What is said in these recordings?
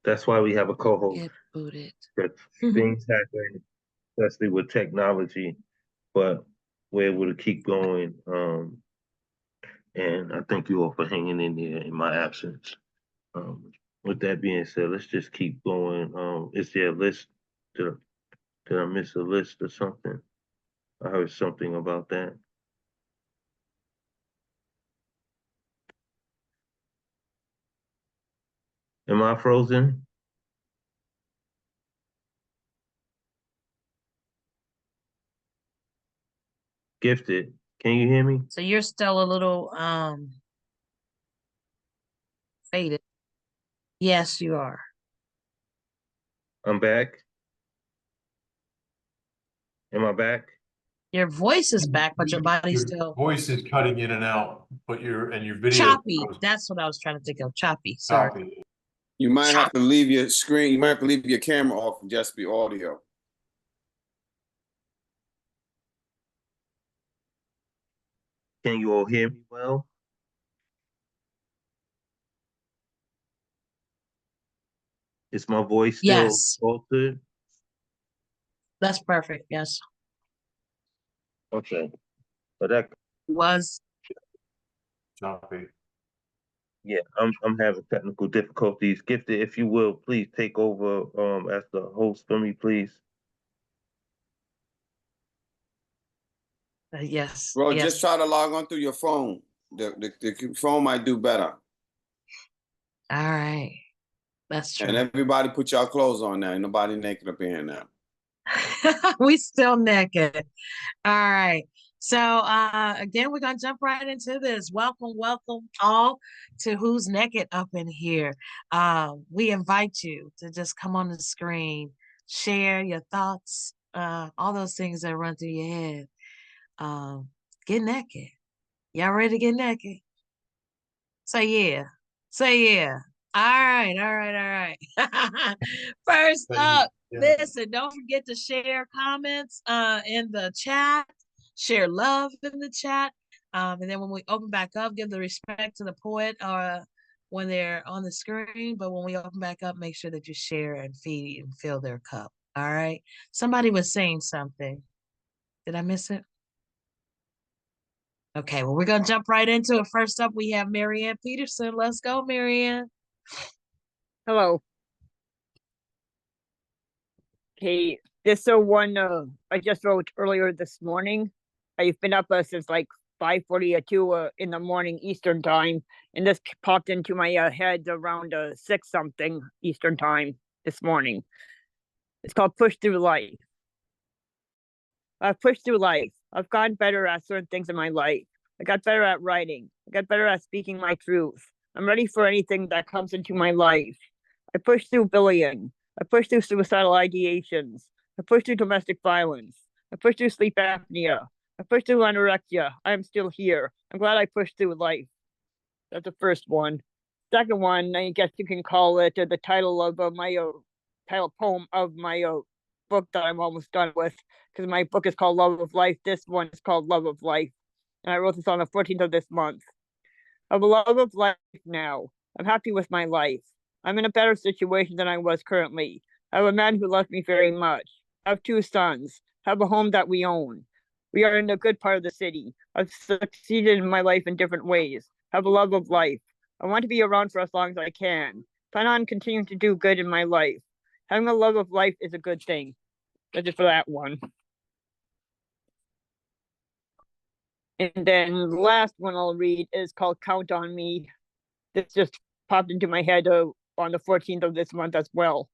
That's why we have a co-host. Get booted. That things happen, especially with technology, but we're able to keep going. And I thank you all for hanging in there in my absence. With that being said, let's just keep going. Is there a list? Did I, did I miss a list or something? I heard something about that. Am I frozen? Gifted. Can you hear me? So you're still a little faded. Yes, you are. I'm back. Am I back? Your voice is back, but your body's Your still voice is cutting in and out, but your video choppy. goes That's what I was trying to think of. Choppy. Sorry. choppy. You might have to leave your screen. You might have to leave your camera off and just be audio. Can you all hear me well? Is my voice still Yes. altered? That's perfect. Yes. Okay. But that Was Choppy. yeah, I'm having technical difficulties. Gifted, if you will, please take over as the host for me, please. yes. Bro, yes. just try to log on through your phone. The phone might do better. All right. That's true. And everybody put y'all clothes on now. Ain't nobody naked up in here now. We still naked. All right. So again, we're gonna jump right into this. Welcome all to Who's Naked Up in Here. We invite you to just come on the screen, share your thoughts, all those things that run through your head. Get naked. Y'all ready to get naked? Say yeah. Say yeah. All right, all right, all right. First up, listen, don't forget to share comments in the chat, share love in the chat. And then when we open back up, give the respect to the poet when they're on the screen. But when we open back up, make sure that you share and feed and fill their cup. All right. Somebody was saying something. Did I miss it? Okay, well, we're going to jump right into it. First up, we have Marianne Peterson. Let's go, Marianne. Hello. Okay, this so one I just wrote earlier this morning. I've been up since like 5:42 in the morning Eastern time, and this popped into my head around 6 something Eastern time this morning. It's called Push Through Life. I've pushed through life. I've gotten better at certain things in my life. I got better at writing. I got better at speaking my truth. I'm ready for anything that comes into my life. I pushed through bullying. I pushed through suicidal ideations. I pushed through domestic violence. I pushed through sleep apnea. I pushed through anorexia. I am still here. I'm glad I pushed through life. That's the first one. Second one, I guess you can call it the title of my title poem of my book that I'm almost done with, because my book is called Love of Life. This one is called Love of Life. And I wrote this on the 14th of this month. I have a love of life now. I'm happy with my life. I'm in a better situation than I was currently. I have a man who loves me very much. I have 2 sons. I have a home that we own. We are in a good part of the city. I've succeeded in my life in different ways. I have a love of life. I want to be around for as long as I can. Plan on continuing to do good in my life. Having a love of life is a good thing. That's it for that one. And then the last one I'll read is called Count on Me. This just popped into my head on the 14th of this month as well.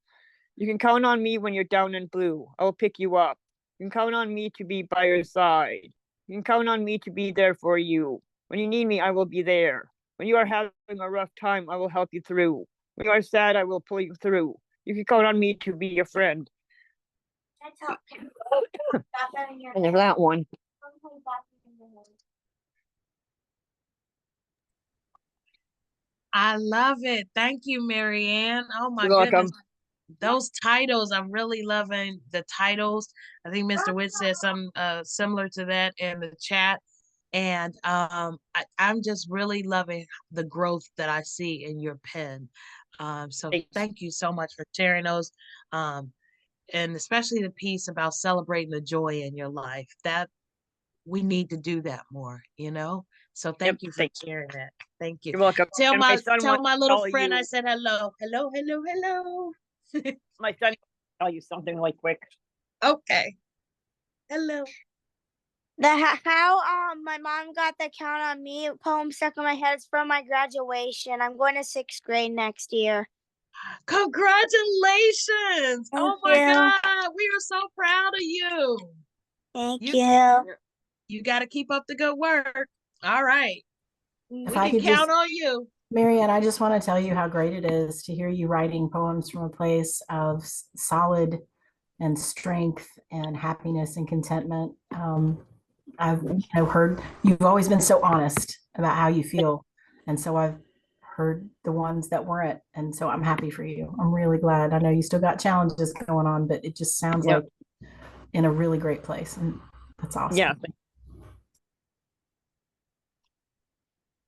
You can count on me when you're down and blue. I will pick you up. You can count on me to be by your side. You can count on me to be there for you. When you need me, I will be there. When you are having a rough time, I will help you through. When you are sad, I will pull you through. You can count on me to be your friend. And there's that one. I love it. Thank you, Marianne. Oh my You're goodness. welcome. Those titles, I'm really loving the titles. I think Mr. Witt said something similar to that in the chat. And I'm just really loving the growth that I see in your pen. So Thanks. thank you so much for sharing those. And especially the piece about celebrating the joy in your life. That we need to do that more, you know? So thank Yep, you for thank sharing that. Thank you. You're welcome. Tell And my my son tell wants my to little tell friend I you, said hello. Hello, hello, hello. my son wants to tell you something really quick. Okay. Hello. How my mom got the Count on Me poem stuck in my head is from my graduation. I'm going to 6th grade next year. Congratulations. Thank Oh my you. God. We are so proud of you. Thank You you. you got to keep up the good work. All right. If We I can could just, count on you. Marianne, I just want to tell you how great it is to hear you writing poems from a place of solid and strength and happiness and contentment. I've heard you've always been so honest about how you feel, and so I've heard the ones that weren't, and so I'm happy for you. I'm really glad. I know you still got challenges going on, but it just sounds Yep. like in a really great place, and that's awesome. Yeah.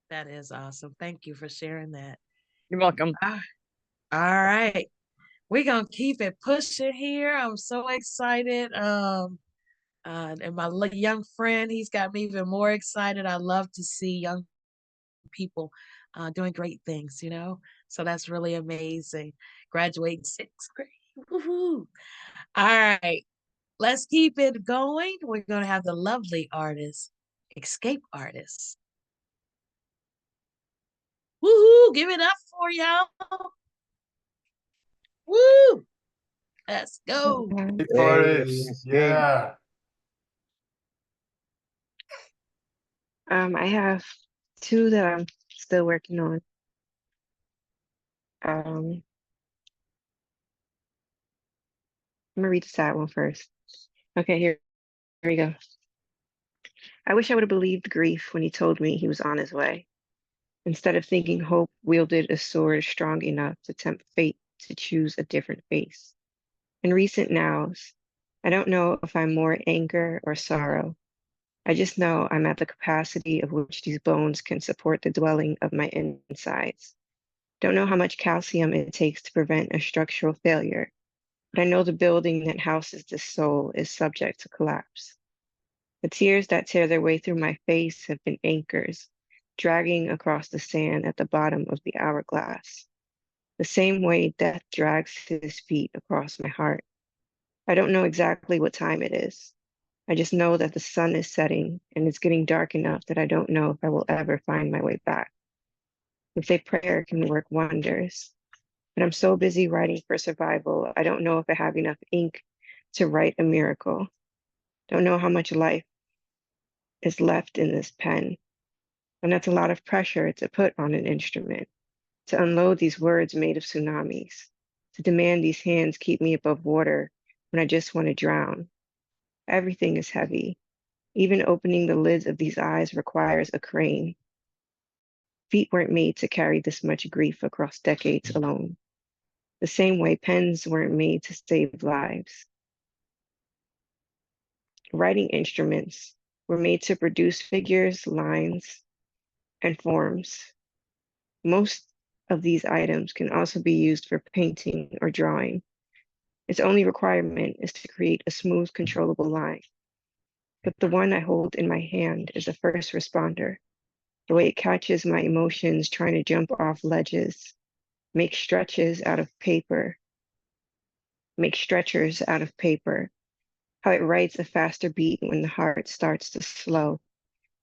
That is awesome. Thank you for sharing that. You're welcome. All right. We're gonna keep it pushing here. I'm so excited. And my young friend, he's got me even more excited. I love to see young people doing great things, you know. So that's really amazing. Graduating 6th grade. Woohoo! All right, let's keep it going. We're gonna have the lovely artist, escape artist. Woohoo! Give it up for y'all. Woo! Let's go. Artists, yeah. I have two that I'm still working on. I'm gonna read the sad one first. Okay, here we go. I wish I would have believed grief when he told me he was on his way, instead of thinking hope wielded a sword strong enough to tempt fate to choose a different face. In recent nows, I don't know if I'm more anger or sorrow. I just know I'm at the capacity of which these bones can support the dwelling of my insides. Don't know how much calcium it takes to prevent a structural failure, but I know the building that houses this soul is subject to collapse. The tears that tear their way through my face have been anchors, dragging across the sand at the bottom of the hourglass, the same way death drags his feet across my heart. I don't know exactly what time it is. I just know that the sun is setting and it's getting dark enough that I don't know if I will ever find my way back. They say prayer can work wonders, but I'm so busy writing for survival, I don't know if I have enough ink to write a miracle. Don't know how much life is left in this pen. And that's a lot of pressure to put on an instrument, to unload these words made of tsunamis, to demand these hands keep me above water when I just want to drown. Everything is heavy. Even opening the lids of these eyes requires a crane. Feet weren't made to carry this much grief across decades alone. The same way pens weren't made to save lives. Writing instruments were made to produce figures, lines, and forms. Most of these items can also be used for painting or drawing. Its only requirement is to create a smooth, controllable line. But the one I hold in my hand is a first responder. The way it catches my emotions trying to jump off ledges, make stretches out of paper, make stretchers out of paper, how it writes a faster beat when the heart starts to slow,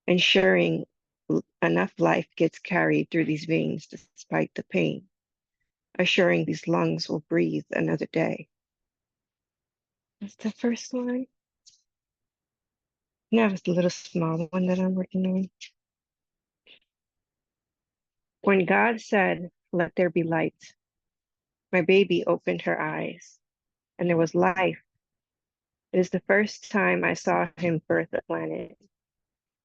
ensuring enough life gets carried through these veins despite the pain, assuring these lungs will breathe another day. That's the first line. Now it's the little small one that I'm working on. When God said, "Let there be light," my baby opened her eyes, and there was life. It is the first time I saw him birth a planet,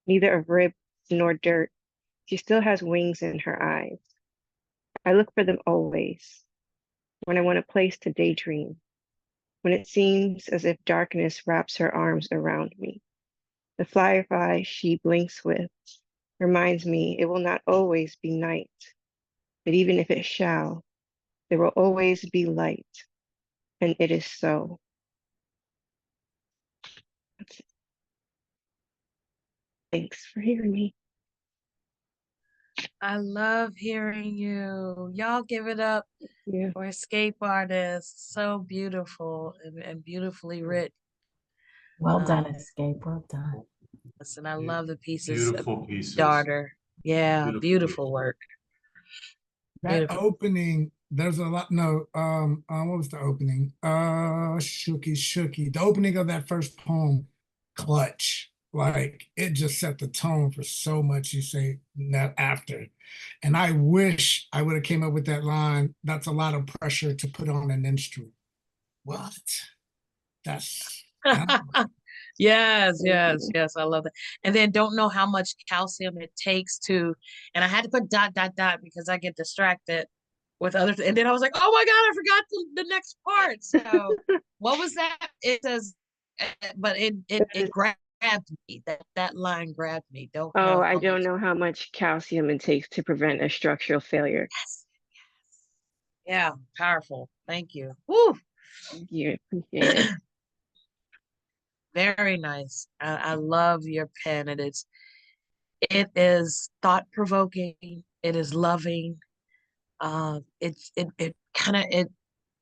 neither of rib nor dirt. She still has wings in her eyes. I look for them always, when I want a place to daydream, when it seems as if darkness wraps her arms around me. The firefly she blinks with reminds me it will not always be night, but even if it shall, there will always be light, and it is so. That's it. Thanks for hearing me. I love hearing you. Y'all give it up Yeah. for Escape Artist. So beautiful and beautifully written. Well done, Um, Escape. Well done. Listen, I love the pieces. Beautiful pieces. Daughter. Yeah, beautiful pieces. work. That Beautiful. opening, there's a lot. No, what was the opening? Shooky. The opening of that first poem, clutch. Like it just set the tone for so much you say that after. And I wish I would have came up with that line. That's a lot of pressure to put on an instrument. What? That's Yes, yes. I love that. And then don't know how much calcium it takes to, and I had to put dot, dot, dot because I get distracted with other, and then I was like, oh my God, I forgot the next part. So what was that? It says, but it grabbed me. That line grabbed me. Don't Oh, know I how don't much. know how much calcium it takes to prevent a structural failure. Yes. Yeah, powerful. Thank you. Woo. You appreciate it. Very nice. I love your pen. It is thought provoking. It is loving. It kind of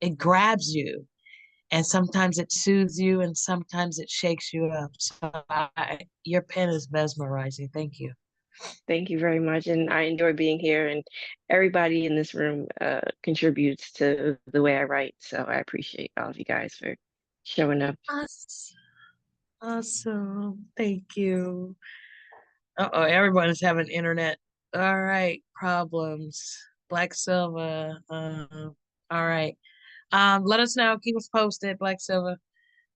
it grabs you, and sometimes it soothes you, and sometimes it shakes you up. So your pen is mesmerizing. Thank you. Thank you very much. And I enjoy being here, and everybody in this room contributes to the way I write. So I appreciate all of you guys for showing up. Awesome. Thank you. Uh-oh, everyone is having internet. All right, problems. Black Silva. All right. Let us know. Keep us posted, Black Silva.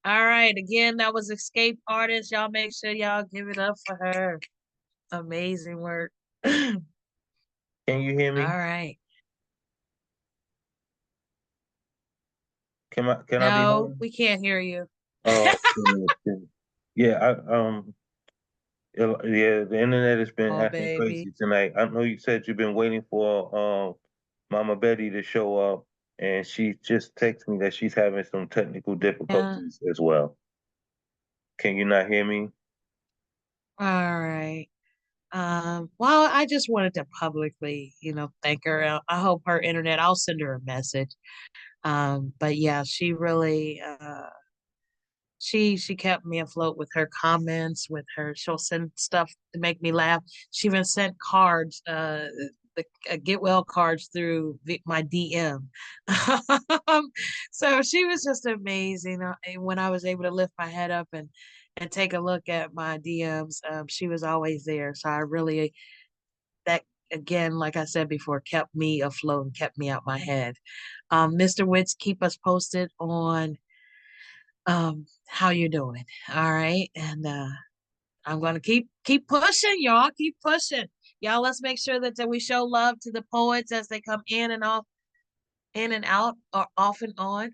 All right. Again, that was Escape Artist. Y'all make sure y'all give it up for her. Amazing work. All Can you hear me? right. Can I be No, heard? we can't hear you. Oh, yeah, yeah, the internet has been Oh, acting baby. crazy tonight. I know you said you've been waiting for Mama Betty to show up, and she just texted me that she's having some technical difficulties as well. Can you not hear me? All right. Well, I just wanted to publicly, thank her. I hope her internet, I'll send her a message. But yeah, she really she kept me afloat with her comments, with her she'll send stuff to make me laugh. She even sent cards, the get well cards through my DM. So she was just amazing. When I was able to lift my head up and take a look at my DMs, she was always there. So I really, that again, like I said before, kept me afloat and kept me out my head. Mr. Witz, keep us posted on how you doing. All right. And I'm gonna keep pushing, y'all. Keep pushing. Y'all, let's make sure that we show love to the poets as they come in and out or off and on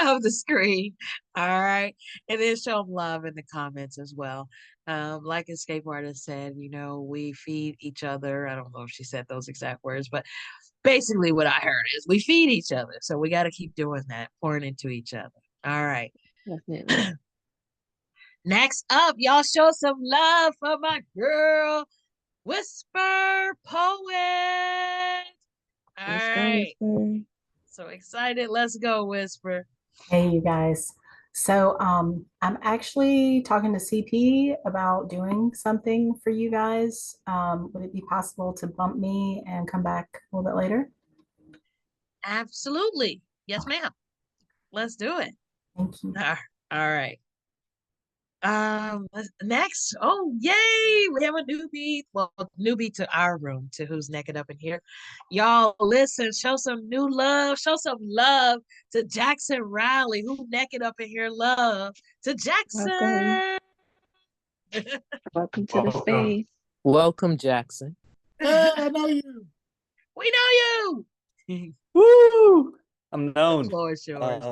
of the screen. All right. And then show them love in the comments as well. Like Escape Artist said, we feed each other. I don't know if she said those exact words, but basically what I heard is we feed each other. So we got to keep doing that, pouring into each other. All right. Definitely. Next up, y'all show some love for my girl, Whisper Poet. All Let's right. go, Whisper. So excited. Let's go, Whisper. Hey, you guys. So I'm actually talking to CP about doing something for you guys. Would it be possible to bump me and come back a little bit later? Absolutely. Yes, ma'am. Let's do it. Thank you. All right. Next. Oh, yay! We have a newbie. Well, newbie to our room, to who's naked up in here. Y'all, listen. Show some new love. Show some love to Jackson Riley, who naked up in here. Love to Jackson. Welcome to the Welcome. space. Welcome, Jackson. Hey, I know you. We know you. Woo! I'm The known. floor is yours.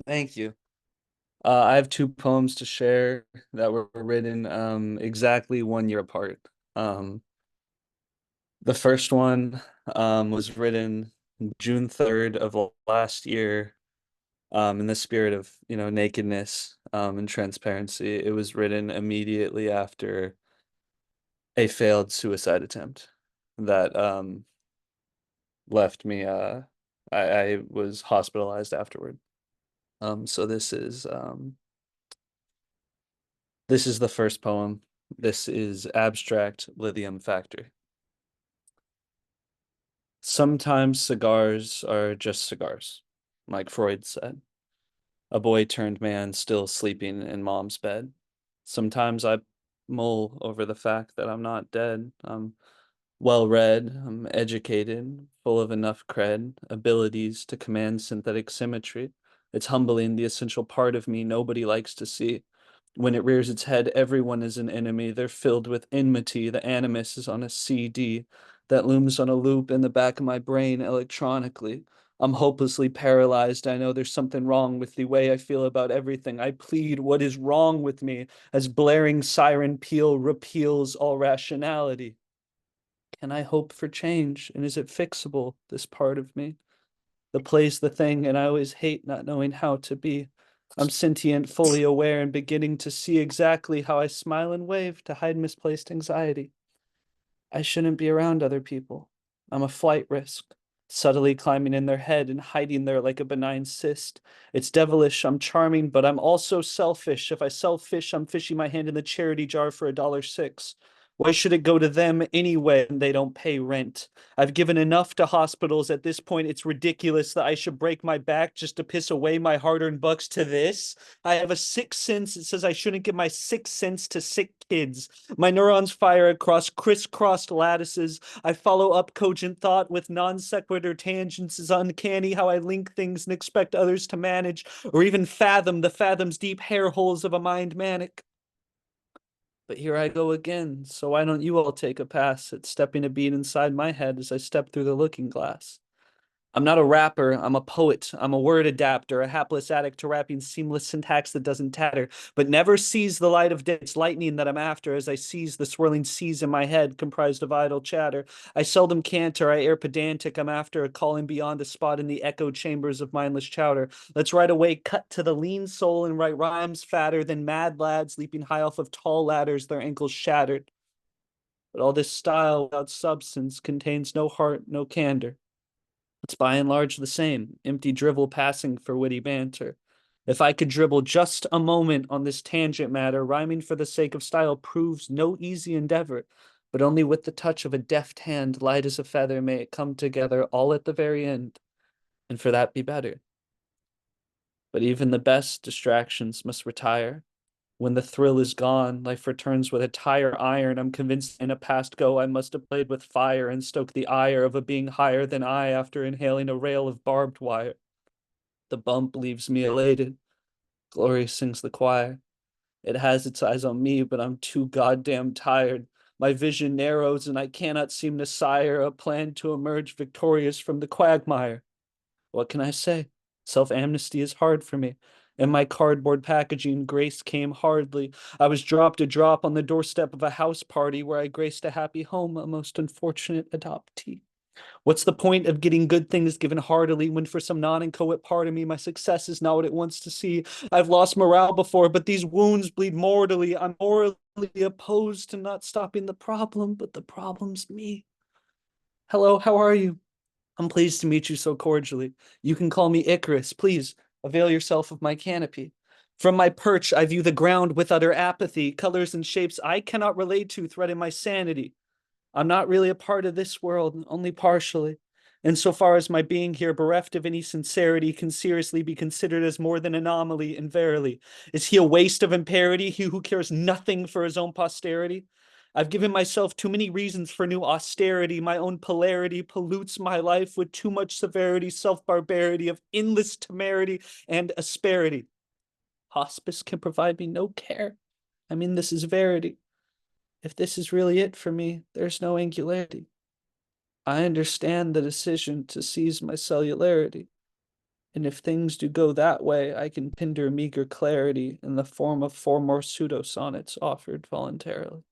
Thank you. I have two poems to share that were written exactly 1 year apart. The first one was written June 3rd of last year, in the spirit of, nakedness and transparency. It was written immediately after a failed suicide attempt that left me I was hospitalized afterward. So this is the first poem. This is Abstract Lithium Factor. Sometimes cigars are just cigars, like Freud said. A boy turned man still sleeping in mom's bed. Sometimes I mull over the fact that I'm not dead. I'm well read, I'm educated, full of enough cred, abilities to command synthetic symmetry. It's humbling, the essential part of me nobody likes to see. When it rears its head, everyone is an enemy. They're filled with enmity. The animus is on a CD that looms on a loop in the back of my brain electronically. I'm hopelessly paralyzed. I know there's something wrong with the way I feel about everything. I plead, what is wrong with me, as blaring siren peal repeals all rationality? Can I hope for change? And is it fixable, this part of me? The play's the thing, and I always hate not knowing how to be. I'm sentient, fully aware, and beginning to see exactly how I smile and wave to hide misplaced anxiety. I shouldn't be around other people. I'm a flight risk, subtly climbing in their head and hiding there like a benign cyst. It's devilish, I'm charming, but I'm also selfish. If I sell fish, I'm fishing my hand in the charity jar for $1.06. Why should it go to them anyway when they don't pay rent? I've given enough to hospitals. At this point, it's ridiculous that I should break my back just to piss away my hard-earned bucks to this. I have a sixth sense that says I shouldn't give my sixth sense to sick kids. My neurons fire across crisscrossed lattices. I follow up cogent thought with non sequitur tangents. It's uncanny how I link things and expect others to manage or even fathom the fathoms deep hair holes of a mind manic. But here I go again, so why don't you all take a pass at stepping a beat inside my head as I step through the looking glass? I'm not a rapper, I'm a poet, I'm a word adapter, a hapless addict to rapping seamless syntax that doesn't tatter, but never sees the light of day. It's lightning that I'm after as I seize the swirling seas in my head comprised of idle chatter. I seldom canter, I air pedantic, I'm after a calling beyond a spot in the echo chambers of mindless chowder. Let's right away cut to the lean soul and write rhymes fatter than mad lads leaping high off of tall ladders, their ankles shattered. But all this style without substance contains no heart, no candor. It's by and large the same, empty drivel passing for witty banter. If I could dribble just a moment on this tangent matter, rhyming for the sake of style proves no easy endeavor, but only with the touch of a deft hand, light as a feather, may it come together all at the very end, and for that be better. But even the best distractions must retire. When the thrill is gone, life returns with a tire iron. I'm convinced in a past go I must have played with fire and stoked the ire of a being higher than I after inhaling a rail of barbed wire. The bump leaves me elated. Glory sings the choir. It has its eyes on me, but I'm too goddamn tired. My vision narrows and I cannot seem to sire a plan to emerge victorious from the quagmire. What can I say? Self-amnesty is hard for me. In my cardboard packaging, grace came hardly. I was dropped a drop on the doorstep of a house party where I graced a happy home, a most unfortunate adoptee. What's the point of getting good things given heartily when for some non-inchoate part of me, my success is not what it wants to see? I've lost morale before, but these wounds bleed mortally. I'm morally opposed to not stopping the problem, but the problem's me. Hello, how are you? I'm pleased to meet you so cordially. You can call me Icarus. Please avail yourself of my canopy. From my perch, I view the ground with utter apathy. Colors and shapes I cannot relate to threaten my sanity. I'm not really a part of this world, only partially. Insofar as my being here, bereft of any sincerity, can seriously be considered as more than anomaly, and verily, is he a waste of imparity, he who cares nothing for his own posterity? I've given myself too many reasons for new austerity. My own polarity pollutes my life with too much severity, self-barbarity of endless temerity and asperity. Hospice can provide me no care. I mean, this is verity. If this is really it for me, there's no angularity. I understand the decision to seize my cellularity. And if things do go that way, I can ponder meager clarity in the form of 4 more pseudo-sonnets offered voluntarily.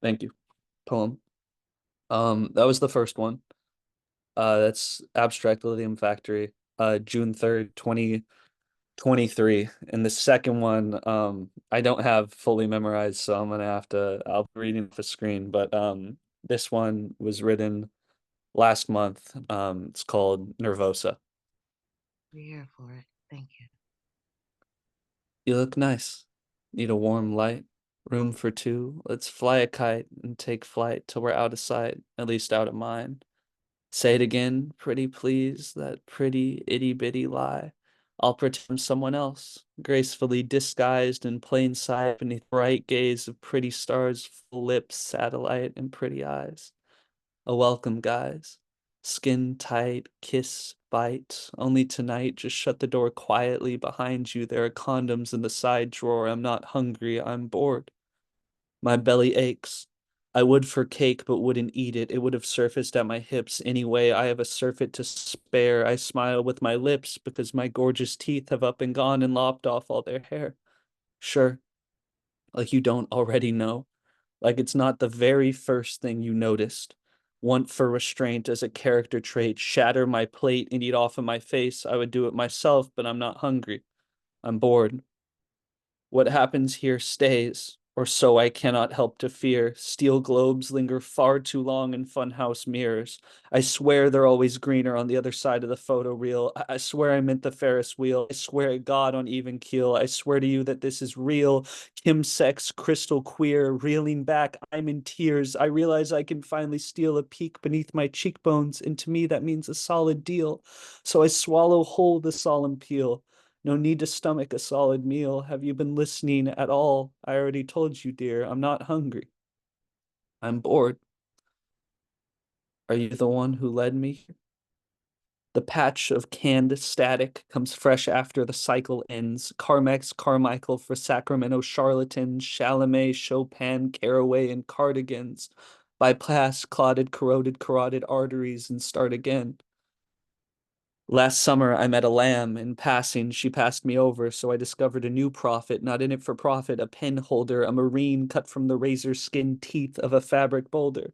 Thank you. Poem. That was the first one. That's Abstract Lithium Factory, June 3rd, 2023. And the second one, I don't have fully memorized, so I'll be reading the screen, but this one was written last month. It's called Nervosa. We're here for it. Thank you. You look nice. Need a warm light. Room for 2. Let's fly a kite and take flight till we're out of sight, at least out of mind. Say it again, pretty please, that pretty itty bitty lie. I'll pretend someone else, gracefully disguised in plain sight beneath bright gaze of pretty stars, full lips, satellite, and pretty eyes. A welcome, guys. Skin tight, kiss, bite. Only tonight, just shut the door quietly behind you. There are condoms in the side drawer. I'm not hungry, I'm bored. My belly aches. I would for cake, but wouldn't eat it. It would have surfaced at my hips anyway. I have a surfeit to spare. I smile with my lips because my gorgeous teeth have up and gone and lopped off all their hair. Sure, like you don't already know. Like it's not the very first thing you noticed. Want for restraint as a character trait. Shatter my plate and eat off of my face. I would do it myself, but I'm not hungry. I'm bored. What happens here stays, or so I cannot help to fear. Steel globes linger far too long in funhouse mirrors. I swear they're always greener on the other side of the photo reel. I swear I meant the Ferris wheel. I swear at God on even keel. I swear to you that this is real. Kim sex, crystal queer, reeling back, I'm in tears. I realize I can finally steal a peek beneath my cheekbones, and to me that means a solid deal. So I swallow whole the solemn peel. No need to stomach a solid meal. Have you been listening at all? I already told you, dear, I'm not hungry. I'm bored. Are you the one who led me here? The patch of canned static comes fresh after the cycle ends. Carmex, Carmichael for Sacramento charlatans, Chalamet, Chopin, Caraway, and cardigans. Bypass clotted, corroded, carotid arteries and start again. Last summer, I met a lamb. In passing, she passed me over, so I discovered a new prophet, not in it for profit, a pen holder, a marine cut from the razor skin teeth of a fabric boulder.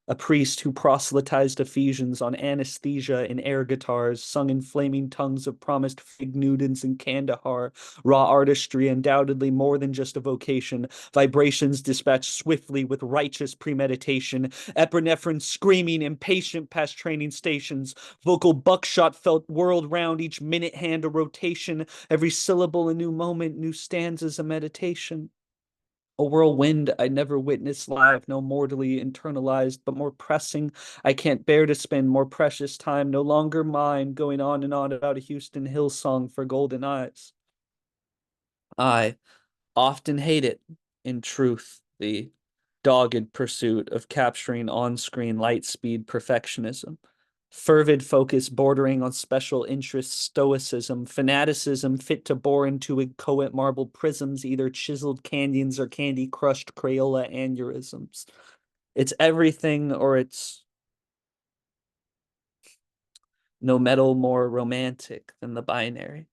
A priest who proselytized Ephesians on anesthesia and air guitars, sung in flaming tongues of promised fig Newtons in Kandahar. Raw artistry, undoubtedly more than just a vocation. Vibrations dispatched swiftly with righteous premeditation. Epinephrine screaming, impatient past training stations. Vocal buckshot felt whirled round each minute hand a rotation. Every syllable a new moment, new stanzas a meditation. A whirlwind I never witnessed live, no mortally internalized, but more pressing. I can't bear to spend more precious time, no longer mine, going on and on about a Houston Hill song for golden eyes. I often hate it, in truth, the dogged pursuit of capturing on-screen light-speed perfectionism. Fervid focus bordering on special interest stoicism, fanaticism fit to bore into inchoate marble prisms, either chiseled canyons or candy-crushed Crayola aneurysms. It's everything or it's no metal more romantic than the binary.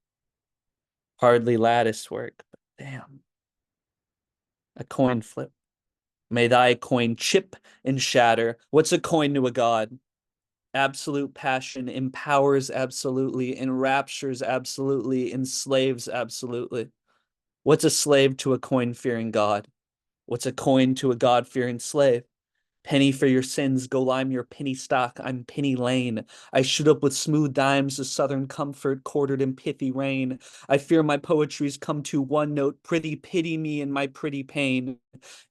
Hardly lattice work, but damn. A coin flip. May thy coin chip and shatter. What's a coin to a god? Absolute passion empowers absolutely, enraptures absolutely, enslaves absolutely. What's a slave to a coin-fearing god? What's a coin to a god-fearing slave? Penny for your sins, go lime your penny stock, I'm Penny Lane. I shoot up with smooth dimes of southern comfort, quartered in pithy rain. I fear my poetry's come to one note, pretty pity me in my pretty pain.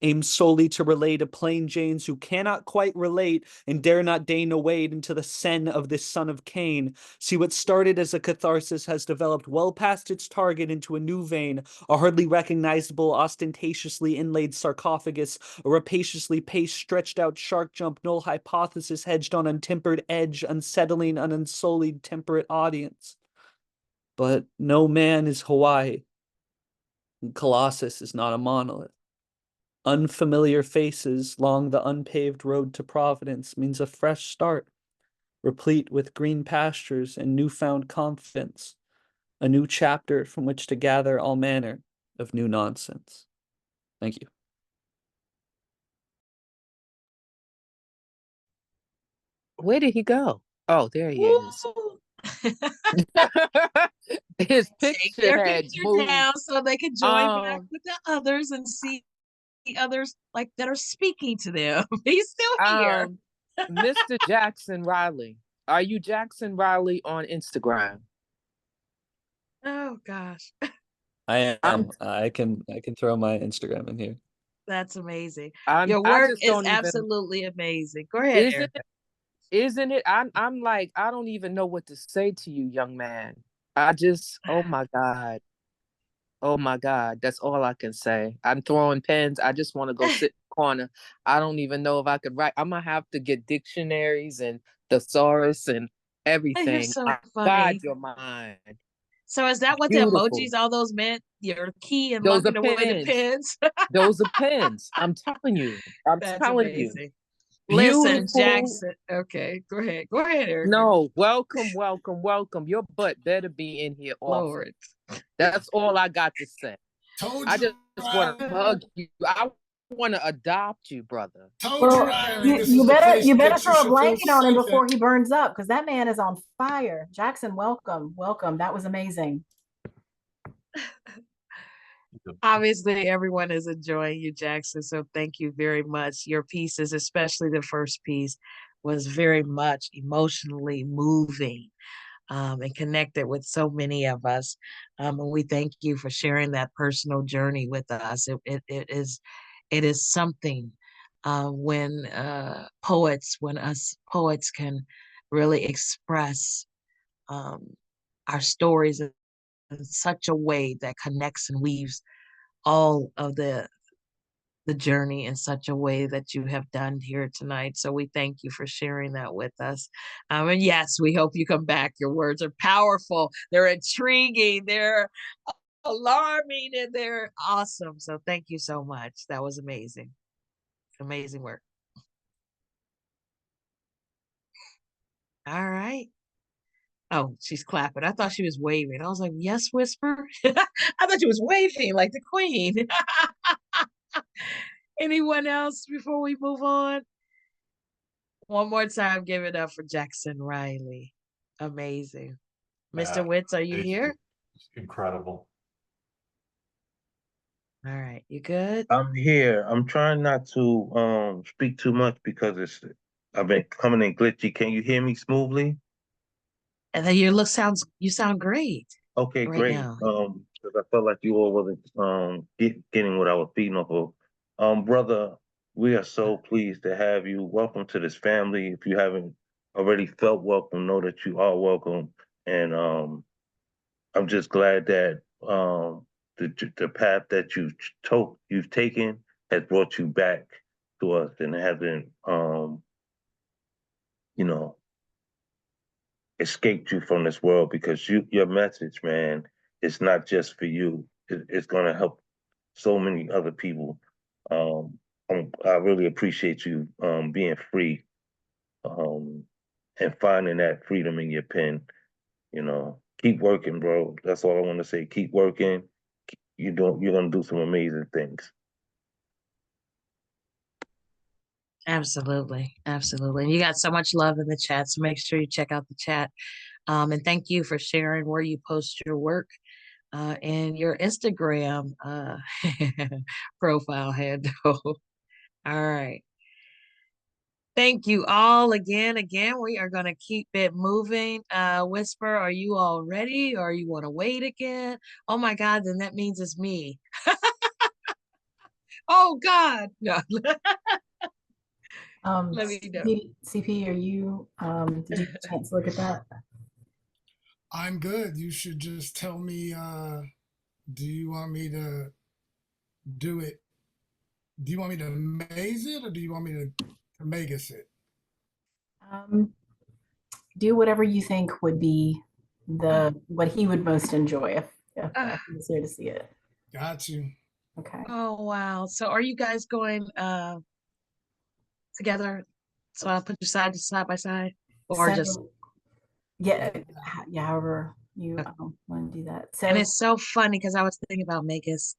Aim solely to relate to plain Janes who cannot quite relate and dare not deign to wade into the sen of this son of Cain. See, what started as a catharsis has developed well past its target into a new vein, a hardly recognizable, ostentatiously inlaid sarcophagus, a rapaciously paced, stretched out shark jump, null hypothesis hedged on untempered edge, unsettling an unsullied temperate audience. But no man is Hawaii. And Colossus is not a monolith. Unfamiliar faces long the unpaved road to Providence means a fresh start. replete with green pastures and newfound confidence, a new chapter from which to gather all manner of new nonsense. Thank you. Where did he go? Oh, there he is. Woo! His Take picture their had picture moved. down so they can join back Um, with the others and see others like that are speaking to them. He's still here. Mr. Jackson Riley. Are you Jackson Riley on Instagram? Oh gosh, I I'm am. I can throw my Instagram in here. that's amazing. I'm Your I work just is don't even absolutely amazing. Go ahead, isn't Erica. isn't it? I'm like, I don't even know what to say to you, young man. I just, oh my God. Oh my God. That's all I can say. I'm throwing pens. I just want to go sit in the corner. I don't even know if I could write. I'm gonna have to get dictionaries and thesaurus and You're everything. so My God, funny. your mind. So is that what the Beautiful. emojis, all those meant? Your key and Those are locking away the pens. pins? Those are pens. I'm telling you. I'm That's telling you. amazing. Listen, Beautiful. Jackson. Okay, go ahead. Go ahead, Erica. No, welcome, welcome, welcome. Your butt better be in here often. Lord. That's all I got to say. Told I you, just want to Riley. hug you. I want to adopt you, brother. Told you, Well, Riley. This is a place you better that you throw a should feel blanket on him safe before at. he burns up, because that man is on fire. Jackson, welcome, welcome. That was amazing. Obviously, everyone is enjoying you, Jackson. So thank you very much. Your pieces, especially the first piece, was very much emotionally moving and connected with so many of us. And we thank you for sharing that personal journey with us. It is something when when us poets can really express um, our stories in such a way that connects and weaves all of the journey in such a way that you have done here tonight. So we thank you for sharing that with us. And yes, we hope you come back. Your words are powerful. They're intriguing. They're alarming and they're awesome. So thank you so much. That was amazing. Amazing work. All right. Oh, she's clapping. I thought she was waving. I was like, yes, Whisper. I thought she was waving like the queen. Anyone else before we move on? One more time, give it up for Jackson Riley. Amazing. Mr. Witz, are you here? Incredible. All right, you good? I'm here. I'm trying not to speak too much because I've been coming in glitchy. Can you hear me smoothly? And then you sound great Okay, right great. now. Because I felt like you all wasn't getting what I was feeding off of. Brother, we are so pleased to have you. Welcome to this family. If you haven't already felt welcome, know that you are welcome. And I'm just glad that the path that you've taken has brought you back to us and hasn't you know escaped you from this world, because your message, man, is not just for you. It's gonna help so many other people. Um, I really appreciate you being free um, and finding that freedom in your pen. Keep working, bro. That's all I want to say. Keep working. You're gonna do some amazing things. Absolutely. Absolutely. And you got so much love in the chat. So make sure you check out the chat. And thank you for sharing where you post your work and your Instagram profile handle. All right. Thank you all again. Again, we are going to keep it moving. Whisper, are you all ready or you want to wait again? Oh my God, then that means it's me. Oh God. No. Let me know. CP, are you, did you get a chance to look at that? I'm good. You should just tell me, do you want me to do it? Do you want me to maze it or do you want me to magus it? Do whatever you think would be what he would most enjoy if he was here to see it. Got you. Okay. Oh wow. So are you guys going together? So I'll put you side by side. or So, just yeah, however you want to do that. So and it's so funny because I was thinking about Megas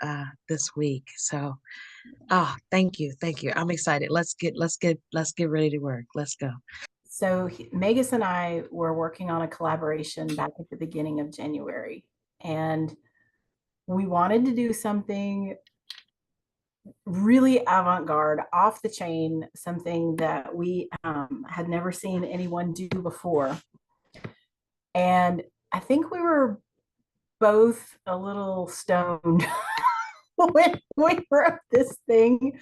this week. So thank you. I'm excited. Let's get ready to work. Let's go. So Megas and I were working on a collaboration back at the beginning of January, and we wanted to do something really avant-garde, off the chain, something that we had never seen anyone do before. And I think we were both a little stoned when we wrote this thing.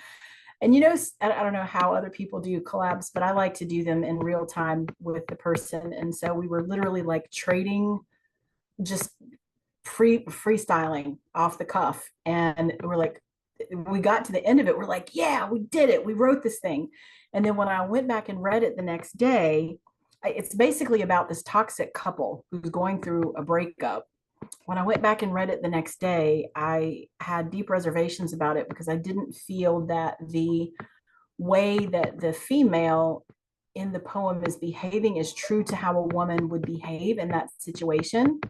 And I don't know how other people do collabs, but I like to do them in real time with the person. And so we were literally like trading, just freestyling off the cuff. And we got to the end of it. We're like, yeah, we did it. We wrote this thing. And then when I went back and read it the next day, it's basically about this toxic couple who's going through a breakup. When I went back and read it the next day, I had deep reservations about it because I didn't feel that the way that the female in the poem is behaving is true to how a woman would behave in that situation.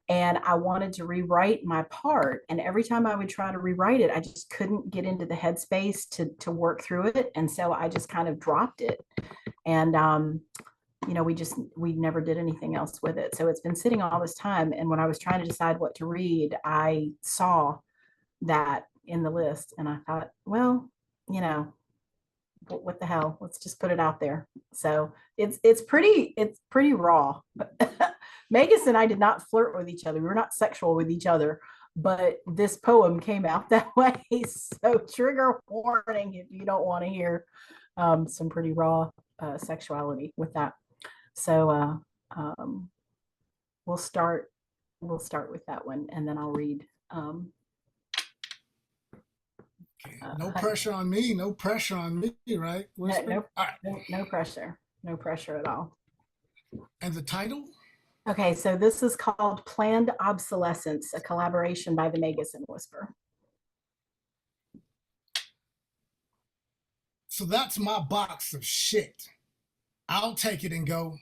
And I wanted to rewrite my part. And every time I would try to rewrite it, I just couldn't get into the headspace to work through it. And so I just kind of dropped it. And we never did anything else with it. So it's been sitting all this time. And when I was trying to decide what to read, I saw that in the list and I thought, well, what the hell, let's just put it out there. So it's pretty raw. Megas and I did not flirt with each other. We were not sexual with each other, but this poem came out that way. So trigger warning if you don't want to hear some pretty raw sexuality with that. So we'll start with that one, and then I'll read. No pressure on me. No pressure on me, right? No pressure. No pressure at all. And the title? Okay, so this is called Planned Obsolescence, a collaboration by the Megas and Whisper. So that's my box of shit. I'll take it and go.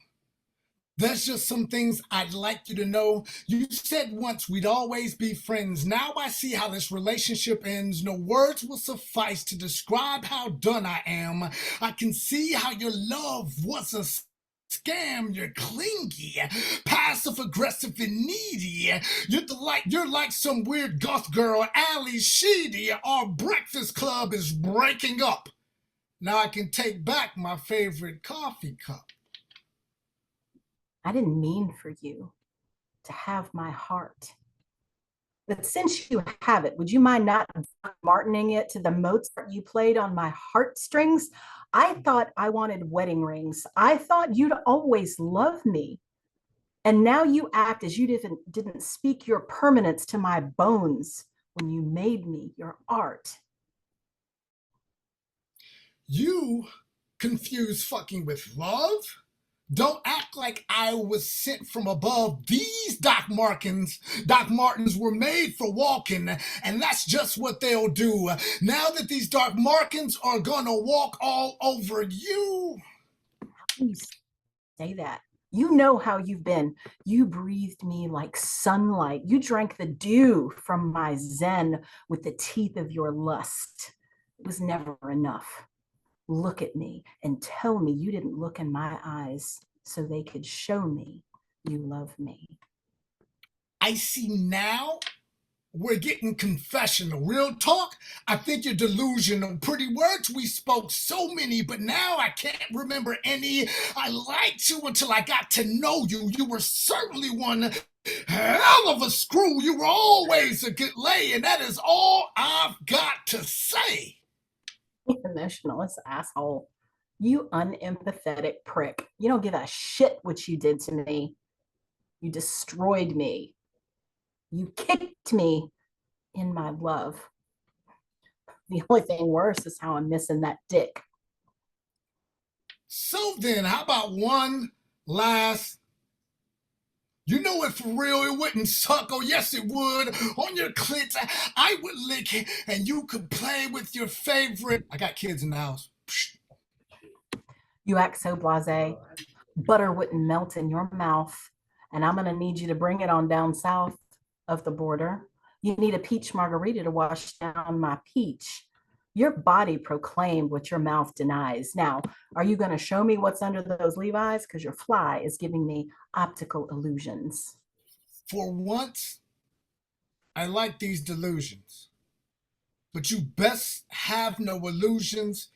There's just some things I'd like you to know. You said once we'd always be friends. Now I see how this relationship ends. No words will suffice to describe how done I am. I can see how your love was a scam. You're clingy, passive aggressive and needy. You're like some weird goth girl, Ali Sheedy. Our breakfast club is breaking up. Now I can take back my favorite coffee cup. I didn't mean for you to have my heart. But since you have it, would you mind not martining it to the Mozart you played on my heartstrings? I thought I wanted wedding rings. I thought you'd always love me. And now you act as you didn't speak your permanence to my bones when you made me your art. You confuse fucking with love? Don't act like I was sent from above. These Doc Martens were made for walking, and that's just what they'll do. Now that these Doc Martens are gonna walk all over you. How can you say that? You know how you've been. You breathed me like sunlight. You drank the dew from my zen with the teeth of your lust. It was never enough. Look at me and tell me you didn't look in my eyes so they could show me you love me. I see now we're getting confessional. Real talk, I think you're delusional. Pretty words we spoke, so many, but now I can't remember any. I liked you until I got to know you. You were certainly one hell of a screw. You were always a good lay, and that is all I've got to say. Emotionalist asshole. You unempathetic prick. You don't give a shit what you did to me. You destroyed me. You kicked me in my love. The only thing worse is how I'm missing that dick. So then, how about one last... You know it for real, it wouldn't suck, oh yes it would. On your clit, I would lick it, and you could play with your favorite... I got kids in the house. You act so blasé. butter wouldn't melt in your mouth. And I'm going to need you to bring it on down south of the border. You need a peach margarita to wash down my peach. Your body proclaimed what your mouth denies. Now, are you going to show me what's under those Levi's? Because your fly is giving me optical illusions. For once, I like these delusions. But you best have no illusions.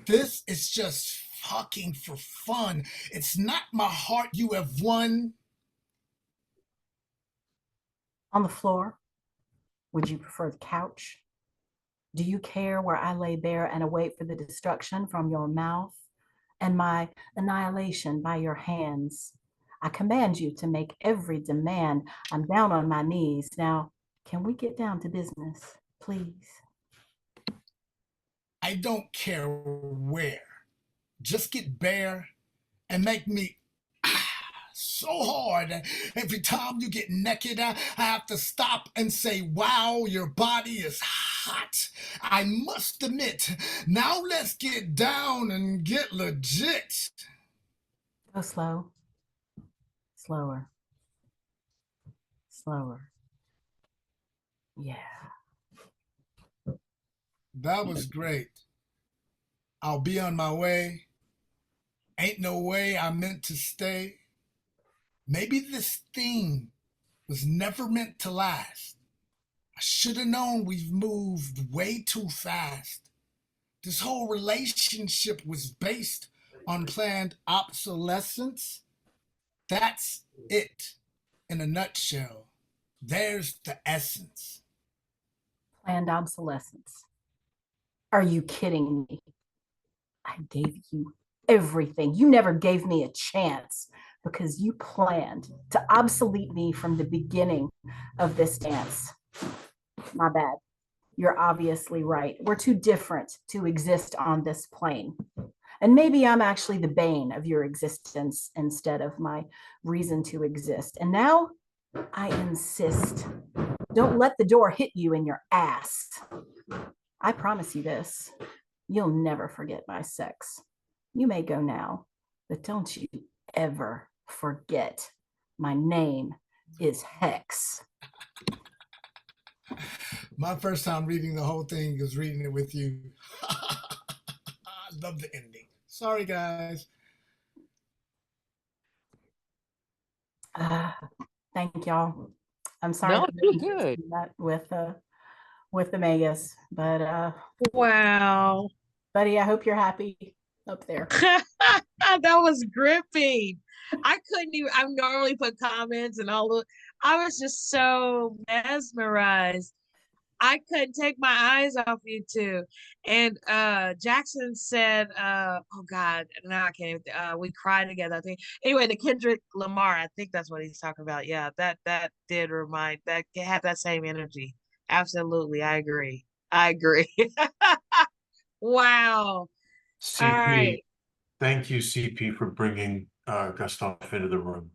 This is just fucking for fun. It's not my heart you have won. On the floor? Would you prefer the couch? Do you care where I lay bare and await for the destruction from your mouth and my annihilation by your hands? I command you to make every demand. I'm down on my knees. Now, can we get down to business, please? I don't care where. Just get bare and make me so hard. Every time you get naked, I have to stop and say, wow, your body is hot. I must admit, now let's get down and get legit. Go slow. Slower. Slower. Yeah. That was great. I'll be on my way. Ain't no way I meant to stay. Maybe this thing was never meant to last. I should have known we've moved way too fast. This whole relationship was based on planned obsolescence. That's it in a nutshell. There's the essence. Planned obsolescence. Are you kidding me? I gave you everything. You never gave me a chance because you planned to obsolete me from the beginning of this dance. My bad. You're obviously right. We're too different to exist on this plane. And maybe I'm actually the bane of your existence instead of my reason to exist. And now I insist. Don't let the door hit you in your ass. I promise you this. You'll never forget my sex. You may go now, but don't you ever forget my name is Hex. My first time reading the whole thing is reading it with you. I love the ending. Sorry, guys. Thank y'all. I'm sorry No, that you're we didn't good. do that with the Megas, but Wow. buddy, I hope you're happy up there. That was gripping. I couldn't even, I normally put comments and all the, I was just so mesmerized. I couldn't take my eyes off you two. And Jackson said, oh God, now I can't even, we cried together, I think. Anyway, the Kendrick Lamar, I think that's what he's talking about. Yeah, that did remind, that had that same energy. Absolutely, I agree. I agree. Wow. All right. CP, thank you, CP, for bringing Gustav into the room.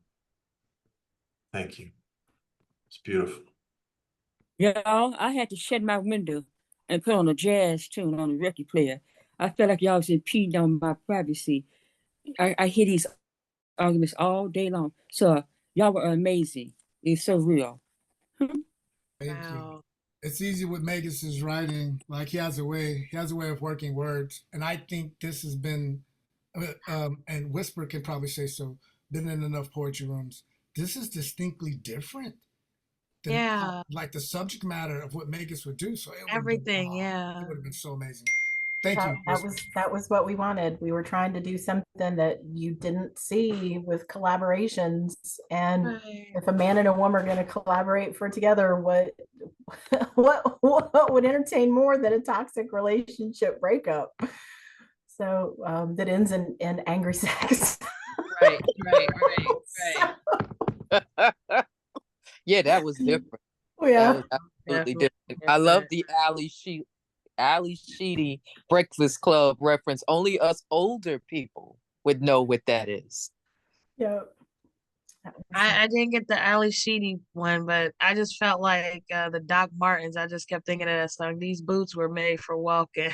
Thank you. It's beautiful. Y'all, I had to shut my window and put on a jazz tune on the record player. I felt like y'all was impeding on my privacy. I hear these arguments all day long. So y'all were amazing. It's so real. Thank you. It's easy with Magus's writing. Like he has a way of working words. And I think this has been, and Whisper can probably say so, been in enough poetry rooms. This is distinctly different than like the subject matter of what Magus would do. So everything, it would have been so amazing. Thank you. That was what we wanted. We were trying to do something that you didn't see with collaborations. And if a man and a woman are going to collaborate for together, what would entertain more than a toxic relationship breakup? So that ends in angry sex. Right. Yeah, that was different. Yeah. That was absolutely different. I love the Ali Sheedy Breakfast Club reference. Only us older people would know what that is. Yeah. I didn't get the Ali Sheedy one, but I just felt like the Doc Martens. I just kept thinking of that song. These boots were made for walking.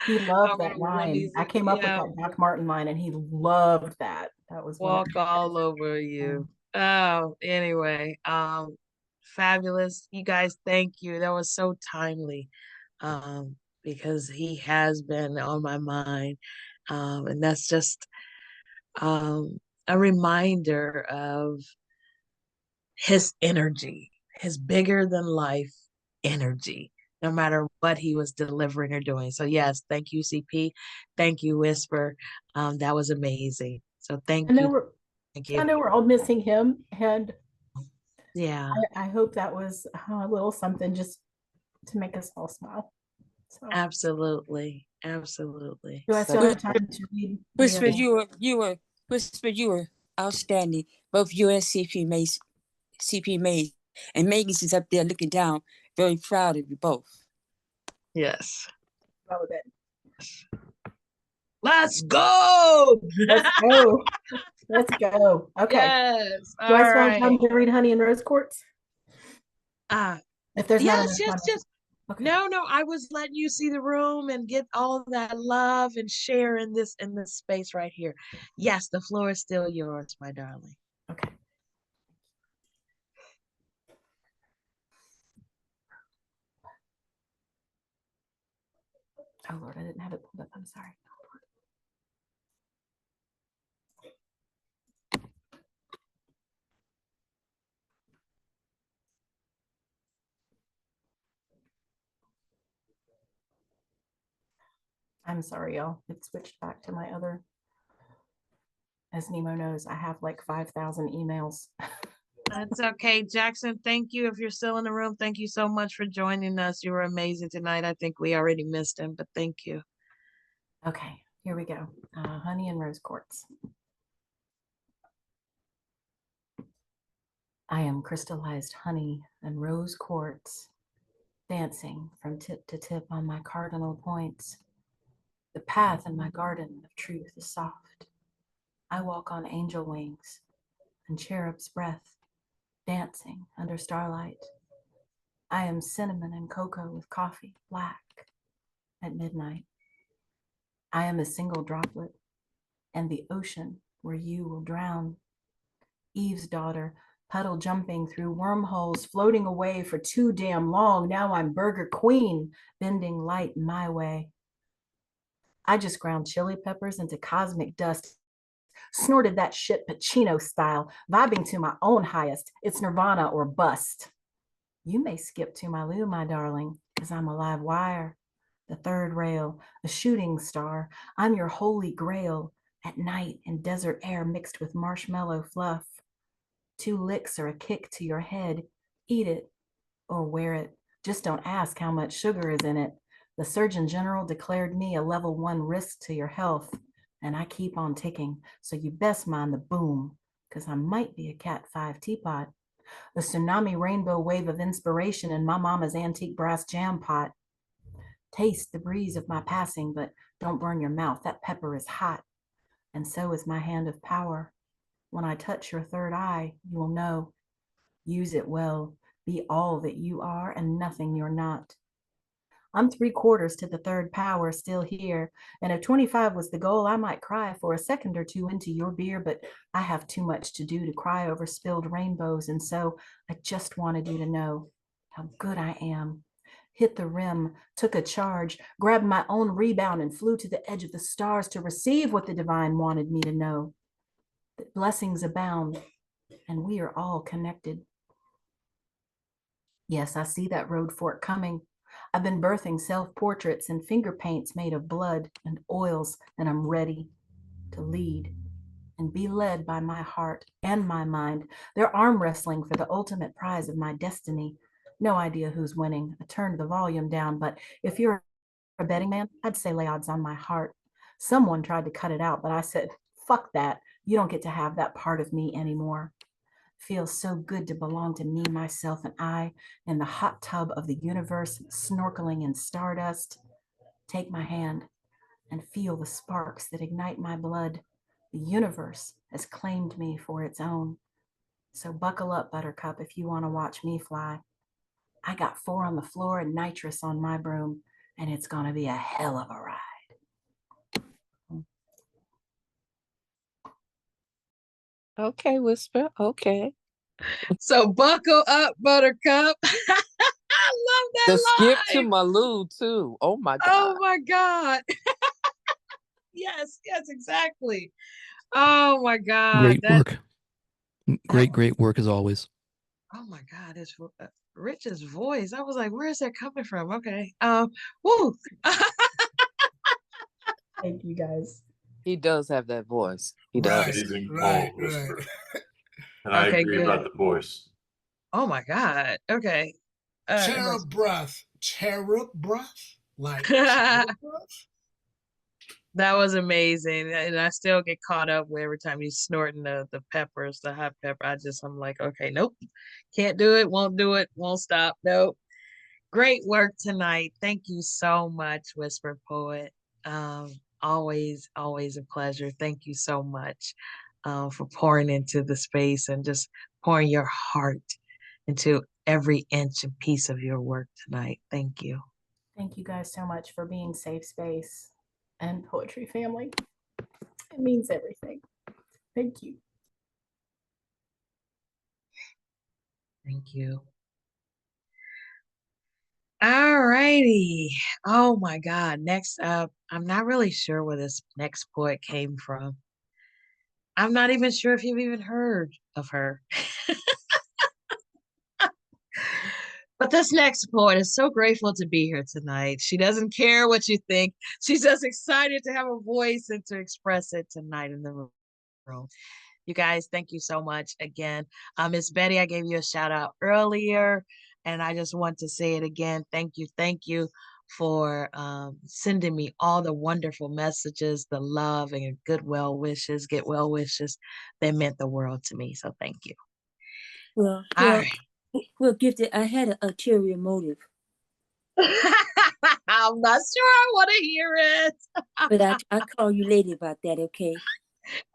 He I'm loved gonna that run line. these. I came up with Yeah, that Doc Martin line, and he loved that. That was one of walk all over you. Oh, anyway, fabulous. You guys, thank you. That was so timely. Because he has been on my mind. And that's just a reminder of his energy, his bigger than life energy, no matter what he was delivering or doing. So yes, thank you, CP. Thank you, Whisper. That was amazing. So I thank know you. we're Thank I you. know we're all missing him, and Yeah, I hope that was a little something just to make us all smile. So, absolutely. Absolutely. do I still So have time to read the Whisper, Whisper, you were outstanding. Both you and CP Mays, and Megan's is up there looking down, very proud of you both. yes. relevant? Let's go. Let's go. Let's go. Okay. Yes. Do All I still have right. time to read Honey and Rose Quartz? Uh, If there's not yes, enough time. yes. Okay. No, I was letting you see the room and get all of that love and share in this space right here. Yes, the floor is still yours, my darling. Okay. Oh Lord, I didn't have it pulled up. I'm sorry. I'm sorry, y'all. It switched back to my other. As Nemo knows, I have like 5,000 emails. That's okay, Jackson. Thank you. If you're still in the room, thank you so much for joining us. You were amazing tonight. I think we already missed him, but thank you. Okay, here we go. Honey and Rose Quartz. I am crystallized honey and rose quartz, dancing from tip to tip on my cardinal points. The path in my garden of truth is soft. I walk on angel wings and cherub's breath, dancing under starlight. I am cinnamon and cocoa with coffee, black, at midnight. I am a single droplet, and the ocean where you will drown. Eve's daughter, puddle jumping through wormholes, floating away for too damn long. Now I'm Burger Queen, bending light my way. I just ground chili peppers into cosmic dust, snorted that shit Pacino style, vibing to my own highest. It's Nirvana or bust. You may skip to my loo, my darling, because I'm a live wire, the third rail, a shooting star. I'm your holy grail at night in desert air mixed with marshmallow fluff. 2 licks or a kick to your head. Eat it or wear it. Just don't ask how much sugar is in it. The Surgeon General declared me a level 1 risk to your health, and I keep on ticking, so you best mind the boom, because I might be a Cat 5 teapot. The tsunami rainbow wave of inspiration in my mama's antique brass jam pot. Taste the breeze of my passing, but don't burn your mouth. That pepper is hot, and so is my hand of power. When I touch your third eye, you will know. Use it well. Be all that you are and nothing you're not. I'm 3/4 to the third power still here. And if 25 was the goal, I might cry for a second or two into your beer, but I have too much to do to cry over spilled rainbows. And so I just wanted you to know how good I am. Hit the rim, took a charge, grabbed my own rebound, and flew to the edge of the stars to receive what the divine wanted me to know. That blessings abound, and we are all connected. Yes, I see that road fork coming. I've been birthing self-portraits and finger paints made of blood and oils, and I'm ready to lead and be led by my heart and my mind. They're arm wrestling for the ultimate prize of my destiny. No idea who's winning. I turned the volume down, but if you're a betting man, I'd say lay odds on my heart. Someone tried to cut it out, but I said, fuck that. You don't get to have that part of me anymore. Feels so good to belong to me, myself, and I in the hot tub of the universe, snorkeling in stardust. Take my hand and feel the sparks that ignite my blood. The universe has claimed me for its own. So buckle up, Buttercup, if you want to watch me fly. I got 4 on the floor and nitrous on my broom. and it's going to be a hell of a ride. Okay, Whisper. Okay. So buckle up, Buttercup. I love that The skip to line. Malou too. Oh my Oh God. my God. Yes, exactly. Oh my God. Great work. that Great work as always. Oh my God, it's Rich's voice. I was like, where is that coming from? Okay. Woo. Thank you guys. He does have that voice. He Right, does. Amazing right, poem, Whisper. right. And I Okay, agree good. about the voice. Oh my God. Okay. Cherub breath. Cherub breath? Like that cherub breath? was amazing. And I still get caught up with every time he's snorting the peppers, the hot pepper. I'm like, okay, nope. Can't do it, won't stop. Nope. Great work tonight. Thank you so much, Whisper Poet. Always a pleasure. Thank you so much for pouring into the space and just pouring your heart into every inch and piece of your work tonight. Thank you. Thank you guys so much for being safe space and poetry family. It means everything. Thank you. Thank you. All righty. Oh my God. Next up, I'm not really sure where this next poet came from. I'm not even sure if you've even heard of her. But this next poet is so grateful to be here tonight. She doesn't care what you think. She's just excited to have a voice and to express it tonight in the room. You guys, thank you so much again. Miss Betty, I gave you a shout out earlier, and I just want to say it again. Thank you for sending me all the wonderful messages, the love and good well wishes, get well wishes. They meant the world to me. So thank you. Well, All well, right. well, Gifted, I had an ulterior motive, I'm not sure I want to hear it. but I call you later about that, okay?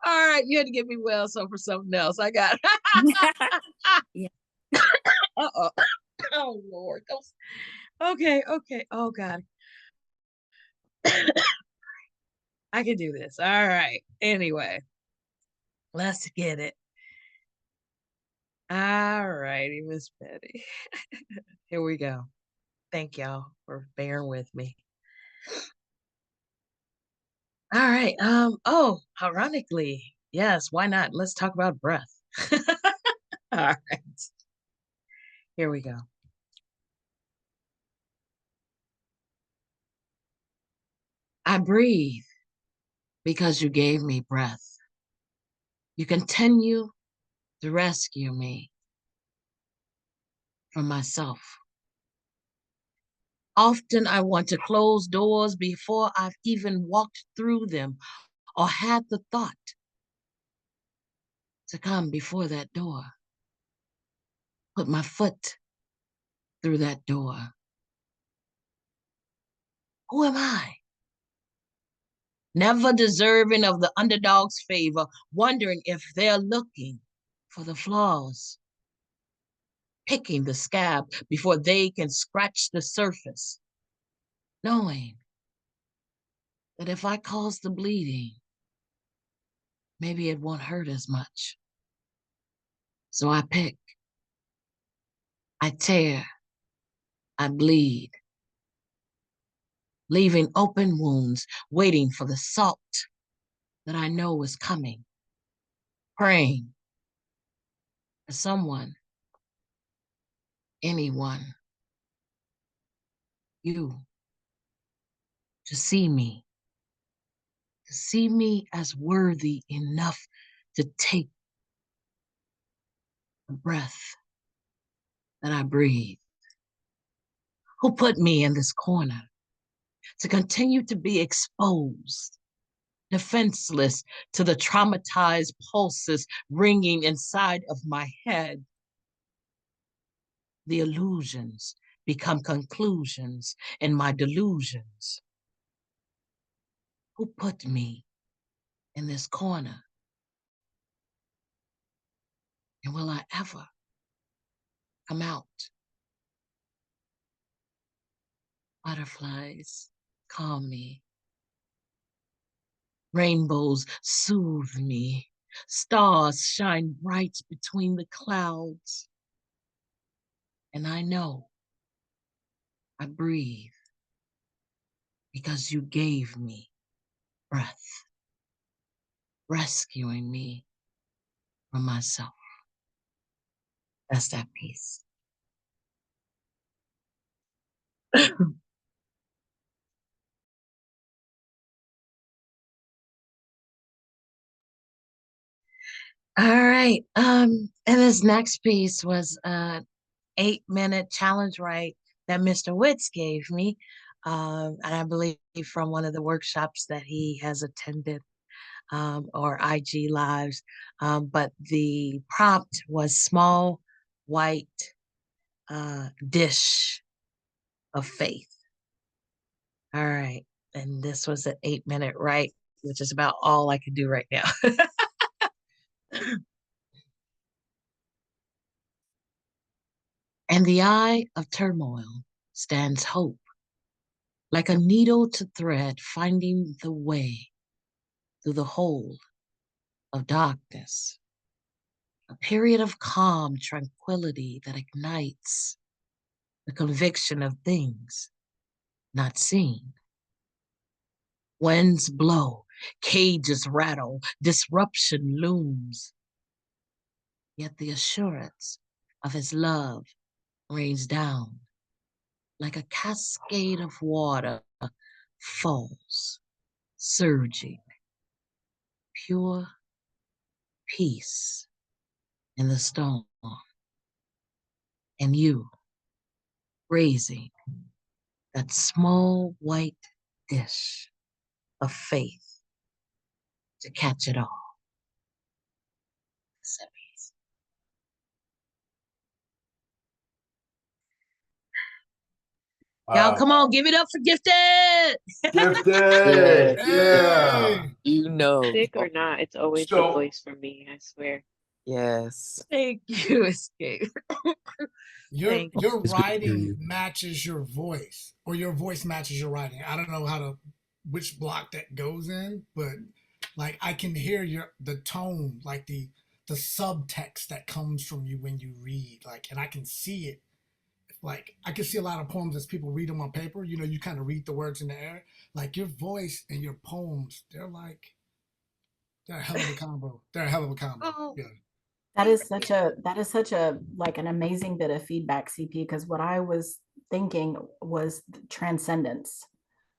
All right, you had to get me well, so for something else, I got. Yeah. Uh-oh. Oh Lord. Okay. Oh God. I can do this. All right. Anyway, let's get it. All righty, Miss Betty. Here we go. Thank y'all for bearing with me. All right. Oh, ironically, yes, why not? Let's talk about breath. All right. Here we go. I breathe because you gave me breath. You continue to rescue me from myself. Often I want to close doors before I've even walked through them or had the thought to come before that door, put my foot through that door. Who am I? Never deserving of the underdog's favor, wondering if they're looking for the flaws, picking the scab before they can scratch the surface, knowing that if I cause the bleeding, maybe it won't hurt as much. So I pick, I tear, I bleed, leaving open wounds, waiting for the salt that I know is coming, praying for someone, anyone, you, to see me as worthy enough to take the breath that I breathe. Who put me in this corner to continue to be exposed, defenseless to the traumatized pulses ringing inside of my head? The illusions become conclusions in my delusions. Who put me in this corner? And will I ever come out? Butterflies calm me. Rainbows soothe me. Stars shine bright between the clouds. And I know I breathe because you gave me breath, rescuing me from myself. That's that piece. All right. And this next piece was 8-minute challenge right that Mr. Witz gave me. And I believe from one of the workshops that he has attended, or IG lives. But the prompt was small white dish of faith. All right. And this was an 8-minute right, which is about all I can do right now. And the eye of turmoil stands hope, like a needle to thread, finding the way through the hole of darkness. A period of calm tranquility that ignites the conviction of things not seen. Winds blow, cages rattle, disruption looms. Yet the assurance of his love rains down like a cascade of water falls, surging, pure peace in the storm. And you raising that small white dish of faith to catch it all. Y'all, come on, give it up for Gifted. Gifted, yeah. You know. Sick or not, it's always the So- voice for me, I swear. Yes. Thank you, Escape. Your Thank you. your It's good to hear writing you. matches your voice, or your voice matches your writing. I don't know which block that goes in, but like I can hear the tone, like the subtext that comes from you when you read, like, and I can see it. Like I can see a lot of poems as people read them on paper. You know, you kind of read the words in the air. Like your voice and your poems, they're a hell of a combo. They're a hell of a combo. Oh. Yeah. That is such a like an amazing bit of feedback, CP, because what I was thinking was transcendence.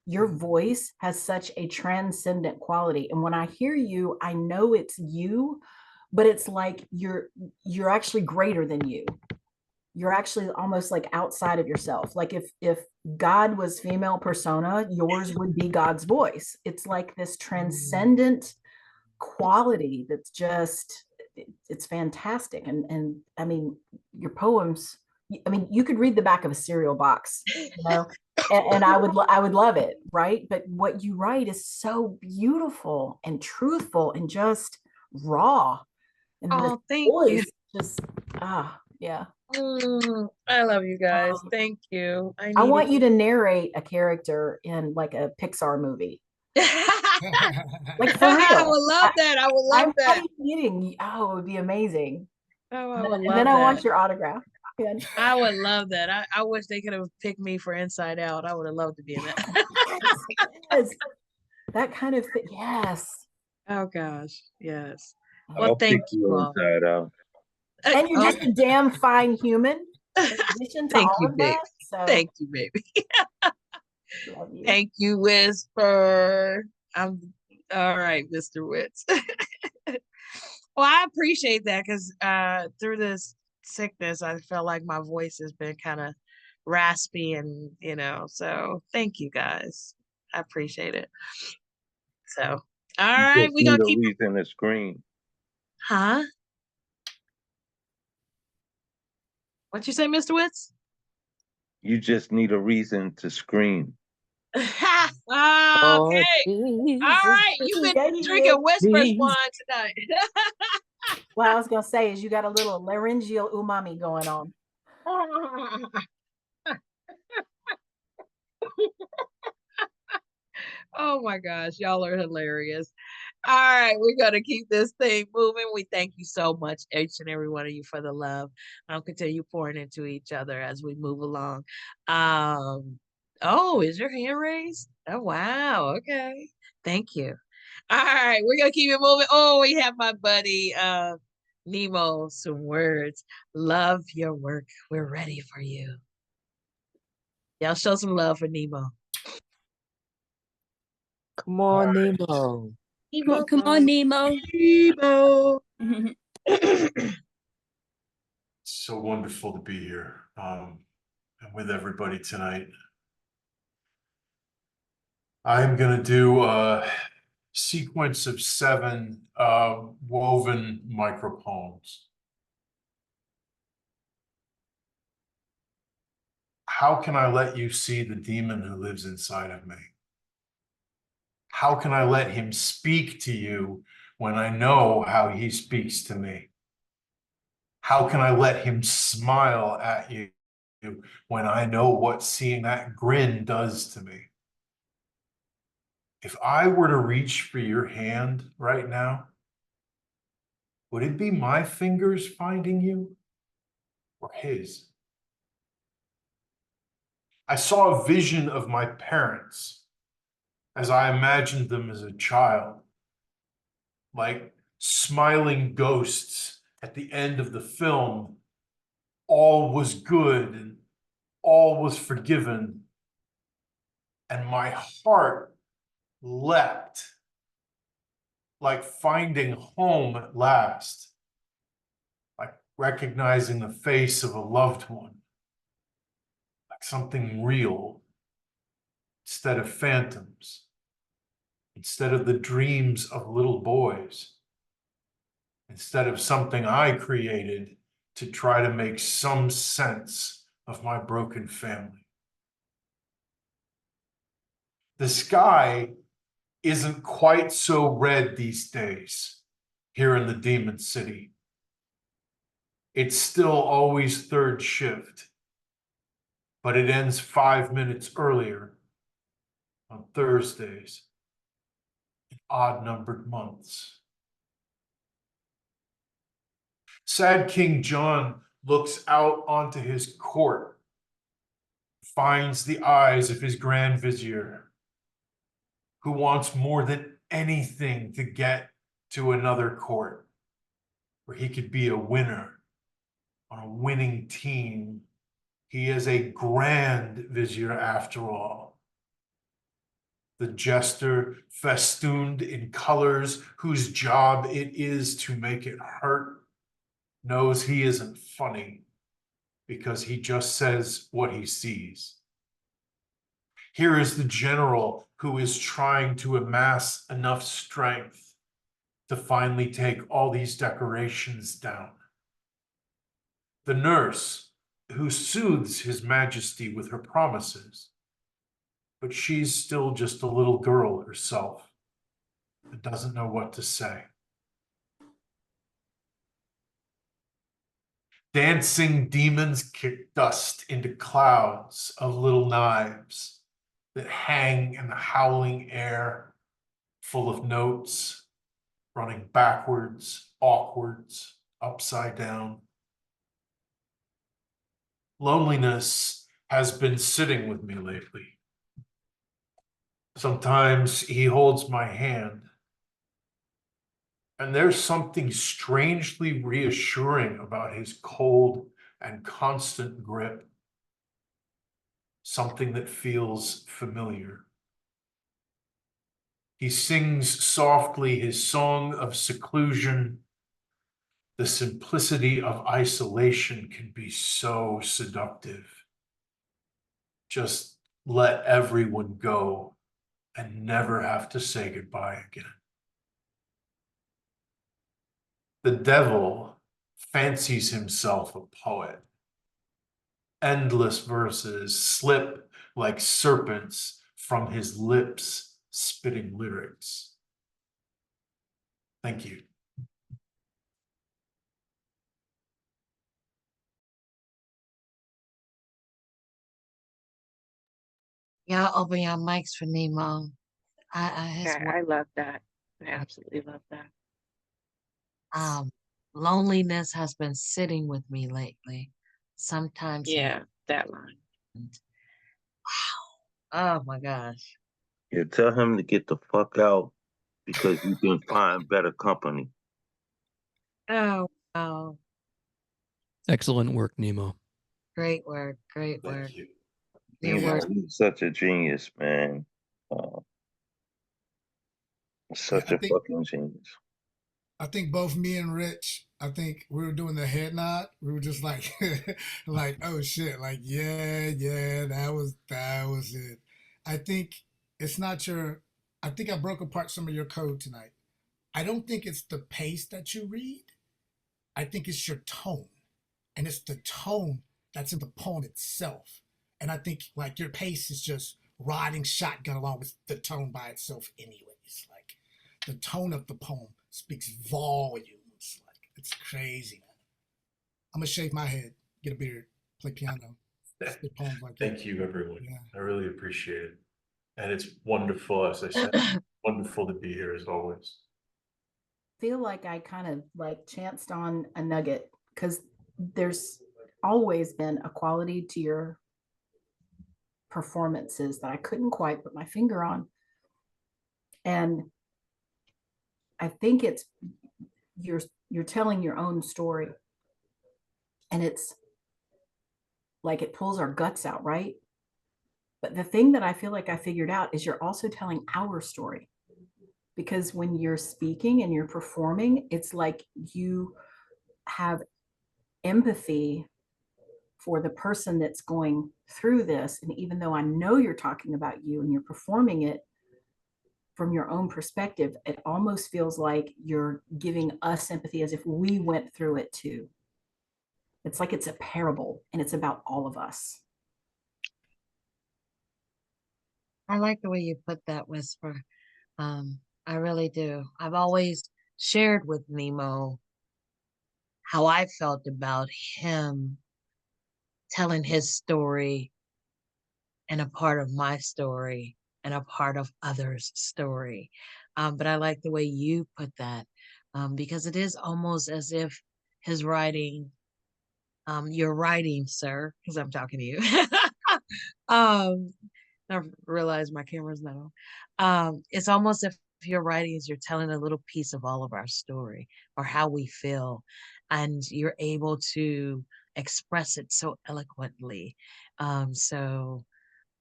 Your voice has such a transcendent quality. And when I hear you, I know it's you, but it's like you're actually greater than you. You're actually almost like outside of yourself. Like if God was female persona, yours would be God's voice. It's like this transcendent quality that's just it's fantastic. And I mean, your poems, I mean, you could read the back of a cereal box, you know, and I would love it, right? But what you write is so beautiful and truthful and just raw. And the Oh, thank you. voice just yeah. I love you guys. Thank you. I want you to narrate a character in like a Pixar movie. Like for real. I would love that. I would love I'm that. not even kidding. Oh, it would be amazing. Oh, I would And love then that. I want your autograph. Yeah. I would love that. I wish they could have picked me for Inside Out. I would have loved to be in that. Yes. That kind of thing. Yes. Oh gosh, yes. I'll Well, pick thank you you all. Inside Out. And you're just a damn fine human. In addition to Thank all you, of babe. that. So Thank you, baby. love you. Thank you, Whisper. I'm all right, Mr. Witz. Well, I appreciate that because through this sickness, I felt like my voice has been kind of raspy and so thank you guys. I appreciate it. So, all right, Just we're gonna need a keep reason to scream. Huh? What you say, Mr. Witz? You just need a reason to scream. Okay. Oh, All Jesus. right. You've been Yeah, you drinking did. Whispers Please. wine tonight. What I was gonna say is you got a little laryngeal umami going on. Oh my gosh, y'all are hilarious. All right, we're gonna keep this thing moving. We thank you so much, each and every one of you, for the love. Continue pouring into each other as we move along. Oh, is your hand raised? Oh wow, okay. Thank you. All right, we're gonna keep it moving. Oh, we have my buddy Nemo, some words. Love your work. We're ready for you. Y'all show some love for Nemo. Come on, Nemo. Come on, Nemo. Nemo. So wonderful to be here and with everybody tonight. I'm gonna do a sequence of 7 woven micropoems. How can I let you see the demon who lives inside of me? How can I let him speak to you when I know how he speaks to me? How can I let him smile at you when I know what seeing that grin does to me? If I were to reach for your hand right now, would it be my fingers finding you or his? I saw a vision of my parents as I imagined them as a child, like smiling ghosts at the end of the film. All was good and all was forgiven. And my heart leapt like finding home at last, like recognizing the face of a loved one, like something real instead of phantoms, instead of the dreams of little boys, instead of something I created to try to make some sense of my broken family. The sky isn't quite so red these days here in the Demon City. It's still always third shift, but it ends 5 minutes earlier on Thursdays in odd-numbered months. Sad King John looks out onto his court, finds the eyes of his Grand Vizier, who wants more than anything to get to another court where he could be a winner on a winning team. He is a Grand Vizier after all. The jester festooned in colors whose job it is to make it hurt knows he isn't funny because he just says what he sees. Here is the general who is trying to amass enough strength to finally take all these decorations down. The nurse who soothes his majesty with her promises, but she's still just a little girl herself and doesn't know what to say. Dancing demons kick dust into clouds of little knives that hang in the howling air, full of notes, running backwards, awkwards, upside down. Loneliness has been sitting with me lately. Sometimes he holds my hand, and there's something strangely reassuring about his cold and constant grip, something that feels familiar. He sings softly his song of seclusion. The simplicity of isolation can be so seductive. Just let everyone go and never have to say goodbye again. The devil fancies himself a poet. Endless verses slip like serpents from his lips, spitting lyrics. Thank you. Y'all open your mics for Nemo. his I love that. I absolutely love that. Loneliness has been sitting with me lately. Sometimes Yeah, that line. oh my gosh. Yeah, tell him to get the fuck out because you can find better company. Oh, wow. Excellent work, Nemo. Great work. Great Thank work. you. Your Nemo, work. he's such a genius, man. Such I a think fucking genius. I think both me and Rich, I think we were doing the head nod. We were just like, like, oh shit, like, yeah, that was it. I think it's not your. I think I broke apart some of your code tonight. I don't think it's the pace that you read. I think it's your tone, and it's the tone that's in the poem itself. And I think like your pace is just riding shotgun along with the tone by itself, anyways. Like the tone of the poem speaks volumes. Like it's crazy, man. I'm gonna shave my head, get a beard, play piano, spit poems like Thank you, everyone. Yeah. I really appreciate it. And it's wonderful, as I said, wonderful to be here as always. Feel like I kind of like chanced on a nugget because there's always been a quality to your performances that I couldn't quite put my finger on. And I think it's you're telling your own story. And it's like it pulls our guts out, right? But the thing that I feel like I figured out is you're also telling our story. Because when you're speaking and you're performing, it's like you have empathy for the person that's going through this. And even though I know you're talking about you and you're performing it from your own perspective, it almost feels like you're giving us empathy as if we went through it too. It's like it's a parable and it's about all of us. I like the way you put that, Whisper. I really do. I've always shared with Nemo how I felt about him telling his story and a part of my story and a part of others' story. But I like the way you put that because it is almost as if his writing, your writing, sir, because I'm talking to you. I realize my camera's not on. It's almost if your writings, you're telling a little piece of all of our story or how we feel, and you're able to express it so eloquently. In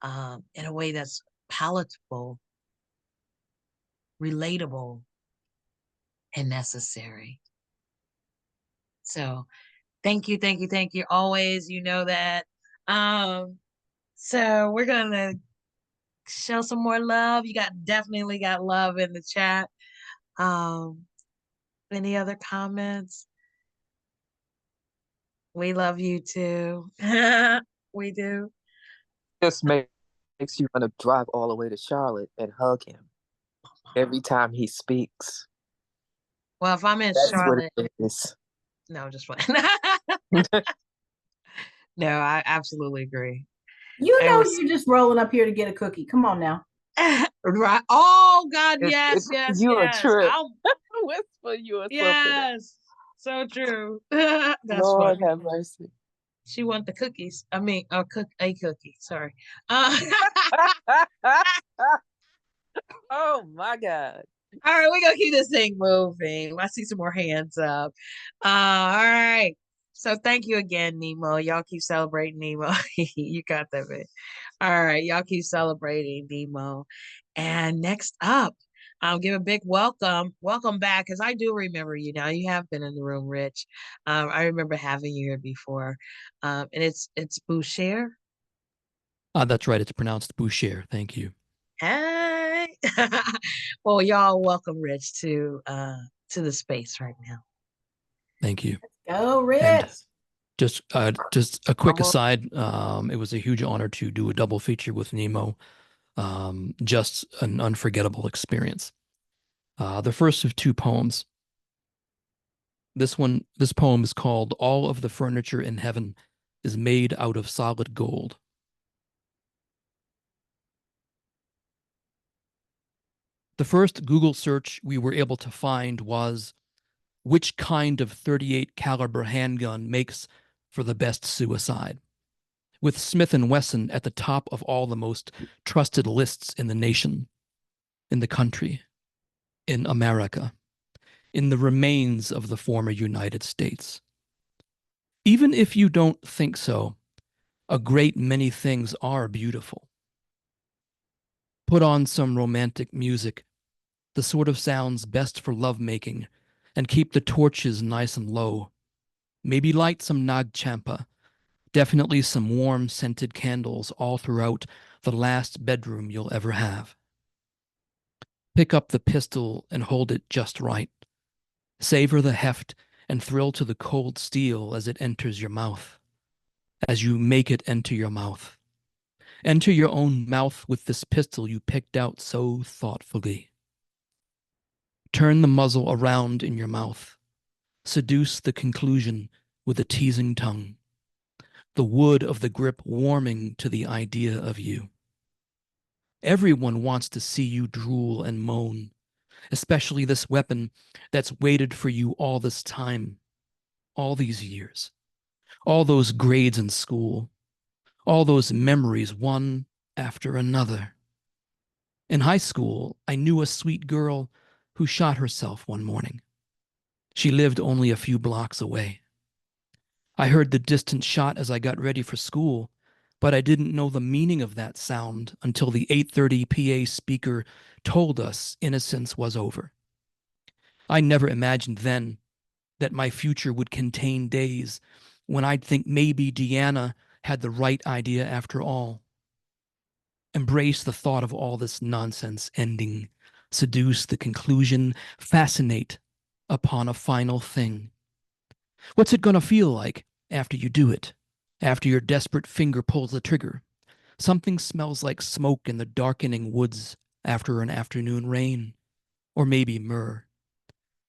a way that's palatable, relatable, and necessary. So thank you, thank you, thank you. Always, you know that. So we're gonna show some more love. You definitely got love in the chat. Any other comments? We love you too. We do. Just makes you want to drive all the way to Charlotte and hug him every time he speaks. Well, if I'm in That's Charlotte, what it is. no, just one. No, I absolutely agree. You know, you're just rolling up here to get a cookie. Come on now. Right. Oh God, yes, yes, you yes. a trip. I'll Whisper you or yes. So true. That's Lord funny. have mercy. She want the cookies. I mean, a cookie. Sorry. Oh my God. All right, we're gonna keep this thing moving. I see some more hands up. All right. So thank you again, Nemo. Y'all keep celebrating Nemo. You got that, man. All right, y'all keep celebrating Nemo. And next up, I'll give a big welcome. Welcome back, because I do remember you now. You have been in the room, Rich. I remember having you here before. And it's Boucher. That's right. It's pronounced Boucher. Thank you. Hey. Well, y'all welcome Rich to the space right now. Thank you. Go, Rich. And just a quick aside, it was a huge honor to do a double feature with Nemo. Just an unforgettable experience. The first of two poems. This poem is called All of the Furniture in Heaven is Made Out of Solid Gold. The first Google search we were able to find was, which kind of 38 caliber handgun makes for the best suicide? With Smith & Wesson at the top of all the most trusted lists in the nation, in the country, in America, in the remains of the former United States. Even if you don't think so, a great many things are beautiful. Put on some romantic music, the sort of sounds best for lovemaking, and keep the torches nice and low. Maybe light some Nag Champa, definitely some warm scented candles all throughout the last bedroom you'll ever have. Pick up the pistol and hold it just right. Savor the heft and thrill to the cold steel as it enters your mouth. As you make it enter your mouth. Enter your own mouth with this pistol you picked out so thoughtfully. Turn the muzzle around in your mouth. Seduce the conclusion with a teasing tongue. The wood of the grip warming to the idea of you. Everyone wants to see you drool and moan, especially this weapon that's waited for you all this time, all these years, all those grades in school, all those memories one after another. In high school, I knew a sweet girl who shot herself one morning. She lived only a few blocks away. I heard the distant shot as I got ready for school, but I didn't know the meaning of that sound until the 8:30 PA speaker told us innocence was over. I never imagined then that my future would contain days when I'd think maybe Deanna had the right idea after all. Embrace the thought of all this nonsense ending, seduce the conclusion, fascinate upon a final thing. What's it gonna feel like after you do it? After your desperate finger pulls the trigger? Something smells like smoke in the darkening woods after an afternoon rain, or maybe myrrh.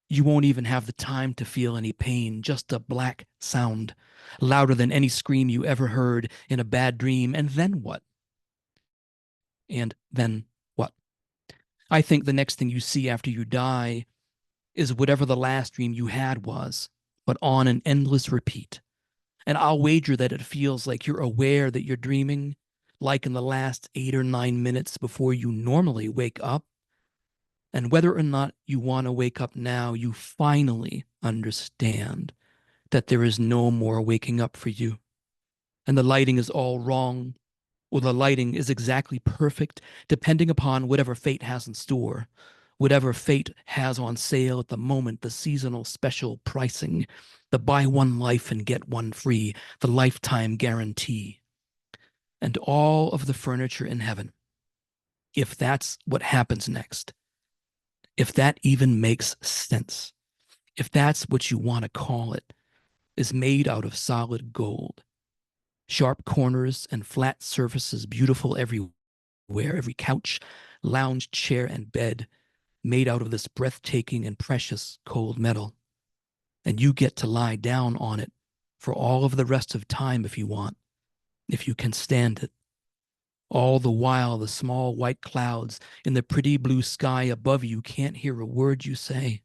You won't even have the time to feel any pain, just a black sound, louder than any scream you ever heard in a bad dream. And then what? And then what? I think the next thing you see after you die is whatever the last dream you had was, but on an endless repeat. And I'll wager that it feels like you're aware that you're dreaming, like in the last 8 or 9 minutes before you normally wake up. And whether or not you want to wake up now, you finally understand that there is no more waking up for you. And the lighting is all wrong, or the lighting is exactly perfect, depending upon whatever fate has in store, whatever fate has on sale at the moment, the seasonal special pricing, the buy one life and get one free, the lifetime guarantee, and all of the furniture in heaven. If that's what happens next, if that even makes sense, if that's what you want to call it, is made out of solid gold. Sharp corners and flat surfaces, beautiful everywhere, every couch, lounge chair, and bed made out of this breathtaking and precious cold metal. And you get to lie down on it for all of the rest of time if you want, if you can stand it. All the while, the small white clouds in the pretty blue sky above you can't hear a word you say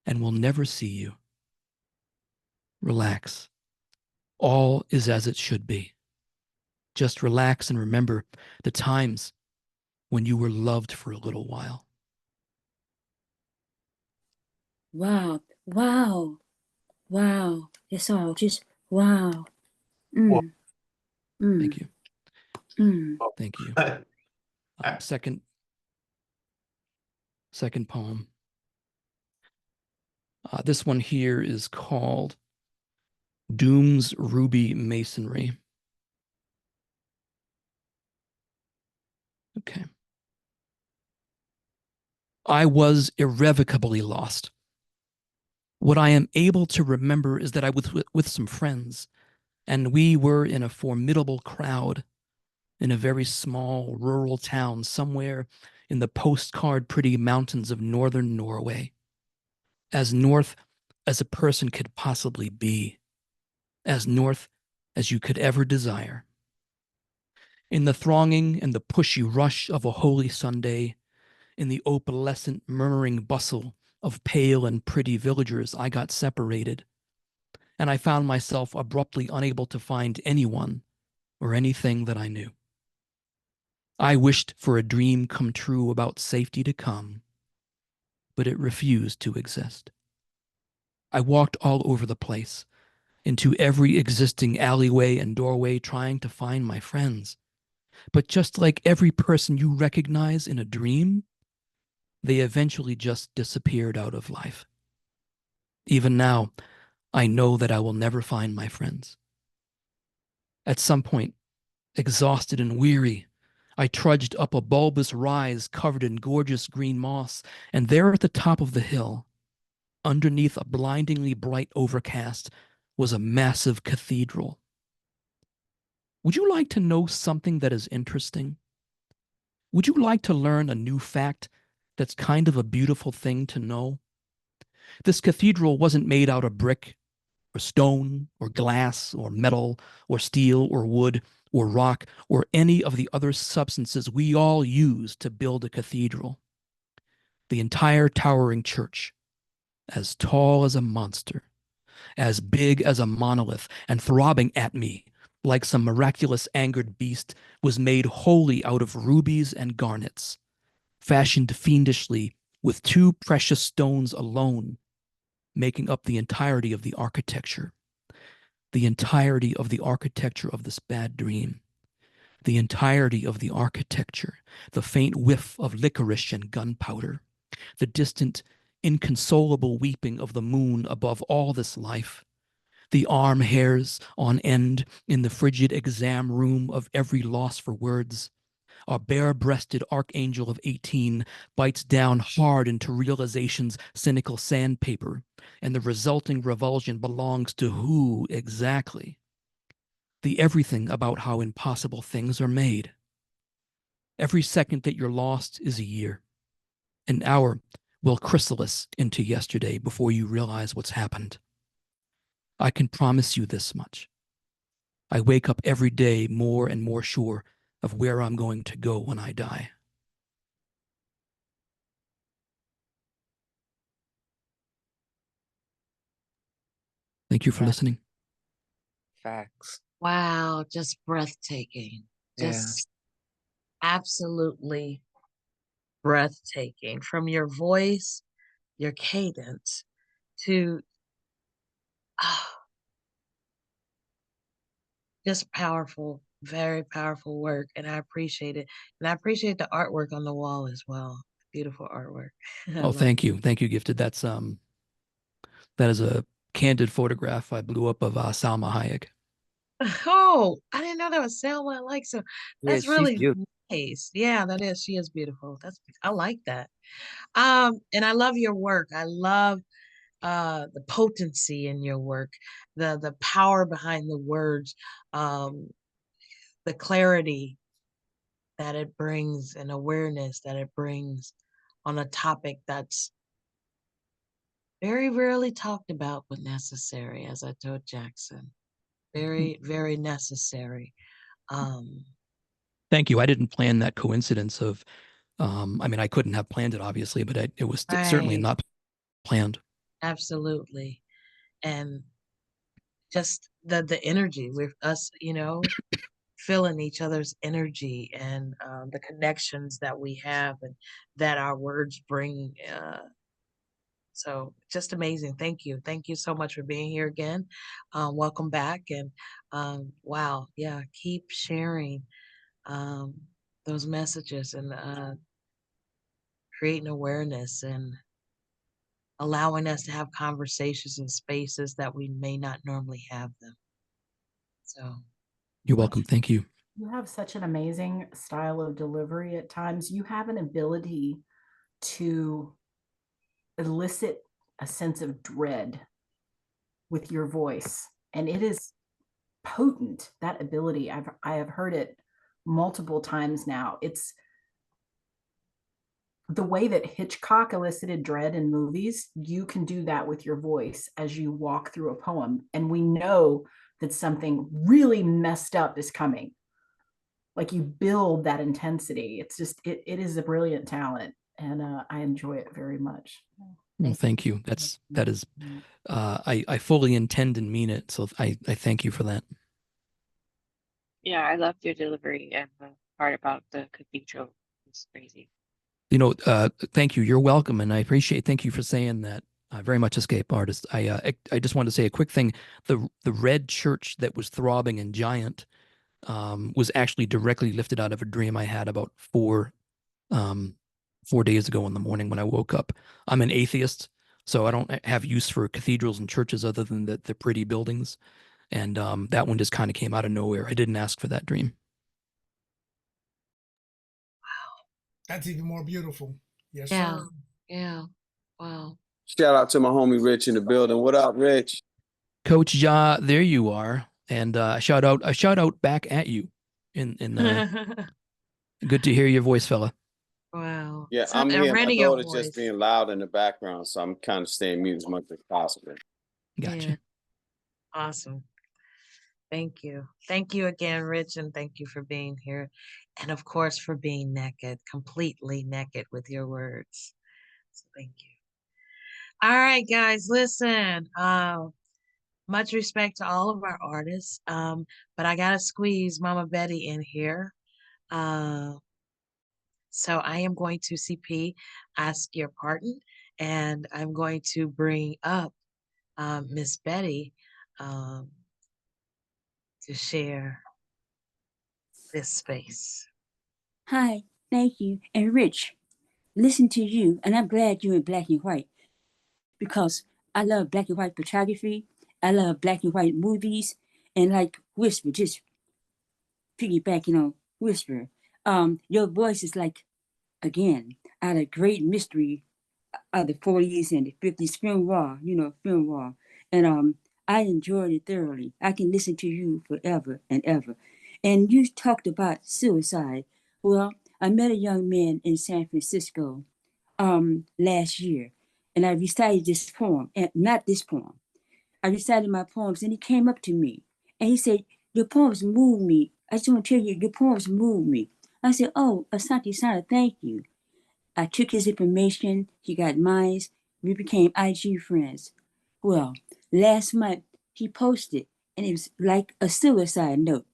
and will never see you. Relax. All is as it should be. Just relax and remember the times when you were loved for a little while. Wow, wow, wow. It's all just wow. Mm, mm, Thank you. mm. Thank you. Second poem. This one here is called Doom's Ruby Masonry. Okay. I was irrevocably lost. What I am able to remember is that I was with some friends, and we were in a formidable crowd in a very small rural town somewhere in the postcard pretty mountains of northern Norway, as north as a person could possibly be, as north as you could ever desire. In the thronging and the pushy rush of a holy Sunday, in the opalescent murmuring bustle of pale and pretty villagers, I got separated, and I found myself abruptly unable to find anyone or anything that I knew. I wished for a dream come true about safety to come, but it refused to exist. I walked all over the place, into every existing alleyway and doorway, trying to find my friends. But just like every person you recognize in a dream, they eventually just disappeared out of life. Even now, I know that I will never find my friends. At some point, exhausted and weary, I trudged up a bulbous rise covered in gorgeous green moss, and there at the top of the hill, underneath a blindingly bright overcast, was a massive cathedral. Would you like to know something that is interesting? Would you like to learn a new fact that's kind of a beautiful thing to know? This cathedral wasn't made out of brick or stone or glass or metal or steel or wood or rock or any of the other substances we all use to build a cathedral. The entire towering church, as tall as a monster, as big as a monolith, and throbbing at me like some miraculous angered beast, was made wholly out of rubies and garnets, fashioned fiendishly with two precious stones alone, making up the entirety of the architecture. The entirety of the architecture of this bad dream. The entirety of the architecture, the faint whiff of licorice and gunpowder, the distant, inconsolable weeping of the moon above all this life, the arm hairs on end in the frigid exam room of every loss for words. A bare-breasted archangel of 18 bites down hard into realization's cynical sandpaper, and the resulting revulsion belongs to who exactly? The everything about how impossible things are made. Every second that you're lost is a year. An hour will chrysalis into yesterday before you realize what's happened. I can promise you this much. I wake up every day more and more sure of where I'm going to go when I die. Thank you for listening. Facts. Wow, just breathtaking. Yeah. Just absolutely breathtaking. From your voice, your cadence, to just powerful, very powerful work. And I appreciate it. And I appreciate the artwork on the wall as well. Beautiful artwork. I Oh, love thank you. Thank you, Gifted. That is a candid photograph I blew up of Salma Hayek. Oh, I didn't know that was Selma. I like so. Yeah, That's she's really beautiful. nice. Yeah, that is. She is beautiful. I like that. And I love your work. I love the potency in your work, the power behind the words, um, the clarity that it brings and awareness that it brings on a topic that's very rarely talked about but necessary, as I told Jackson. Very, very necessary. Um, Thank you. I didn't plan that coincidence of, I mean, I couldn't have planned it, obviously, but it was certainly right, not planned. absolutely. And just the energy with us, feeling each other's energy and the connections that we have and that our words bring. So just amazing. Thank you. Thank you so much for being here again. Welcome back. And wow, yeah, keep sharing um, those messages and creating awareness and allowing us to have conversations in spaces that we may not normally have them. So You're welcome. Thank you. You have such an amazing style of delivery at times. You have an ability to elicit a sense of dread with your voice, and it is potent. That ability, I have heard it multiple times now. It's the way that Hitchcock elicited dread in movies. You can do that with your voice as you walk through a poem, and we know that something really messed up is coming. Like, you build that intensity. It's just, it is a brilliant talent. and I enjoy it very much. Well, thank you. That is, I fully intend and mean it. So I thank you for that. Yeah, I loved your delivery and the part about the cathedral. It's crazy. Thank you. You're welcome, and I appreciate. Thank you for saying that. Very much escape artist. I just wanted to say a quick thing. The red church that was throbbing and giant was actually directly lifted out of a dream I had about 4 days ago in the morning when I woke up. I'm an atheist, so I don't have use for cathedrals and churches other than the pretty buildings. And that one just kind of came out of nowhere. I didn't ask for that dream. That's even more beautiful. Yes, Yeah. sir. Yeah. Wow. Shout out to my homie Rich in the building. What up, Rich? Coach Ja, there you are. And a shout out back at you. Good to hear your voice, fella. Wow. Yeah, So I'm a here. My radio daughter's voice. just being loud in the background, so I'm kind of staying mute as much as possible. Gotcha. Yeah. Awesome. Thank you. Thank you again, Rich, and thank you for being here. And of course, for being naked, completely naked with your words. So thank you. All right, guys, listen. Much respect to all of our artists. But I gotta squeeze Mama Betty in here. So I am going to CP ask your pardon, and I'm going to bring up Miss Betty to share this space. Hi, thank you. And Rich, listen to you, and I'm glad you're in black and white because I love black and white photography. I love black and white movies, and like Whisper, just piggybacking on Whisper. Your voice is like, again, out of great mystery of the 40s and the 50s film raw, film raw. And I enjoyed it thoroughly. I can listen to you forever and ever. And you talked about suicide. Well, I met a young man in San Francisco last year, and I recited this poem, and not this poem. I recited my poems, and he came up to me and he said, "Your poems move me. I just want to tell you, your poems move me." I said, "Oh, Asante Sana, thank you." I took his information, he got mine, we became IG friends. Well, last month he posted, and it was like a suicide note.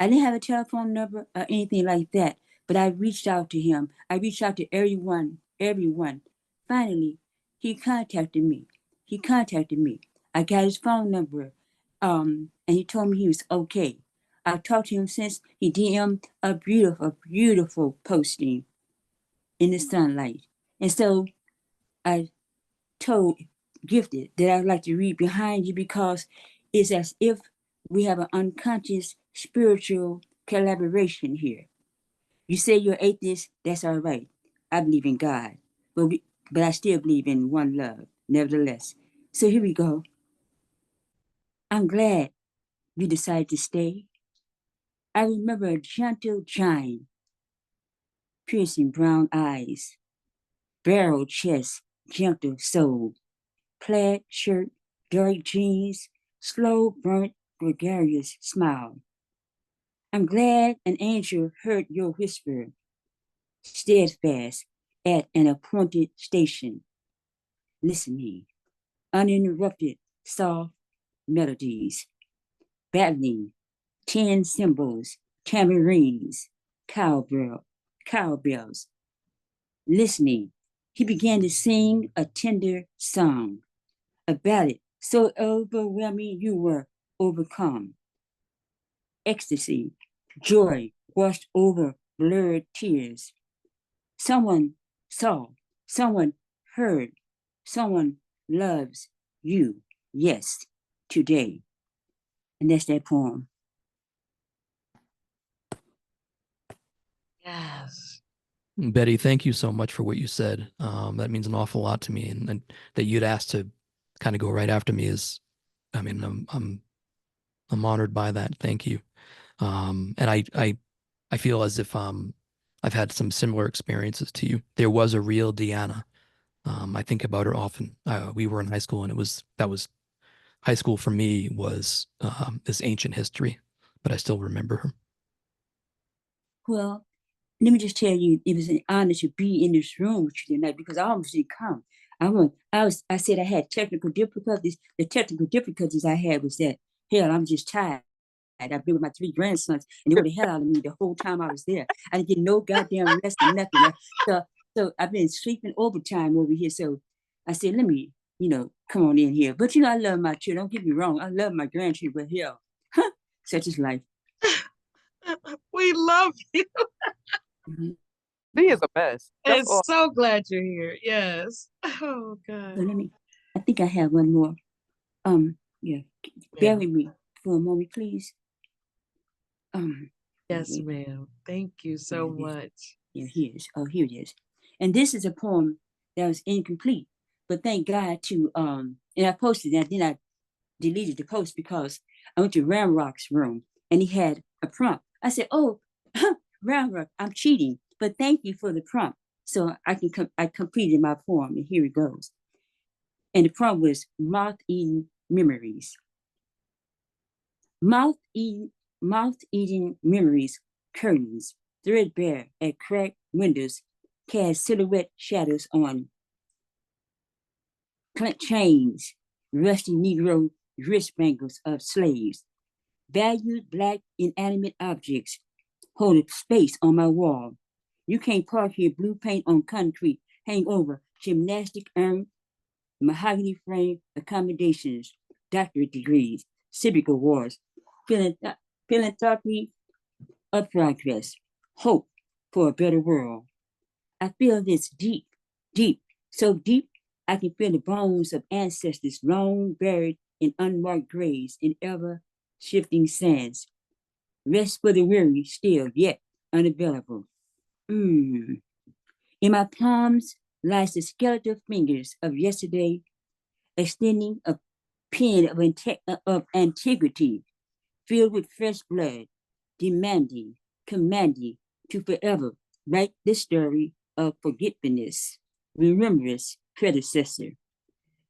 I didn't have a telephone number or anything like that, but I reached out to him. I reached out to everyone. Finally, he contacted me. I got his phone number, and he told me he was okay. I've talked to him since. He DM'd a beautiful posting in the sunlight. And so I told Gifted that I'd like to read behind you because it's as if we have an unconscious spiritual collaboration here. You say you're atheist, that's all right. I believe in God, but I still believe in one love, nevertheless. So here we go. I'm glad you decided to stay. I remember a gentle giant, piercing brown eyes, barrel chest, gentle soul, plaid shirt, dark jeans, slow burnt, gregarious smile. I'm glad an angel heard your whisper, steadfast at an appointed station, listening, uninterrupted, soft melodies, battling, 10 cymbals, tambourines, cowbells. Listening, he began to sing a tender song, a ballad so overwhelming you were overcome. Ecstasy, joy washed over blurred tears. Someone saw, someone heard, someone loves you, yes, today. And that's that poem. Yes. Betty, thank you so much for what you said. That means an awful lot to me, and that you'd asked to kind of go right after me is, I mean, I'm honored by that. Thank you. And I feel as if I've had some similar experiences to you. There was a real Deanna. I think about her often. We were in high school, and that was high school for me was this ancient history, but I still remember her. Well, let me just tell you, it was an honor to be in this room with you tonight because I almost didn't come. I said I had technical difficulties. The technical difficulties I had was that, hell, I'm just tired. I've been with my 3 grandsons and they were the hell out of me the whole time I was there. I didn't get no goddamn rest or nothing. So I've been sleeping overtime over here. So I said, let me, come on in here. But I love my children. Don't get me wrong. I love my grandchildren, but hell, such is life. We love you. He is a mess. That's And all. so glad you're here. Yes. Oh God. So I think I have one more. Yeah. Bear with me for a moment, please. Yes, ma'am. Thank you so much. Yeah, here it is. And this is a poem that was incomplete, but thank God and I posted that, then I deleted the post because I went to Ramrock's room and he had a prompt. I said, oh, Ramrock, I'm cheating, but thank you for the prompt. So I completed my poem, and here it goes. And the prompt was mouth-eating memories. Mouth-eating memories, curtains, threadbare at cracked windows, cast silhouette shadows on clank chains, rusty Negro wrist bangles of slaves, valued Black inanimate objects, holding space on my wall. You can't park here, blue paint on concrete, hang over, gymnastic urn, mahogany frame accommodations, doctorate degrees, civic awards, philanthropy of progress, hope for a better world. I feel this deep, so deep I can feel the bones of ancestors long buried in unmarked graves in ever-shifting sands. Rest for the weary still, yet unavailable. In my palms lies the skeletal fingers of yesterday, extending a pen of antiquity, filled with fresh blood, commanding to forever write the story of forgetfulness, remembrance, predecessor,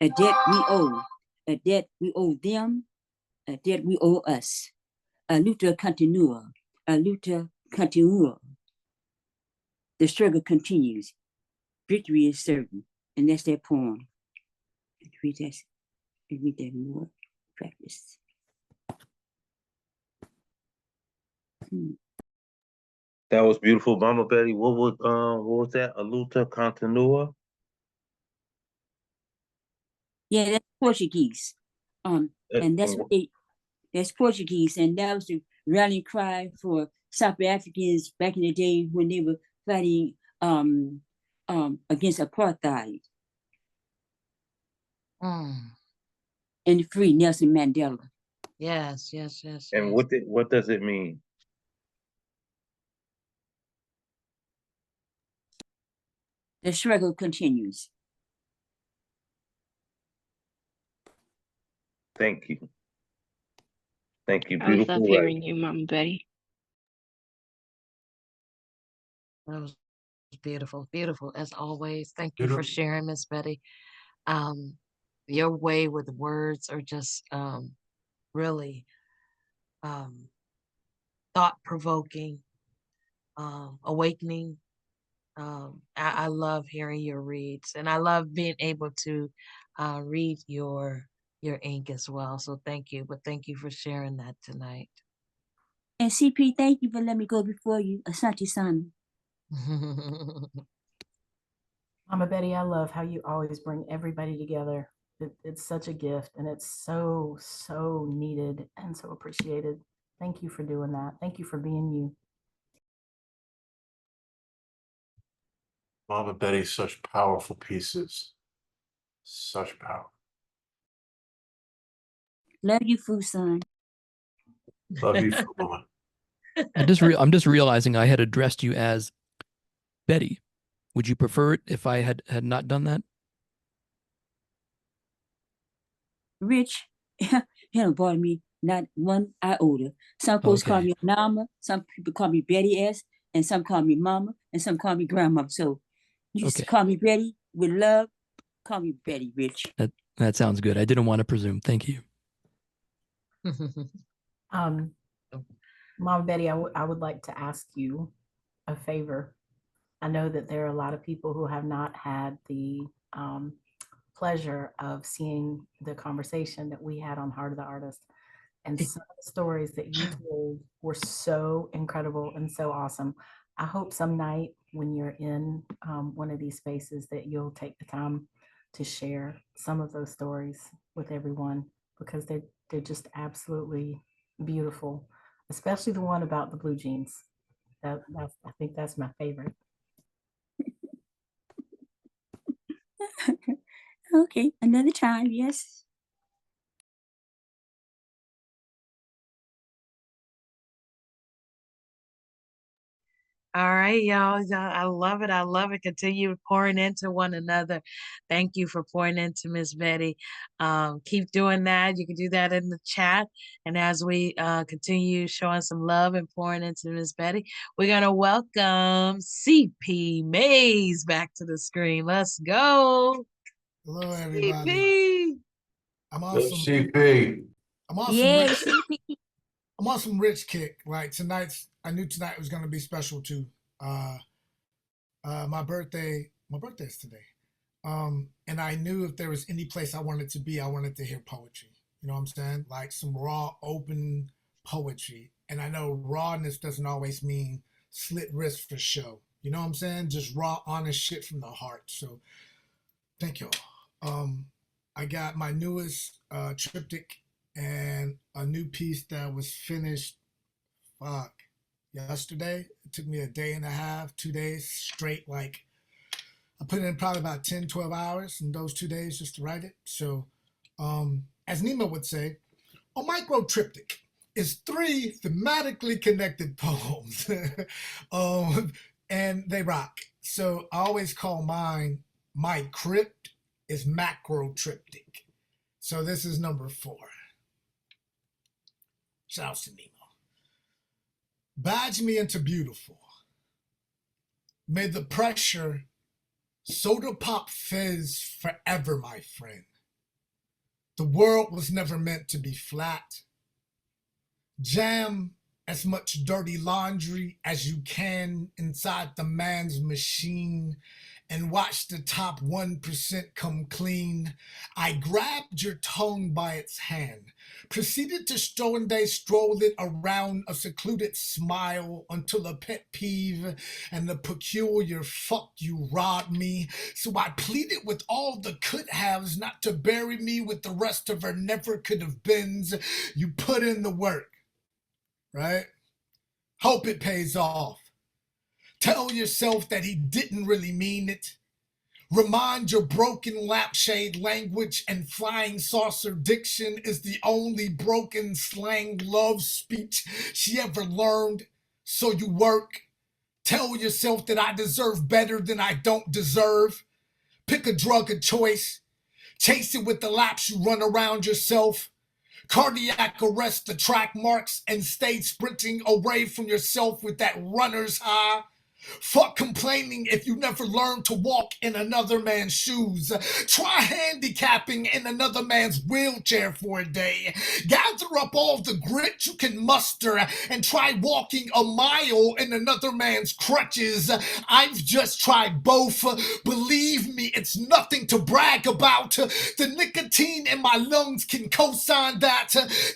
a debt we owe them, a debt we owe us, a luta continua. The struggle continues, victory is certain, and that's that poem. Read that more, practice. That was beautiful, Mama Betty. What was that? Aluta Continua? Yeah, that's Portuguese. And that's that's Portuguese, and that was the rallying cry for South Africans back in the day when they were fighting against apartheid. And free Nelson Mandela. Yes. And what does it mean? The struggle continues. Thank you. Thank you. I always Beautiful love writing. hearing you, Mama Betty. That was beautiful as always. Thank you for sharing, Miss Betty. Your way with words are just really thought-provoking, awakening. I love hearing your reads, and I love being able to read your ink as well. So thank you, but thank you for sharing that tonight. And CP, thank you for letting me go before you. Asante-san. Mama Betty, I love how you always bring everybody together. It's such a gift, and it's so needed and so appreciated. Thank you for doing that. Thank you for being you. Mama Betty, such powerful pieces. Such power. Love you, Fusan. Love you, Mama. I'm just realizing I had addressed you as Betty. Would you prefer it if I had not done that? Rich, he don't bother me not one iota. Some folks call me Nama, some people call me Betty S, and some call me Mama, and some call me Grandma. So you just call me Betty with love. Call me Betty, Rich. That sounds good. I didn't want to presume. Thank you. Mama Betty, I would like to ask you, a favor. I know that there are a lot of people who have not had the pleasure of seeing the conversation that we had on Heart of the Artist. And some of the stories that you told were so incredible and so awesome. I hope some night when you're in one of these spaces that you'll take the time to share some of those stories with everyone, because they're just absolutely beautiful, especially the one about the blue jeans. I think that's my favorite. Okay, another time, yes. All right, y'all. I love it. I love it. Continue pouring into one another. Thank you for pouring into Miss Betty. Keep doing that. You can do that in the chat. And as we continue showing some love and pouring into Miss Betty, we're going to welcome CP Mays back to the screen. Let's go. Hello, everybody. CP. I'm Let's awesome. CP. I'm awesome. Yay, Rich. CP. I'm on some rich kick. Like tonight's, I knew tonight was gonna be special too. My birthday's today. And I knew if there was any place I wanted to be, I wanted to hear poetry. You know what I'm saying? Like some raw, open poetry. And I know rawness doesn't always mean slit wrist for show. You know what I'm saying? Just raw, honest shit from the heart. So thank you all. I got my newest triptych and a new piece that was finished yesterday. It took me a day and a half, 2 days straight. Like I put in probably about 10, 12 hours in those 2 days just to write it. So as Nima would say, a micro triptych is 3 thematically connected poems. And they rock. So I always call mine, my crypt is macro triptych. So this is number 4. Shouts to Nemo. Badge me into beautiful. May the pressure soda pop fizz forever, my friend. The world was never meant to be flat. Jam as much dirty laundry as you can inside the man's machine and watch the top 1% come clean. I grabbed your tongue by its hand, proceeded to stroll it around a secluded smile until a pet peeve and the peculiar fuck you robbed me. So I pleaded with all the could-haves not to bury me with the rest of her never could-have-beens. You put in the work, right? Hope it pays off. Tell yourself that he didn't really mean it. Remind your broken lampshade language and flying saucer diction is the only broken slang love speech she ever learned. So you work. Tell yourself that I deserve better than I don't deserve. Pick a drug of choice. Chase it with the laps you run around yourself. Cardiac arrest the track marks and stay sprinting away from yourself with that runner's high. Fuck complaining if you never learned to walk in another man's shoes. Try handicapping in another man's wheelchair for a day. Gather up all the grit you can muster and try walking a mile in another man's crutches. I've just tried both. Believe me, it's nothing to brag about. The nicotine in my lungs can co-sign that.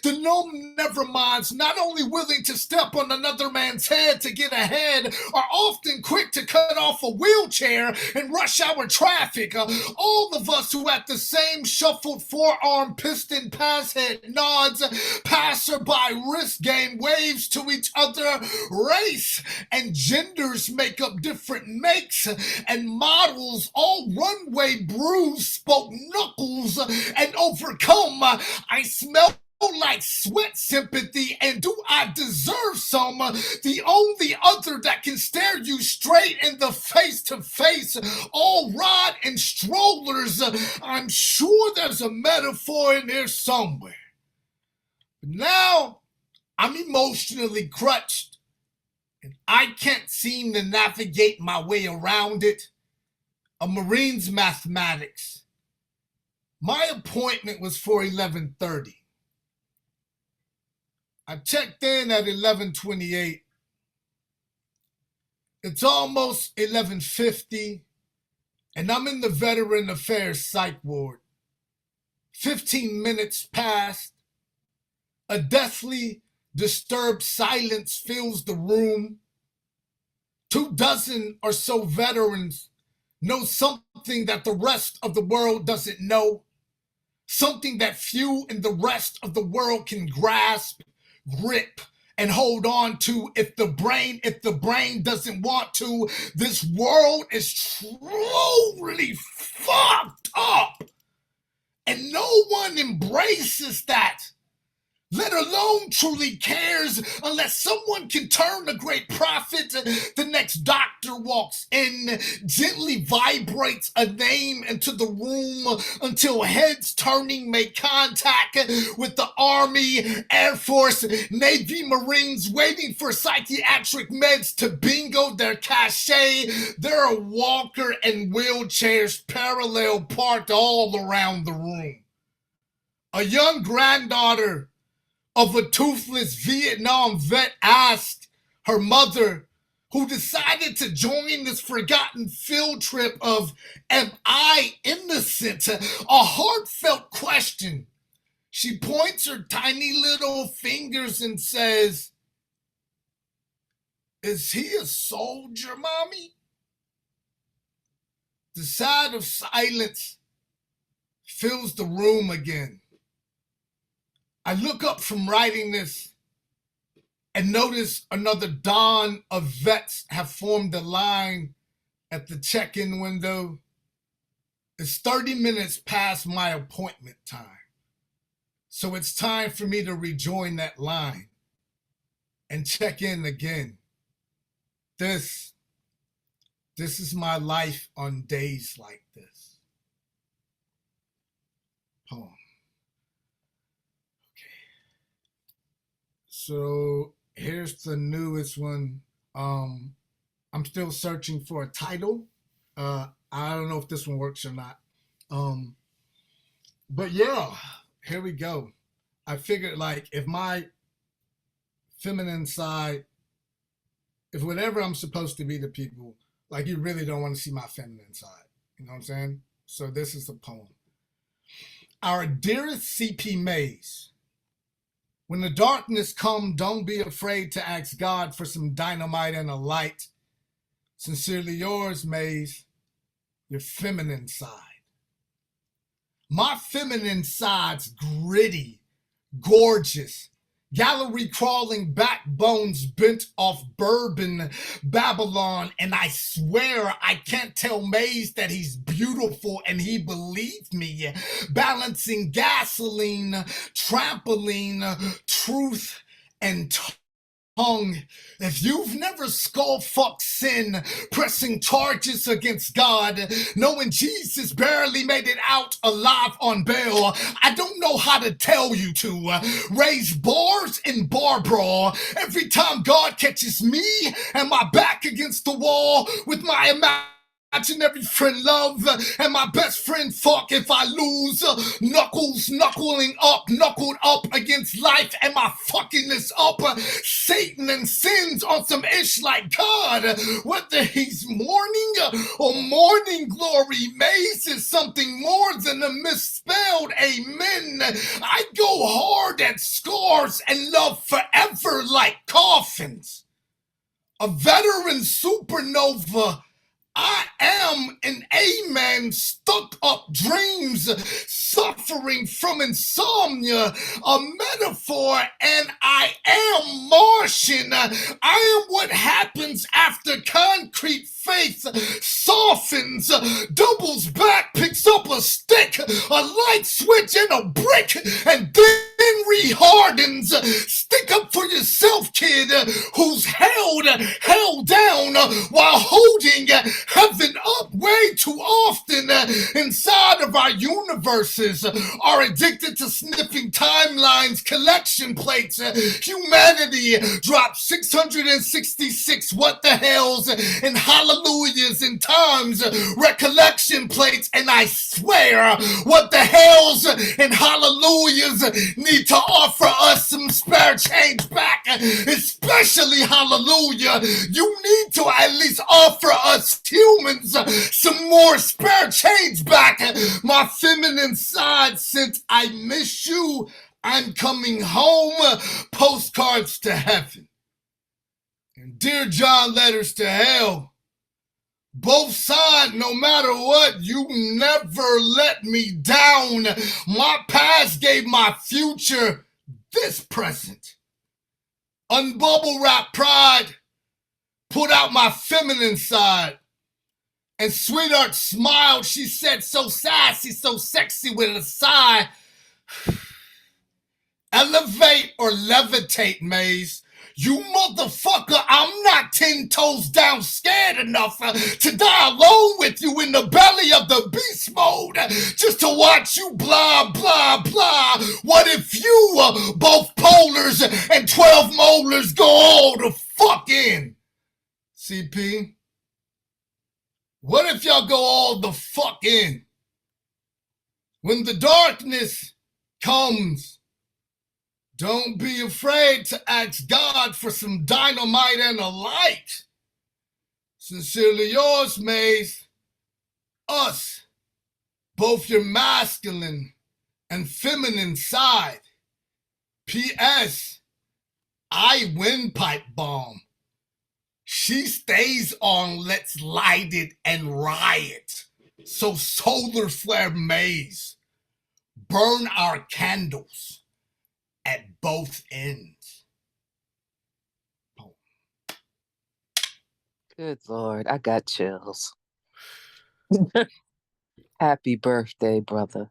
The numb neverminds, not only willing to step on another man's head to get ahead, are often quick to cut off a wheelchair in rush hour traffic. All of us who at the same shuffled forearm piston pass head nods, passerby wrist game waves to each other. Race and genders make up different makes and models, all runway bruised, spoke knuckles and overcome. I smell like sweat sympathy, and do I deserve some? The only other that can stare you straight in the face to face, all rod and strollers. I'm sure there's a metaphor in there somewhere. But now I'm emotionally crutched, and I can't seem to navigate my way around it. A Marine's mathematics. My appointment was for 11:30. I checked in at 11:28. It's almost 11:50, and I'm in the Veteran Affairs Psych Ward. 15 minutes passed. A deathly, disturbed silence fills the room. 24 or so veterans know something that the rest of the world doesn't know. Something that few in the rest of the world can grasp, grip, and hold on to. If the brain doesn't want to, this world is truly fucked up. And no one embraces that, let alone truly cares, unless someone can turn a great prophet. The next doctor walks in, gently vibrates a name into the room until heads turning make contact with the Army, Air Force, Navy, Marines waiting for psychiatric meds to bingo their cachet. There are walker and wheelchairs parallel parked all around the room. A young granddaughter of a toothless Vietnam vet asked her mother, who decided to join this forgotten field trip of, am I innocent? A heartfelt question. She points her tiny little fingers and says, is he a soldier, Mommy? The sigh of silence fills the room again. I look up from writing this and notice another dawn of vets have formed a line at the check-in window. It's 30 minutes past my appointment time. So it's time for me to rejoin that line and check in again. This is my life on days like this. Poem. So here's the newest one. I'm still searching for a title. I don't know if this one works or not. But yeah, here we go. I figured, like, if my feminine side, if whatever I'm supposed to be to people, like, you really don't want to see my feminine side. You know what I'm saying? So this is a poem. Our dearest CP Mays. When the darkness come, don't be afraid to ask God for some dynamite and a light. Sincerely yours, Maze, your feminine side. My feminine side's gritty, gorgeous, gallery crawling backbones bent off bourbon Babylon, and I swear I can't tell Maze that he's beautiful and he believed me. Balancing gasoline, trampoline, truth, and tongue. If you've never skull-fucked sin, pressing charges against God, knowing Jesus barely made it out alive on bail, I don't know how to tell you to raise bars in bar brawl every time God catches me and my back against the wall with my imaginary friend love and my best friend fuck if I lose. Knuckled up against life and my fuckingness up. Satan and sins on some ish like God. Whether he's mourning or morning glory, Maze is something more than a misspelled amen. I go hard at scars and love forever like coffins. A veteran supernova. I am an amen, stuck up dreams, suffering from insomnia, a metaphor, and I am Martian. I am what happens after concrete faith softens, doubles back, picks up a stick, a light switch and a brick, and then rehardens. Stick up for yourself, kid, who's held down while holding heaven up way too often inside of our universes, are addicted to sniffing timelines, collection plates. Humanity dropped 666 what the hells and hallelujahs in times, recollection plates, and I swear what the hells and hallelujahs need to offer us some spare change back. back, especially hallelujah. You need to at least offer us humans some more spare change back. My feminine side, since I miss you, I'm coming home. Postcards to heaven. And Dear John, letters to hell. Both sides, no matter what, you never let me down. My past gave my future this present. Unbubble wrap pride, put out my feminine side. And sweetheart smiled, she said, so sassy, so sexy with a sigh. Elevate or levitate, Maze. You motherfucker, I'm not 10 toes down scared enough to die alone with you in the belly of the beast mode just to watch you blah, blah, blah. What if you, both polars and 12 molars, go all the fuck in? CP? What if y'all go all the fuck in? When the darkness comes, don't be afraid to ask God for some dynamite and a light. Sincerely yours, Maze. Us, both your masculine and feminine side. P.S. I windpipe bomb. She stays on Let's Light It and Riot. So solar flare Maze. Burn our candles at both ends. Good Lord, I got chills. Happy birthday, brother.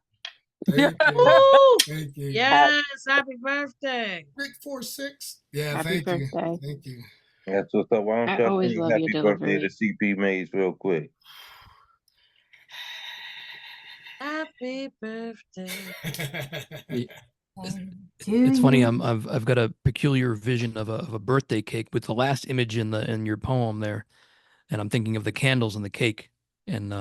Thank you. Woo! Thank you. Yes, happy birthday. Rick 46. Yeah, Happy thank you. birthday. Thank you. That's what's up. Why don't I y'all always sing love your happy birthday to delivery. CP Maze real quick? Happy birthday. It's funny. I've got a peculiar vision of a birthday cake with the last image in your poem there, and I'm thinking of the candles and the cake, and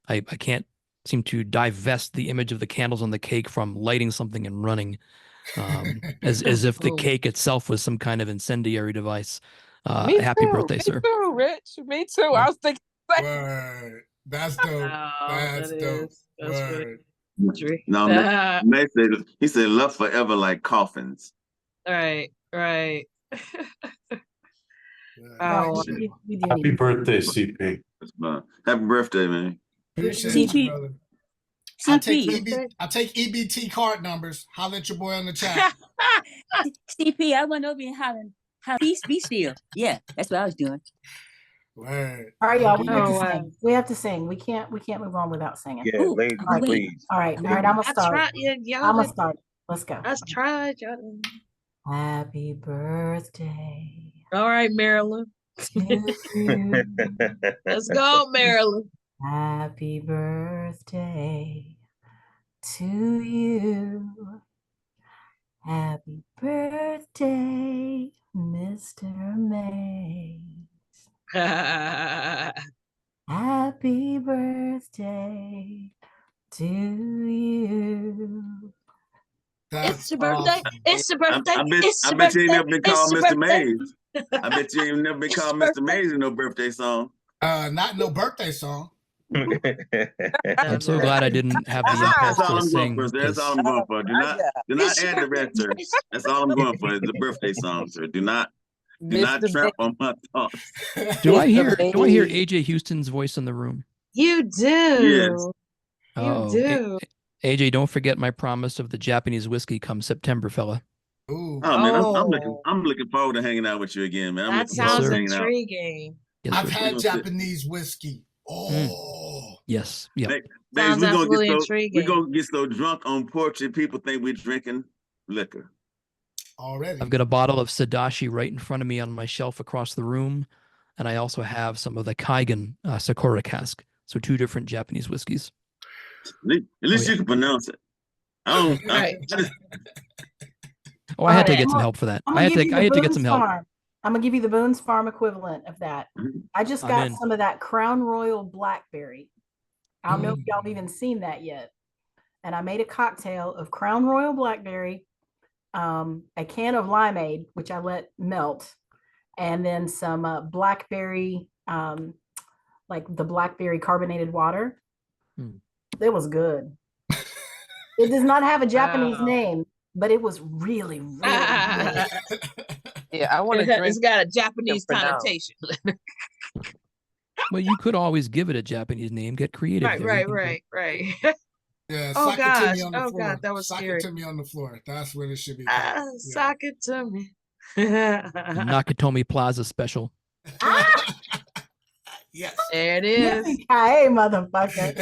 I can't seem to divest the image of the candles on the cake from lighting something and running, as if the Oh. cake itself was some kind of incendiary device. Me Happy too. birthday, Me sir. too, Rich. Me too. I was thinking. Word. That's dope. Oh, That's that dope. is. That's Word. really No, Max said, he said love forever like coffins. right, right. Oh, Oh, we do Happy need birthday, CP. That's fine. Happy birthday, man. Appreciate CP. you, brother. CP. I take EBT card numbers. Holler at your boy on the chat. CP, I went over and hollering, peace be still. Yeah, that's what I was doing. Word. All right, y'all. We have Oh, to wow. sing. We have to sing. We can't move on without singing. Yeah, Ooh, ladies, All right. wait. please. All right. I'm gonna I start. tried. Y'all I'm gonna did. start. Let's go. I tried. Y'all didn't. Happy birthday All right, Marilyn. to you. Let's go, Marilyn. Happy birthday to you. Happy birthday, Mr. Mays. Happy birthday to you. It's your birthday. It's your birthday. I It's your bet you ain't birthday. never been It's called your Mr. birthday. Mays. I bet you ain't never been It's called your Mr. Mays in no birthday song. Not no birthday song. I'm so glad I didn't have the impulse That's all to I'm going sing for. That's all because I'm going for. Do not It's your add the birthday. rest, sir. That's all I'm going for. Is the birthday song, sir. Do not Mr. trap on my thoughts. do I hear Mays. AJ Houston's voice in the room? You do. Yes. You do. AJ, don't forget my promise of the Japanese whiskey come September, fella. Ooh. Oh man, Oh, I'm looking forward to hanging out with you again, man. I'm that looking forward sounds to hanging out. intriguing. Yes, I've sir. had gonna sit. Japanese whiskey. Oh. Yes. Yep. Babes, Sounds we're absolutely we're intriguing. gonna get so drunk on porch and people think we're drinking liquor. Already. I've got a bottle of Sadashi right in front of me on my shelf across the room, and I also have some of the Kaigan Sakura cask. So 2 different Japanese whiskeys. At least yeah. you can pronounce it. I Right. just Oh, I had to Alright, get some help for that. I'm I gonna had give to you I the had to get Boone's some help. Farm. I'm gonna give you the Boone's Farm equivalent of that. I just I'm got in. some of that Crown Royal Blackberry. I don't know if y'all have Mm. even seen that yet. And I made a cocktail of Crown Royal Blackberry, a can of limeade, which I let melt, and then some blackberry, like the blackberry carbonated water. It was good. It does not have a Japanese Wow. name, but it was really, really good. Yeah, I want to drink. It's got a Japanese pronounce. connotation. Well, you could always give it a Japanese name. Get creative Right, there. right, right. Yeah, Oh sock it to gosh. me on the Oh floor. God, that was sock scary. it to me on the floor. That's what it should be called. Ah, sock it to me. Nakatomi Plaza special. Yes. There it is. Yippee-ki-yay, motherfucker.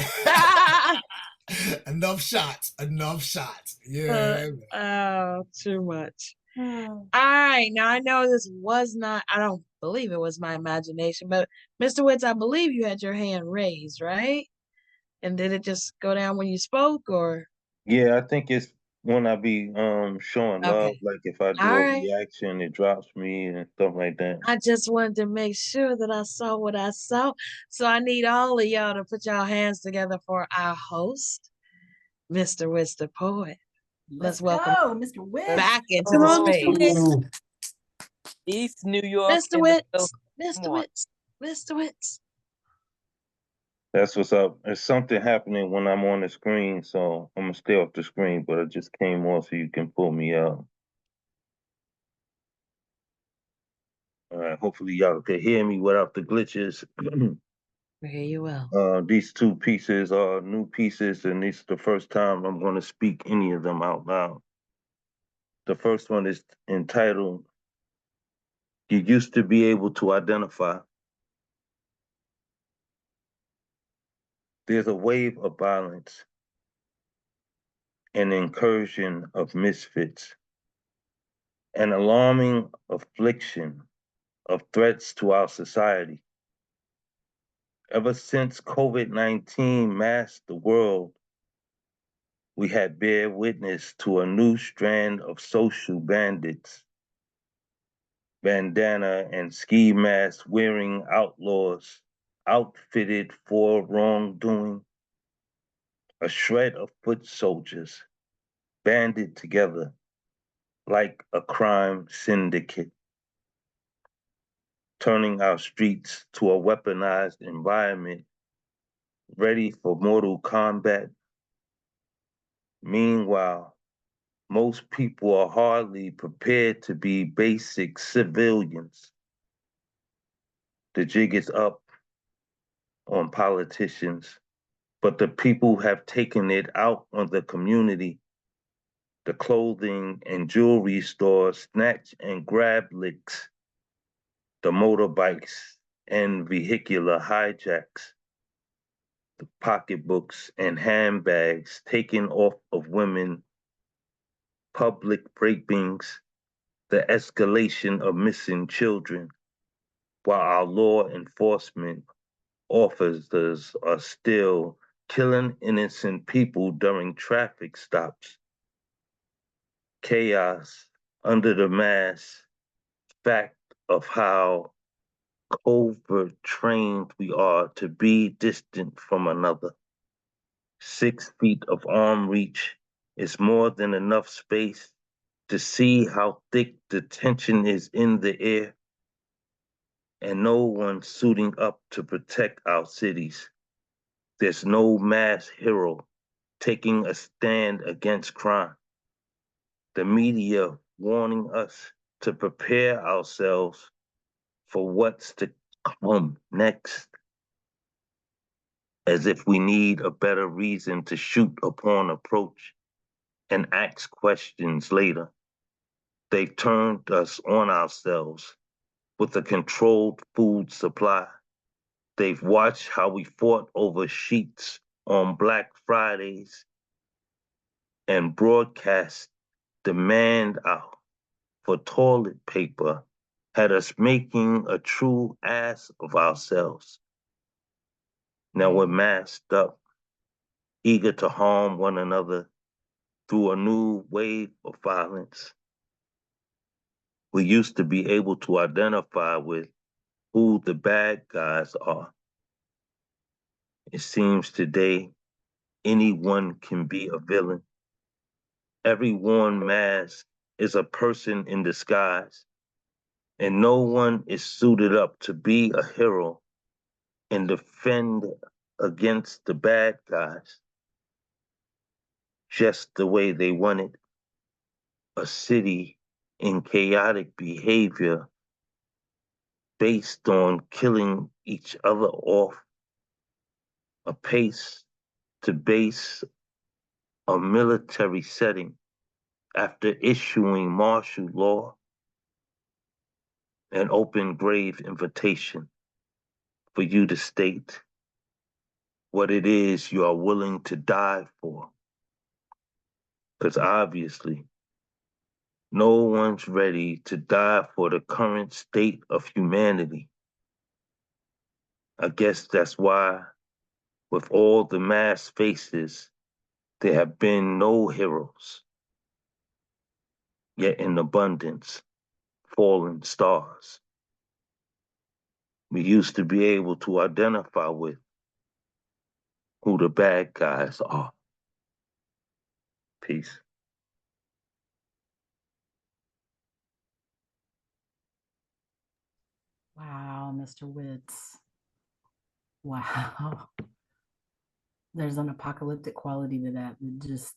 Enough shots. Enough shots. Yeah. Oh, too much. All right. Now I know this was not, I don't believe it was my imagination, but Mr. Witz, I believe you had your hand raised, right? And did it just go down when you spoke or? Yeah, I think it's when I be showing love, Okay. like if I do All a right. reaction, it drops me and stuff like that. I just wanted to make sure that I saw what I saw. So I need all of y'all to put y'all hands together for our host, Mr. Witz the Poet. Let's welcome go, Mr. Witz. back into Come the on, Mr. space. Witz. East New York. Mr. in the Witz, building. Mr. Come on. Witz, Mr. Witz. That's what's up. There's something happening when I'm on the screen, so I'm gonna stay off the screen, but I just came on so you can pull me up. All right, hopefully y'all can hear me without the glitches. We hear you well. These two pieces are new pieces, and this is the first time I'm gonna speak any of them out loud. The first one is entitled, You Used to Be Able to Identify. There's a wave of violence, an incursion of misfits, an alarming affliction of threats to our society. Ever since COVID-19 masked the world, we had bear witness to a new strand of social bandits, bandana and ski mask wearing outlaws, outfitted for wrongdoing, a shred of foot soldiers banded together like a crime syndicate, turning our streets to a weaponized environment ready for mortal combat. Meanwhile, most people are hardly prepared to be basic civilians. The jig is up on politicians, but the people have taken it out on the community. The clothing and jewelry stores snatch and grab licks, the motorbikes and vehicular hijacks, the pocketbooks and handbags taken off of women, public rapings, the escalation of missing children, while our law enforcement officers are still killing innocent people during traffic stops. Chaos under the mask fact of how covert trained we are to be distant from another. 6 feet of arm reach is more than enough space to see how thick the tension is in the air, and no one suiting up to protect our cities. There's no mass hero taking a stand against crime. The media warning us to prepare ourselves for what's to come next, as if we need a better reason to shoot upon approach and ask questions later. They've turned us on ourselves with a controlled food supply. They've watched how we fought over sheets on Black Fridays and broadcast demand out for toilet paper, had us making a true ass of ourselves. Now we're masked up, eager to harm one another through a new wave of violence. We used to be able to identify with who the bad guys are. It seems today anyone can be a villain. Every worn mask is a person in disguise, and no one is suited up to be a hero and defend against the bad guys just the way they wanted. A city in chaotic behavior based on killing each other off, a pace to base a military setting after issuing martial law, an open grave invitation for you to state what it is you are willing to die for. Because obviously, no one's ready to die for the current state of humanity. I guess that's why, with all the mass faces, there have been no heroes. Yet in abundance, fallen stars. We used to be able to identify with who the bad guys are. Peace. Wow, Mr. Witz. Wow. There's an apocalyptic quality to that that just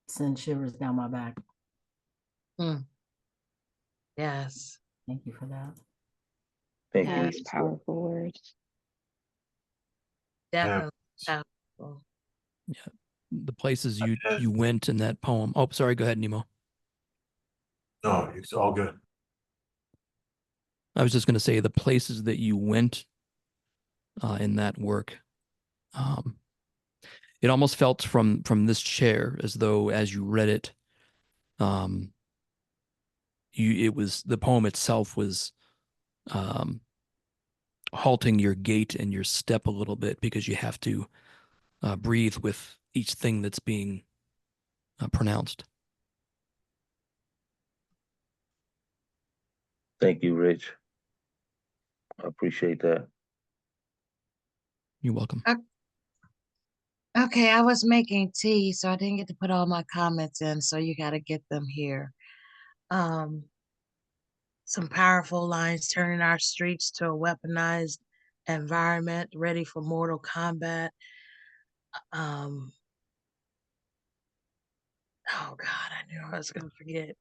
sends shivers down my back. Yes. Thank you for that. Thank Yeah. Nice, powerful words. Definitely powerful. Yeah. The places you went in that poem. Oh, sorry. Go ahead, Nemo. No, it's all good. I was just going to say the places that you went in that work. It almost felt from this chair as though, as you read it, it was the poem itself was halting your gait and your step a little bit because you have to breathe with each thing that's being pronounced. Thank you, Rich. I appreciate that. You're welcome. Okay, I was making tea, so I didn't get to put all my comments in, so you got to get them here. Some powerful lines: turning our streets to a weaponized environment ready for mortal combat. Oh God, I knew I was gonna forget.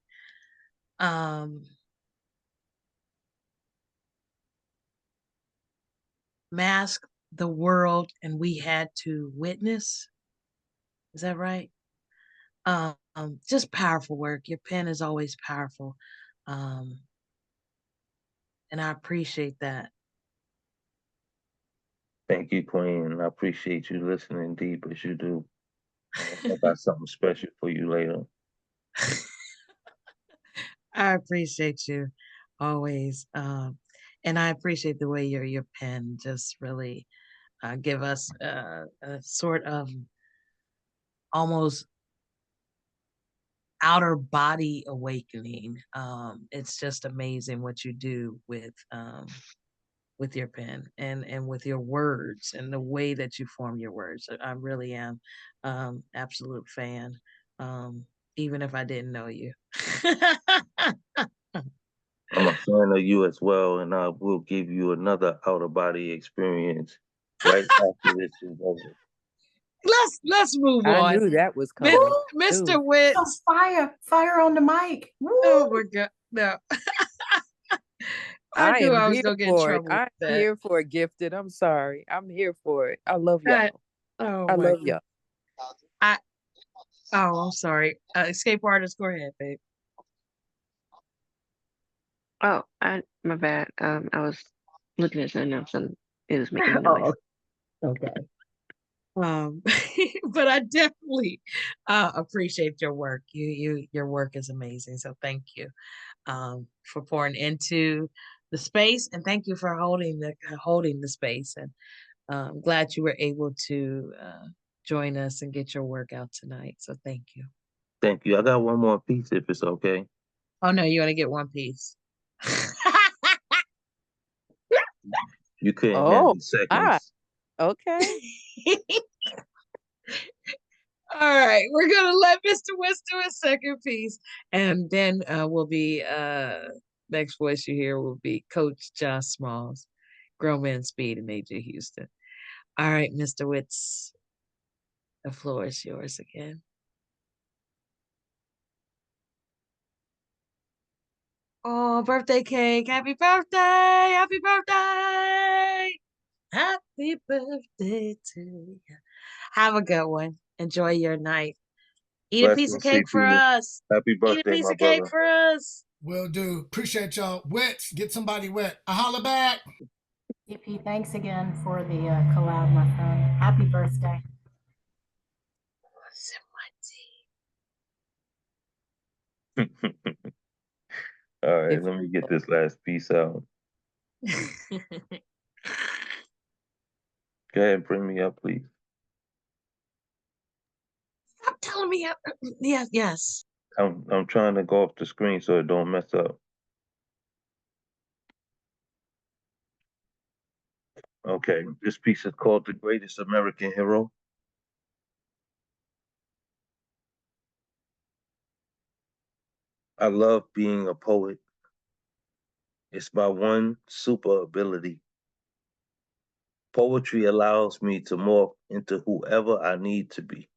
Mask the world and we had to witness. Is that right? Just powerful work. Your pen is always powerful. And I appreciate that. Thank you, Queen. I appreciate you listening deep as you do. I got something special for you later. I appreciate you always. And I appreciate the way your pen just really give us a sort of almost outer body awakening. It's just amazing what you do with your pen and with your words and the way that you form your words. I really am absolute fan, even if I didn't know you. I'm a fan of you as well, and I will give you another outer body experience right after this is over. Let's move I on. knew that was coming. Mr. Ooh. Witz. Fire on the mic. Woo. Oh my God. No. I knew I was here gonna get in for it. trouble with I'm that. here for it, Gifted. I'm sorry. I'm here for it. I love y'all. Oh I my love God. y'all. I'm sorry. Escape artist, go ahead, babe. Oh, my bad. I was looking at something else and it was making a noise. Okay. But I definitely appreciate your work. Your work is amazing. So thank you for pouring into the space, and thank you for holding the space. And I'm glad you were able to join us and get your work out tonight. So thank you. Thank you. I got one more piece if it's okay. Oh no, you want to get one piece? You couldn't Oh, handle seconds. okay. All right, we're gonna let Mr. West do his second piece, and then we'll be next voice you hear will be Coach Josh Smalls, Grown Man Speed, and AJ Houston. All right, Mr. Witz, the floor is yours again. Oh, birthday cake! Happy birthday! Happy birthday! Happy birthday to you. Have a good one. Enjoy your night. Eat a piece of Blessings, cake for CPU. us. Happy Eat a birthday, piece my of cake brother. for us. Will do. Appreciate y'all. Wet. Get somebody wet. I holla back. EP, thanks again for the collab, my friend. Happy birthday. All right, If let me get this last piece out. Go ahead and bring me up, please. Stop telling me. Yes, yes. I'm trying to go off the screen so it don't mess up. Okay, this piece is called The Greatest American Hero. I love being a poet. It's my one super ability. Poetry allows me to morph into whoever I need to be.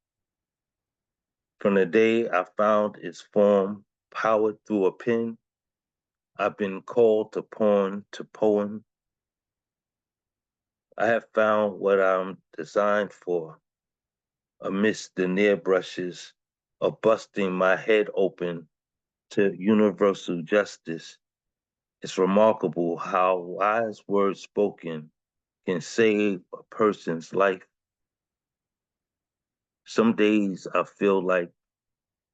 From the day I found its form, powered through a pen, I've been called upon to poem. I have found what I'm designed for, amidst the near brushes of busting my head open to universal justice. It's remarkable how wise words spoken can save a person's life. Some days I feel like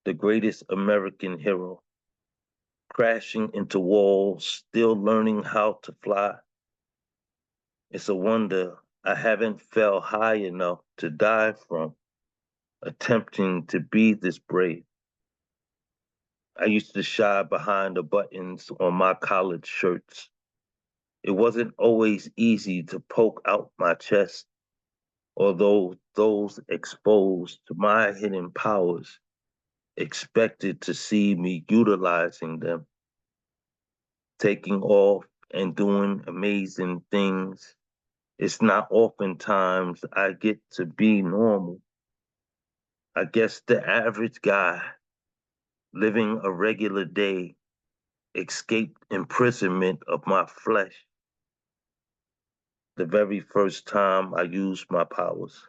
the greatest American hero, crashing into walls, still learning how to fly. It's a wonder I haven't fell high enough to die from, attempting to be this brave. I used to shy behind the buttons on my college shirts. It wasn't always easy to poke out my chest, although those exposed to my hidden powers expected to see me utilizing them, taking off and doing amazing things. It's not oftentimes I get to be normal. I guess the average guy living a regular day escaped imprisonment of my flesh the very first time I used my powers.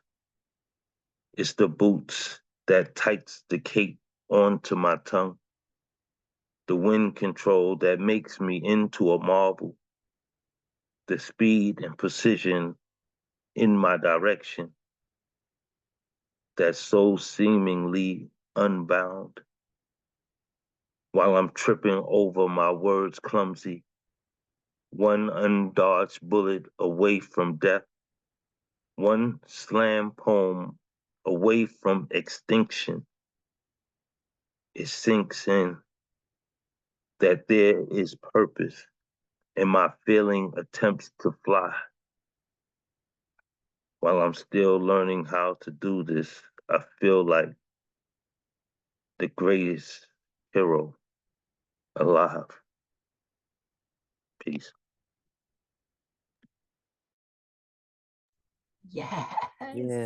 It's the boots that tights the cape onto my tongue, the wind control that makes me into a marvel, the speed and precision in my direction that's so seemingly unbound. While I'm tripping over my words clumsy, one undodged bullet away from death, one slam poem away from extinction, it sinks in that there is purpose in my failing attempts to fly. While I'm still learning how to do this, I feel like the greatest hero alive. Peace. Yes. yeah,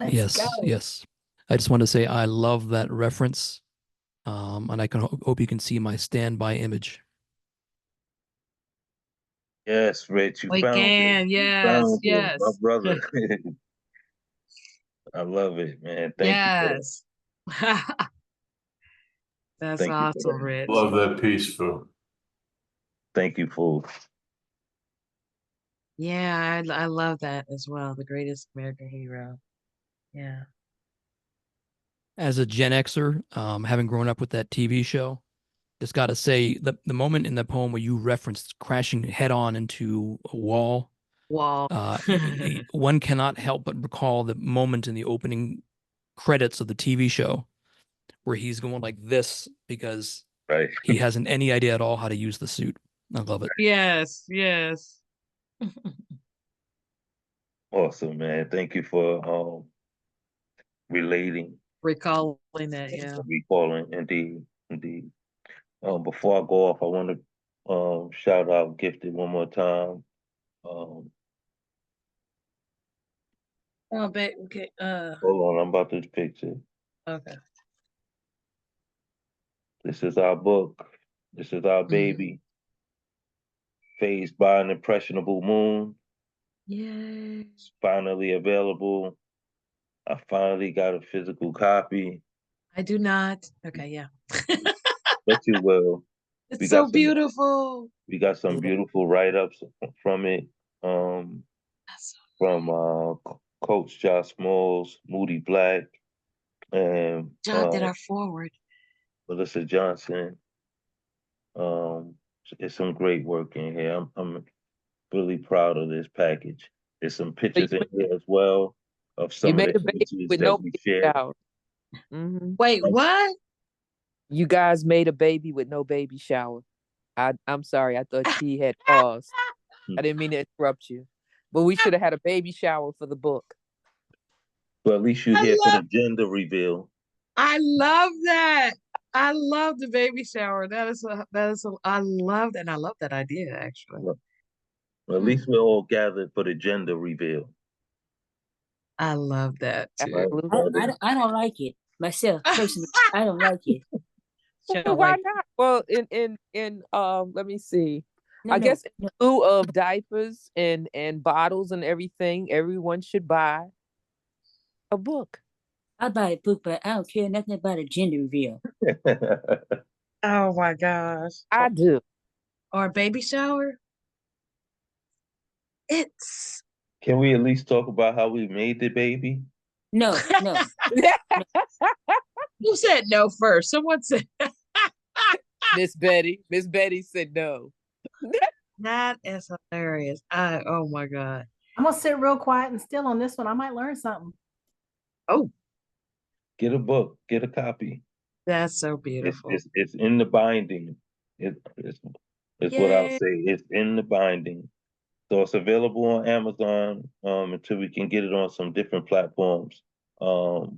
Let's Yes, go. yes. I just want to say I love that reference. And I can hope you can see my standby image. Yes, Rich, you We found it. can. You Yes, found it, my yes. brother. I love it, man. Thank you for that. Yes. That's Thank you for awesome, that. Rich. Love that piece, Phil. Thank you for Yeah, I love that as well. The greatest American hero. Yeah. As a Gen Xer, having grown up with that TV show, just got to say the moment in the poem where you referenced crashing head on into a wall, Wall. one cannot help but recall the moment in the opening credits of the TV show where he's going like this because right. he hasn't any idea at all how to use the suit. I love it. Yes, yes. Awesome, man. Thank you for relating, Recalling that, yeah. recalling, indeed, indeed. Before I go off, I want to shout out Gifted one more time. Oh, babe, okay. Hold on, I'm about to picture. Okay. This is our book. This is our baby. Phased by an impressionable moon. Yay. It's finally available. I finally got a physical copy. I do not. Okay, yeah. But you will. It's We so got some, beautiful. we got some beautiful write-ups from it. From Coach Josh Smalls, Moody Black, and John did our forward. Melissa Johnson. It's some great work in here. I'm really proud of this package. There's some pictures in here as well of You some of made the a baby images with that no we baby shared. shower. Mm-hmm. Wait, what? You guys made a baby with no baby shower. I'm sorry. I thought she had paused. I didn't mean to interrupt you. But we should have had a baby shower for the book. But at least you're here for the gender reveal. I love that. I love the baby shower. I love that. And I love that idea, actually. Well, at least we're all gathered for the gender reveal. I love that too. I don't like it myself personally. I don't like it. Well, why not? Well, in let me see. No, I no, guess in lieu of diapers and bottles and everything, everyone should buy a book. I buy a book, but I don't care nothing about a gender reveal. Oh my gosh. I do. Or a baby shower? It's Can we at least talk about how we made the baby? No, no. Who said no first? Someone said Miss Betty. Miss Betty said no. that is hilarious. Oh my God. I'm gonna sit real quiet and still on this one. I might learn something. Oh, Get a book, get a copy. that's so beautiful. It's in the binding. It's what I'll say. It's in the binding. So it's available on Amazon until we can get it on some different platforms. But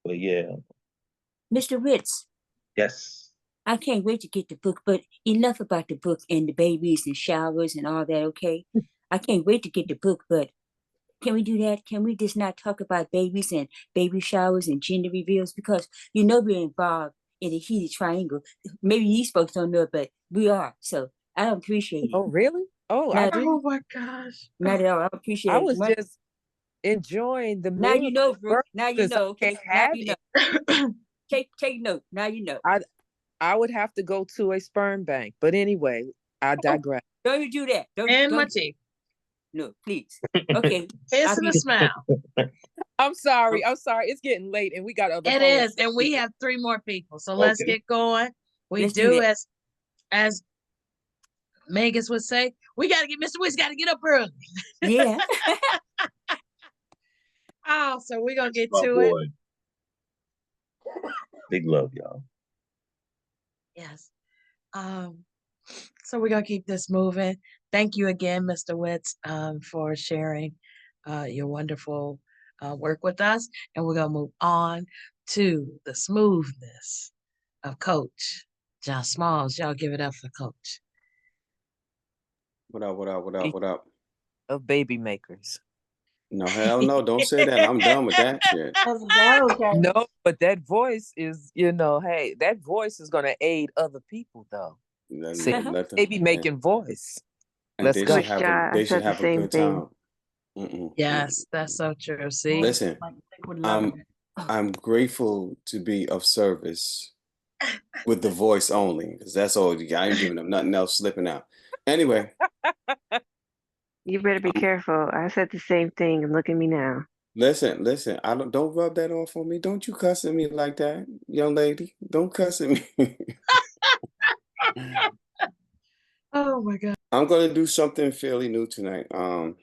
yeah. Mr. Ritz. Yes. I can't wait to get the book, but enough about the book and the babies and showers and all that, okay? I can't wait to get the book, but can we do that? Can we just not talk about babies and baby showers and gender reveals? Because we're involved in a heated triangle. Maybe these folks don't know it, but we are. So I don't appreciate it. Oh, really? Oh, I didn't. Oh my gosh. Not at all. I appreciate it. I was just enjoying the Now you know, Brooke. now you know. Okay, now you know. Take note. Now you know. I would have to go to a sperm bank. But anyway, I digress. Don't you do that. And my tea. No, please. Okay. Kiss and a smile. I'm sorry. It's getting late and we got other It poems. is. And we have 3 more people. So let's get going. Let's do as Megas would say, we gotta get Mr. Wiz gotta get up early. Yeah. Oh, so we're gonna get My to boy. it. Big love, y'all. Yes. So we're gonna keep this moving. Thank you again, Mr. Witz, for sharing your wonderful work with us. And we're gonna move on to the smoothness of Coach John Smalls. Y'all give it up for Coach. What up? Of baby makers. No, hell no, don't say that. I'm done with that shit. Let's go, Coach. No, but that voice is, hey, that voice is gonna aid other people though. Baby making voice. And Let's they go. should have they should have a good time. Yes, that's so true. See, Listen, I'm grateful to be of service with the voice only, because that's all you got. I ain't giving them nothing else slipping out. Anyway. You better be careful. I said the same thing, and look at me now. Listen. I don't rub that off on me. Don't you cuss at me like that, young lady. Don't cuss at me. oh my God. I'm gonna do something fairly new tonight. Not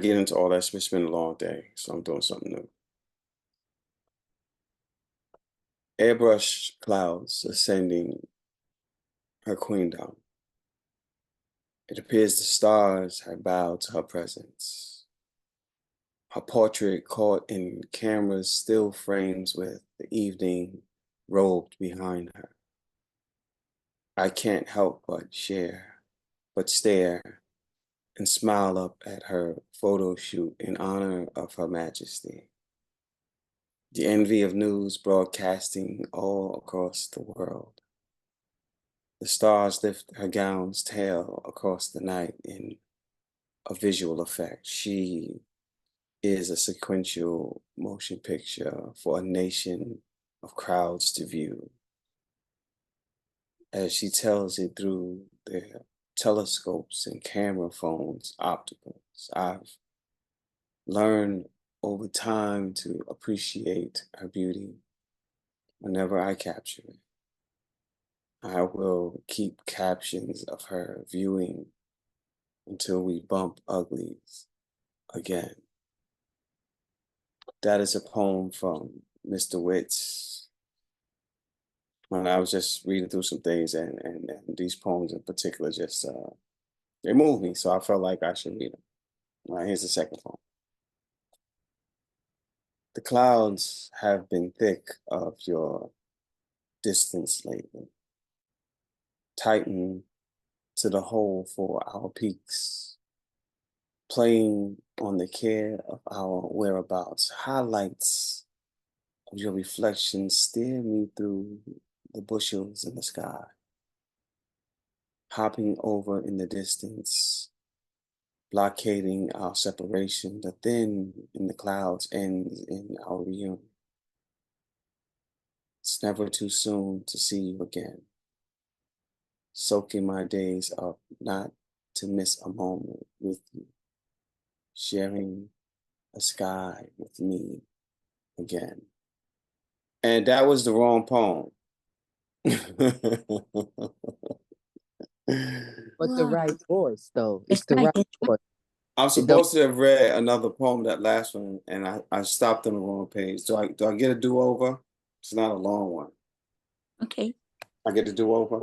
get into all that. It's been a long day, so I'm doing something new. Airbrush clouds ascending her queendom. It appears the stars have bowed to her presence. her portrait caught in camera's still frames with the evening robed behind her. I can't help but stare and smile up at her photo shoot in honor of Her Majesty. The envy of news broadcasting all across the world. The stars lift her gown's tail across the night in a visual effect. She is a sequential motion picture for a nation of crowds to view. As she tells it through their telescopes and camera phones, opticals, I've learned over time to appreciate her beauty whenever I capture it. I will keep captions of her viewing until we bump uglies again. That is a poem from Mr. Witts. When I was just reading through some things, and these poems in particular just they moved me, so I felt like I should read them. All right, here's the second poem. The clouds have been thick of your distance lately, tighten to the hole for our peaks, playing on the care of our whereabouts. Highlights of your reflection steer me through the bushels in the sky, hopping over in the distance, blockading our separation. The thin in the clouds ends in our reunion. It's never too soon to see you again. Soaking my days up, not to miss a moment with you, sharing a sky with me again. And that was the wrong poem. But the right voice, though. It's It's the right. right voice. I'm It don't- supposed to have read another poem, that last one, and I stopped on the wrong page. Do I get a do-over? It's not a long one. Okay. I get a do-over?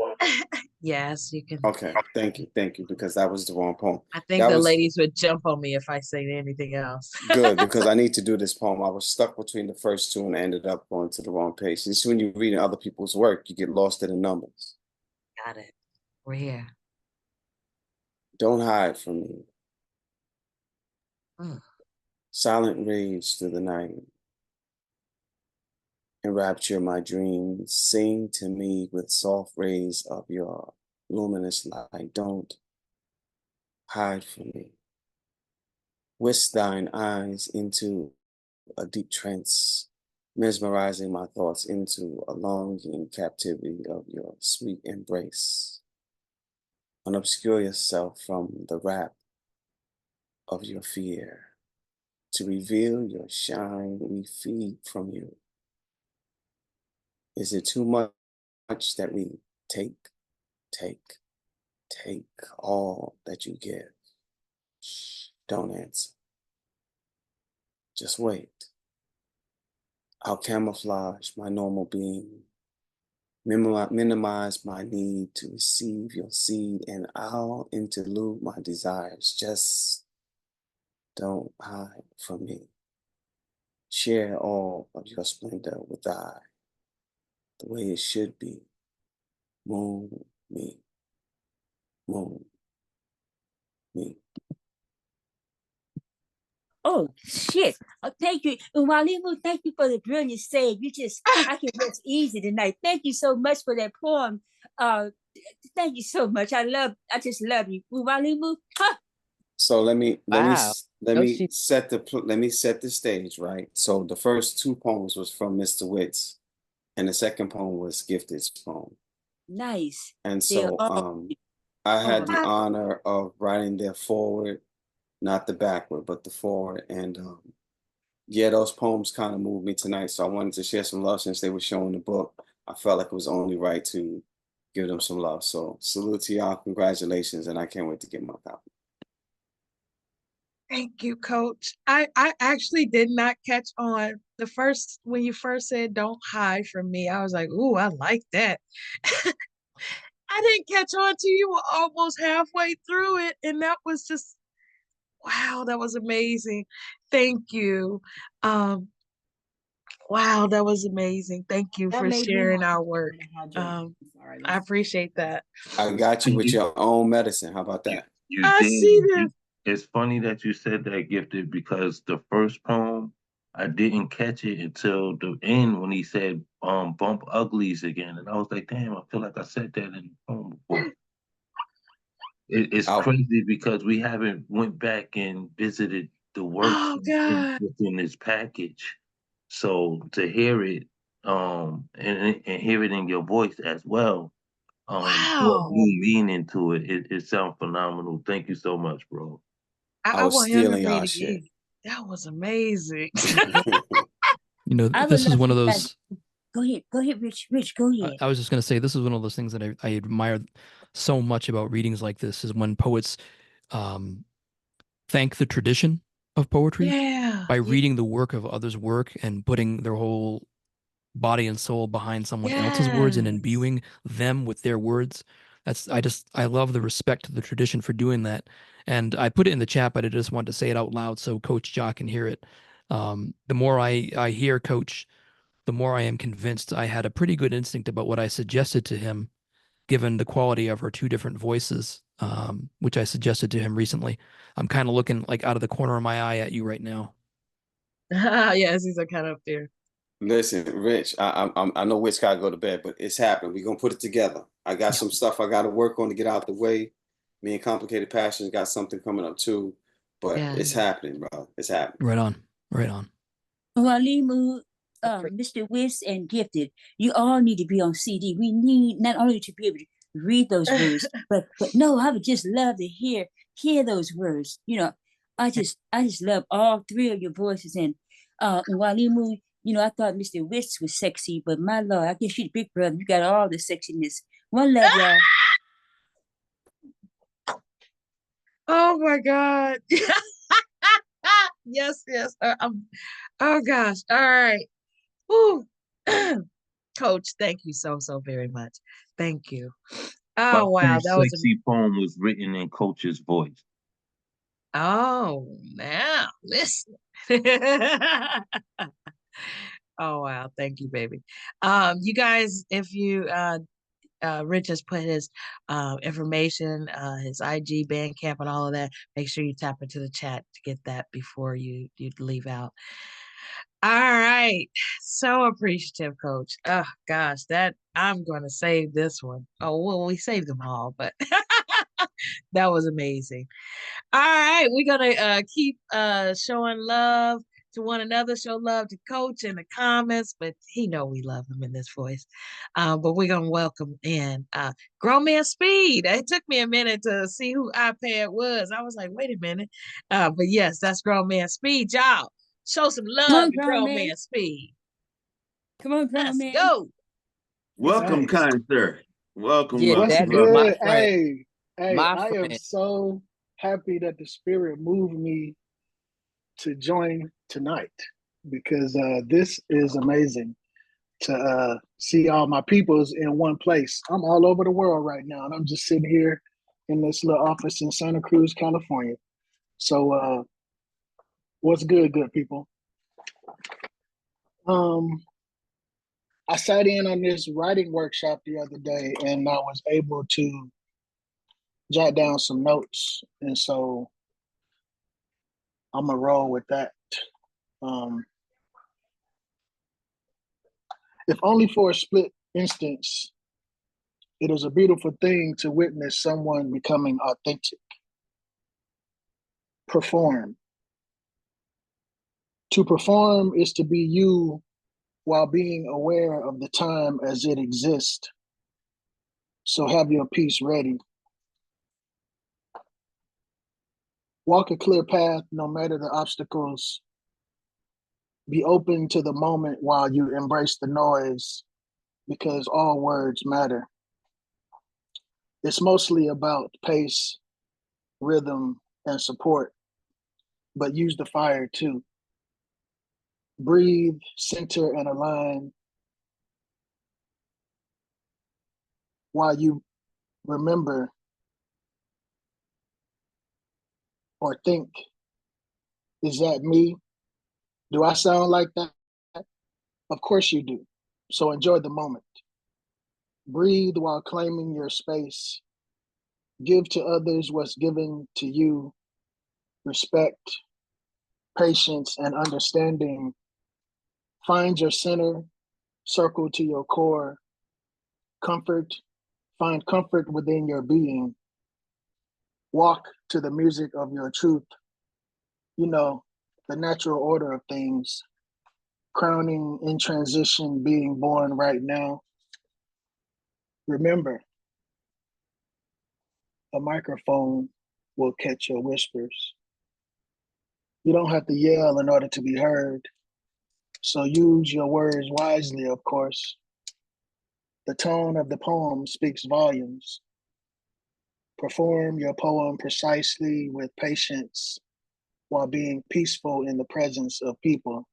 Yes, you can. Okay, thank you, because that was the wrong poem. I think That the was ladies would jump on me if I say anything else. good, because I need to do this poem. I was stuck between the first two and I ended up going to the wrong page. It's when you're reading other people's work, you get lost in the numbers. Got it. We're here. Don't hide from me. Mm. Silent rage through the night. Enrapture my dreams. Sing to me with soft rays of your luminous light. Don't hide from me. Whisk thine eyes into a deep trance, mesmerizing my thoughts into a longing captivity of your sweet embrace. Unobscure yourself from the wrap of your fear. To reveal your shine, we feed from you. Is it too much that we take all that you give? Shh, don't answer. Just wait. I'll camouflage my normal being, minimize my need to receive your seed, and I'll interlude my desires. Just don't hide from me. Share all of your splendor with I, the way it should be. Moon me, moon me. Oh shit. Oh, thank you. And Walimu, thank you for the brilliant save. I can rest easy tonight. Thank you so much for that poem. Thank you so much. I just love you. Walimu. So let me Wow. No, she set the stage, right? So the first two poems was from Mr. Witts, and the second poem was Gifted's poem. Nice. And They're so all I had the Oh. honor of writing their forward, not the backward, but the forward. And yeah, those poems kind of moved me tonight. So I wanted to share some love since they were showing the book. I felt like it was only right to give them some love. So salute to y'all, congratulations, and I can't wait to get my copy. Thank you, Coach. I actually did not catch on when you first said don't hide from me. I was like, ooh, I like that. I didn't catch on to you were almost halfway through it, and that was just Wow, that was amazing. Thank you. Um, wow, that was amazing. Thank you That for made me sharing want to our work. hydrate. I'm sorry. I appreciate that. I got you with your own medicine. How about that? You I did. see this. It's funny that you said that, Gifted, because the first poem I didn't catch it until the end when he said bump uglies again. And I was like, damn, I feel like I said that in the poem before. It's I'll crazy because we haven't went back and visited the works Oh God. within this package. So to hear it, and hear it in your voice as well, brought Wow. new meaning to it. It sounds phenomenal. Thank you so much, bro. I I was want him to stealing read y'all again. shit. That was amazing. You know, I would this is love one for of you guys. those. Go ahead, Rich. Rich, go ahead. I was just going to say, this is one of those things that I admire so much about readings like this is when poets um, thank the tradition of poetry Yeah. by Yeah. reading the work of others' work and putting their whole body and soul behind someone else's words and Yes. imbuing them with their words. I love the respect to the tradition for doing that. And I put it in the chat, but I just wanted to say it out loud so Coach Jock can hear it. The more I hear Coach, the more I am convinced I had a pretty good instinct about what I suggested to him, given the quality of her two different voices, which I suggested to him recently. I'm kind of looking like out of the corner of my eye at you right now. Yes, he's kind of up there. Listen, Rich, I know Rich gotta go to bed, but it's happening. We're gonna put it together. I got some stuff I gotta work on to get out the way. Me and Complicated Passions got something coming up too, but Yeah. it's happening, bro. It's happening. Right on. Right on. Walimu, Mr. Wiss and Gifted, you all need to be on CD. We need not only to be able to read those words, but no, I would just love to hear those words. You know, I just love all three of your voices. And Walimu, you know, I thought Mr. Wiss was sexy, but my lord, I guess you're the big brother. You got all the sexiness. One love, y'all. Oh my God. Yes, yes. Oh gosh. All right. Whew. Coach, thank you so, so very much. Thank you. My Oh wow, first that was sexy poem was written in Coach's voice. oh now listen. Oh wow, thank you, baby. You guys, if you Rich has put his information, his IG, Bandcamp, and all of that. Make sure you tap into the chat to get that before you leave out. All right, so appreciative, Coach. Oh gosh, that I'm going to save this one. Oh well, we saved them all, but that was amazing. All right, we're gonna keep showing love to one another, show love to Coach in the comments, but he know we love him in this voice. But we're gonna welcome in Grown Man Speed. It took me a minute to see who iPad was. I was like, wait a minute. But yes, that's Grown Man Speed. Y'all show some Come love on, to grown Grown man. Man Speed. Come on, grown Let's man. go. Welcome, Thanks. kind sir. Welcome, Yeah, What's welcome, that is welcome. my good? friend. Hey, My I am friend. so happy that the spirit moved me to join tonight because this is amazing to see all my peoples in one place. I'm all over the world right now, and I'm just sitting here in this little office in Santa Cruz, California. So, what's good, good people? I sat in on this writing workshop the other day, and I was able to jot down some notes, and so I'm gonna roll with that. Um, if only for a split instance, it is a beautiful thing to witness someone becoming authentic. Perform. To perform is to be you while being aware of the time as it exists. So have your piece ready. Walk a clear path no matter the obstacles. Be open to the moment while you embrace the noise, because all words matter. It's mostly about pace, rhythm, and support, but use the fire too. Breathe, center, and align while you remember or think Is that me? Do I sound like that? Of course you do. So enjoy the moment. Breathe while claiming your space. Give to others what's given to you. Respect, patience, and understanding. Find your center, circle to your core. Comfort, find comfort within your being. Walk to the music of your truth. You know, the natural order of things. Crowning in transition, being born right now. Remember, a microphone will catch your whispers. You don't have to yell in order to be heard. So use your words wisely, of course. The tone of the poem speaks volumes. Perform your poem precisely with patience while being peaceful in the presence of people.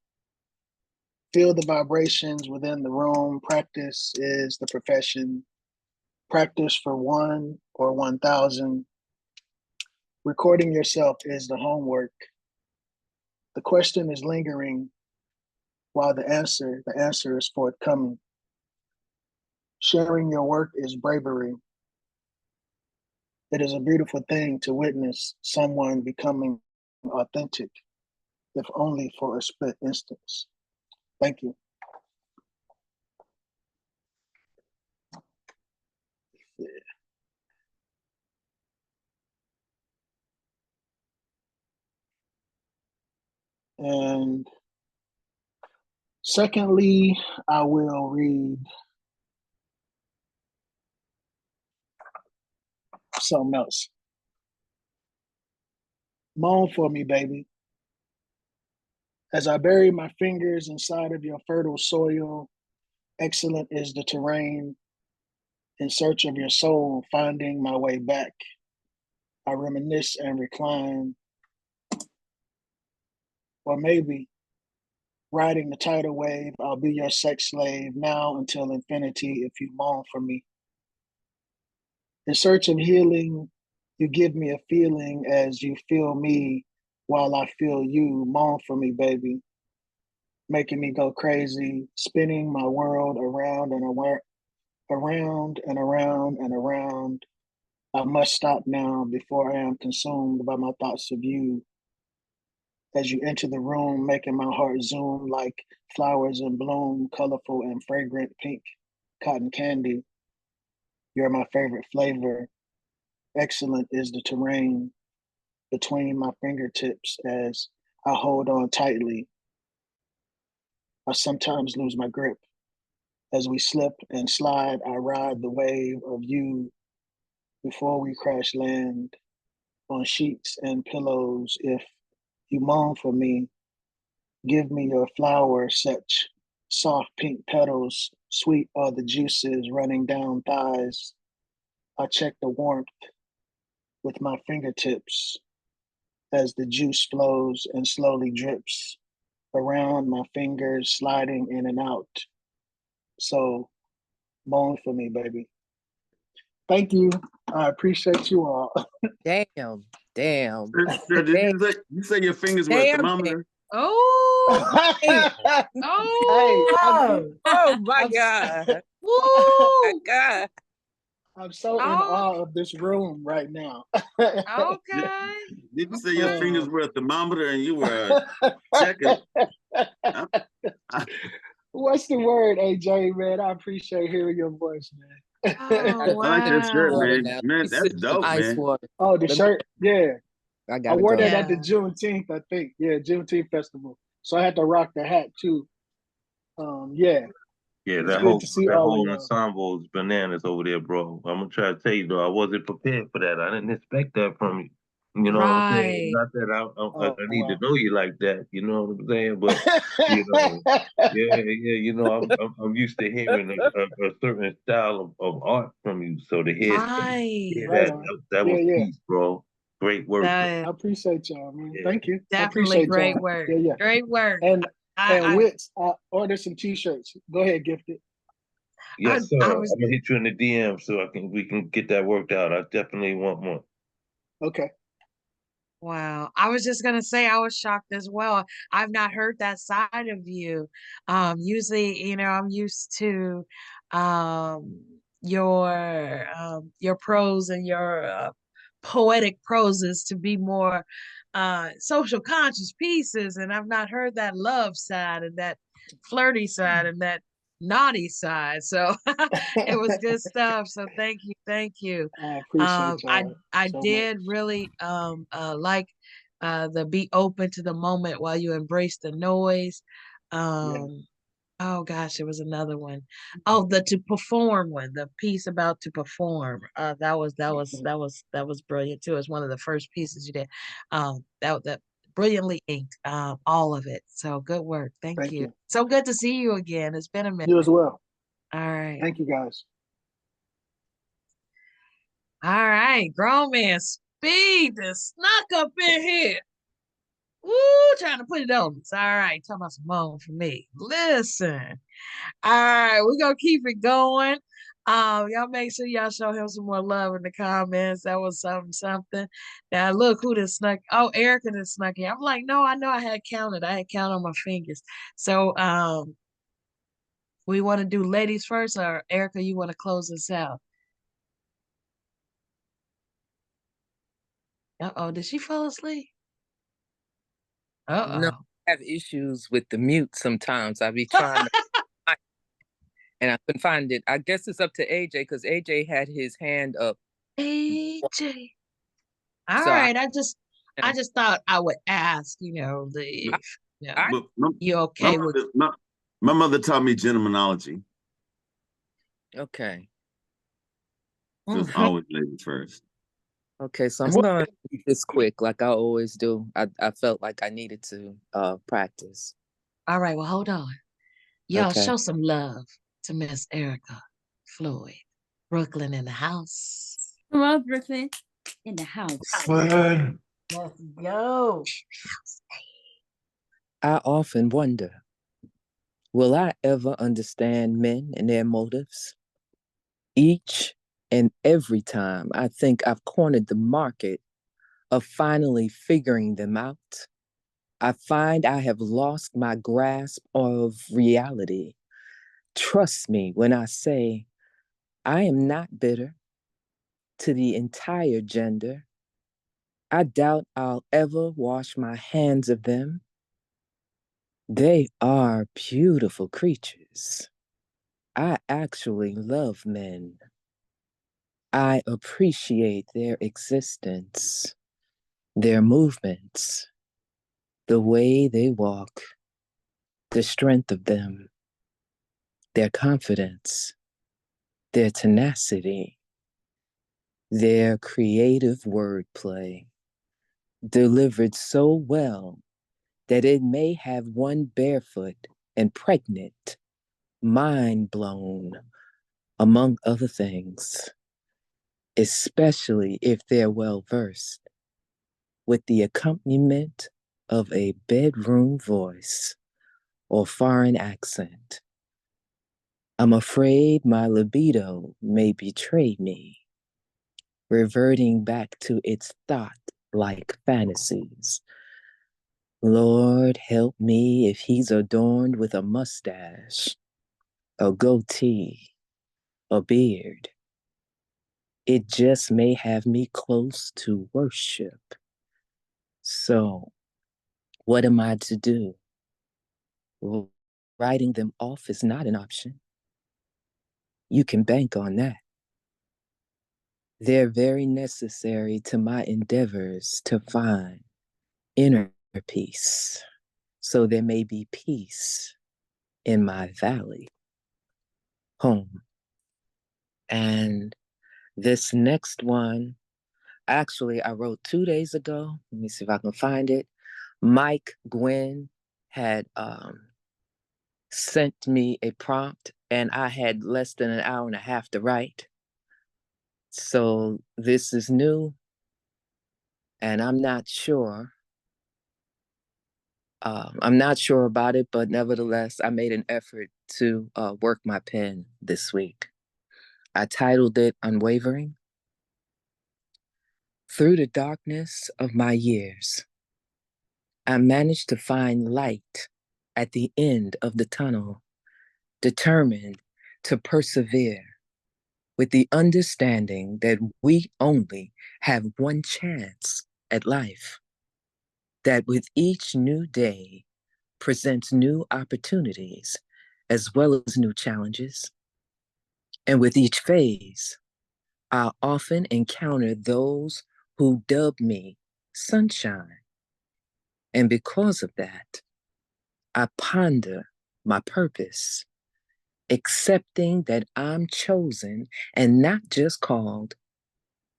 Feel the vibrations within the room. Practice is the profession. Practice for 1 or 1,000. Recording yourself is the homework. The question is lingering while the answer is forthcoming. Sharing your work is bravery. It is a beautiful thing to witness someone becoming authentic, if only for a split instance. Thank you. Yeah. And secondly, I will read something else. Moan for me, baby. As I bury my fingers inside of your fertile soil, excellent is the terrain. In search of your soul, finding my way back, I reminisce and recline. Or maybe, riding the tidal wave, I'll be your sex slave now until infinity if you moan for me. In search of healing, you give me a feeling as you feel me while I feel you. Moan for me, baby. Making me go crazy, spinning my world around and around, around and around and around. I must stop now before I am consumed by my thoughts of you. As you enter the room, making my heart zoom like flowers in bloom, colorful and fragrant pink cotton candy. You're my favorite flavor. Excellent is the terrain between my fingertips as I hold on tightly. I sometimes lose my grip. As we slip and slide, I ride the wave of you before we crash land on sheets and pillows. If you moan for me, give me your flower, such soft pink petals, sweet are the juices running down thighs. I check the warmth with my fingertips as the juice flows and slowly drips around my fingers, sliding in and out. So, moan for me, baby. Thank you. I appreciate you all. Damn. Sir, did you say your fingers were a thermometer? Oh, Damn. oh, Oh my God. woo. Oh my God. I'm so in awe of this room right now. Okay. Did you say your fingers were a thermometer and you were checking? What's the word, AJ, man? I appreciate hearing your voice, man. Oh, I like that shirt, wow. man. Man, that's dope, Ice man. water. Oh, the shirt? Yeah. I I gotta wore go. that at the Yeah. Juneteenth, I think. Yeah, Juneteenth festival. So I had to rock the hat too. Yeah. Yeah, It's good to see that all of whole y'all. ensemble is bananas over there, bro. I'm gonna try to tell you though, I wasn't prepared for that. I didn't expect that from you. You know what I'm saying? Right. Not that I Oh, need to wow. know you like that. You know what I'm saying? But you know, yeah. You know, I'm used to hearing a certain style of art from you. So to hear Right. Right that on. that Yeah, was yeah. peace, bro. Great work. That I appreciate y'all, man. Yeah. Thank you. I definitely appreciate great y'all. work. Yeah, yeah. Great work. And I Wits, I ordered some t-shirts. Go ahead, Gifted. Yes, I sir. was I'm gonna hit you in the DM so we can get that worked out. I definitely want one. Okay. Wow. I was just gonna say I was shocked as well. I've not heard that side of you. Usually, I'm used to your prose and your poetic proses to be more social conscious pieces, and I've not heard that love side and that flirty side and that naughty side. So it was good stuff. So thank you. I appreciate I y'all I so did much. really like the be open to the moment while you embrace the noise. Yes. Oh gosh, there was another one. Oh, the to perform one, the piece about to perform. That was brilliant too. It's one of the first pieces you did. That brilliantly inked. All of it. So good work. Thank Thank you. you. So good to see you again. It's been a minute. You as well. All right. Thank you guys. All right. Grown man speed that snuck up in here. Woo, trying to put it on us. All right, talking about some moan for me. Listen. All right, we're gonna keep it going. Y'all make sure y'all show him some more love in the comments. That was something. Now look who just snuck. Oh, Erica just snuck in. I'm like, no, I know I had counted. I had counted on my fingers. So we want to do ladies first, or Erica, you want to close us out? Uh-oh, did she fall asleep? No, Uh-oh. I have issues with the mute sometimes. I be trying to find- and I couldn't find it. I guess it's up to AJ because AJ had his hand up. AJ. All So right, I just thought I would ask, But, if I but my, you my okay with mother, my mother taught me gentlemanology. okay. So it's Mm. always ladies first. Okay, so I'm gonna keep this quick like I always do. I felt like I needed to practice. All right, well, hold on. Y'all Okay. show some love to Miss Erica Floyd. Brooklyn in the house. Come on, Brooklyn, in the house. Fun. Let's go. I often wonder, will I ever understand men and their motives? Each and every time I think I've cornered the market of finally figuring them out, I find I have lost my grasp of reality. Trust me when I say I am not bitter to the entire gender. I doubt I'll ever wash my hands of them. They are beautiful creatures. I actually love men. I appreciate their existence, their movements, the way they walk, the strength of them, their confidence, their tenacity, their creative wordplay, delivered so well that it may have one barefoot and pregnant, mind blown, among other things, especially if they're well versed, with the accompaniment of a bedroom voice or foreign accent. I'm afraid my libido may betray me, reverting back to its thought-like fantasies. Lord help me if he's adorned with a mustache, a goatee, a beard. It just may have me close to worship. So, what am I to do? Writing them off is not an option. You can bank on that. They're very necessary to my endeavors to find inner peace. So there may be peace in my valley, home. And this next one, actually, I wrote 2 days ago. Let me see if I can find it. Mike Gwynn had sent me a prompt, and I had less than an hour and a half to write. So this is new, and I'm not sure. I'm not sure about it, but nevertheless, I made an effort to work my pen this week. I titled it Unwavering. Through the darkness of my years, I managed to find light at the end of the tunnel, determined to persevere with the understanding that we only have one chance at life, that with each new day presents new opportunities as well as new challenges. And with each phase, I often encounter those who dub me sunshine. And because of that, I ponder my purpose, accepting that I'm chosen and not just called,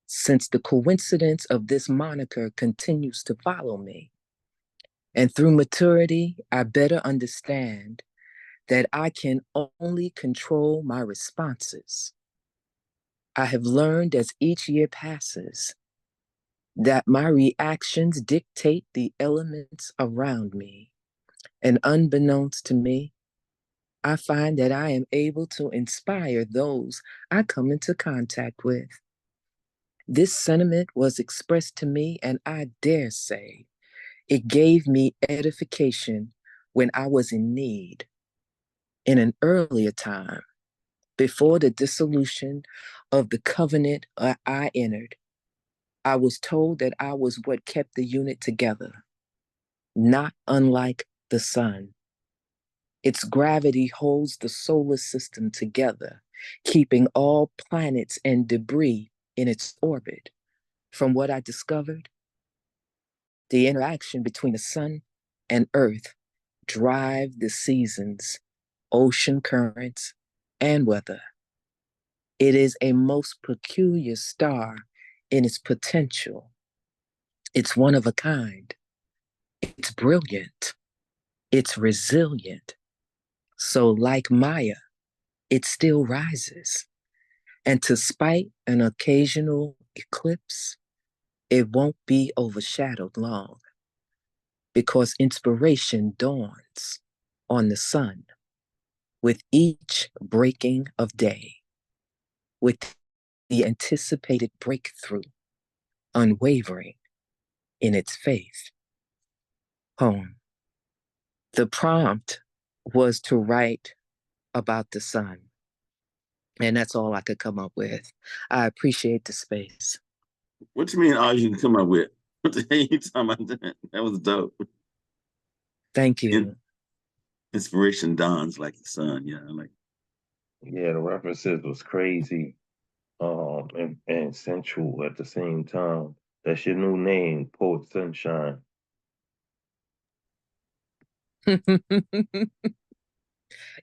since the coincidence of this moniker continues to follow me. And through maturity, I better understand that I can only control my responses. I have learned as each year passes that my reactions dictate the elements around me. And unbeknownst to me, I find that I am able to inspire those I come into contact with. This sentiment was expressed to me, and I dare say it gave me edification when I was in need. In an earlier time, before the dissolution of the covenant I entered, I was told that I was what kept the unit together, not unlike the sun. Its gravity holds the solar system together, keeping all planets and debris in its orbit. From what I discovered, the interaction between the sun and earth drive the seasons, ocean currents, and weather. It is a most peculiar star in its potential. It's one of a kind. It's brilliant. It's resilient. So like Maya, it still rises. And despite an occasional eclipse, it won't be overshadowed long, because inspiration dawns on the sun with each breaking of day, with the anticipated breakthrough, unwavering in its faith. Poem. The prompt was to write about the sun, and that's all I could come up with. I appreciate the space. What you mean all you can come up with? What the hell you talking about that? That was dope. Thank you. Inspiration dawns like the sun, yeah. Like Yeah, the references was crazy, and sensual at the same time. That's your new name, Poet Sunshine.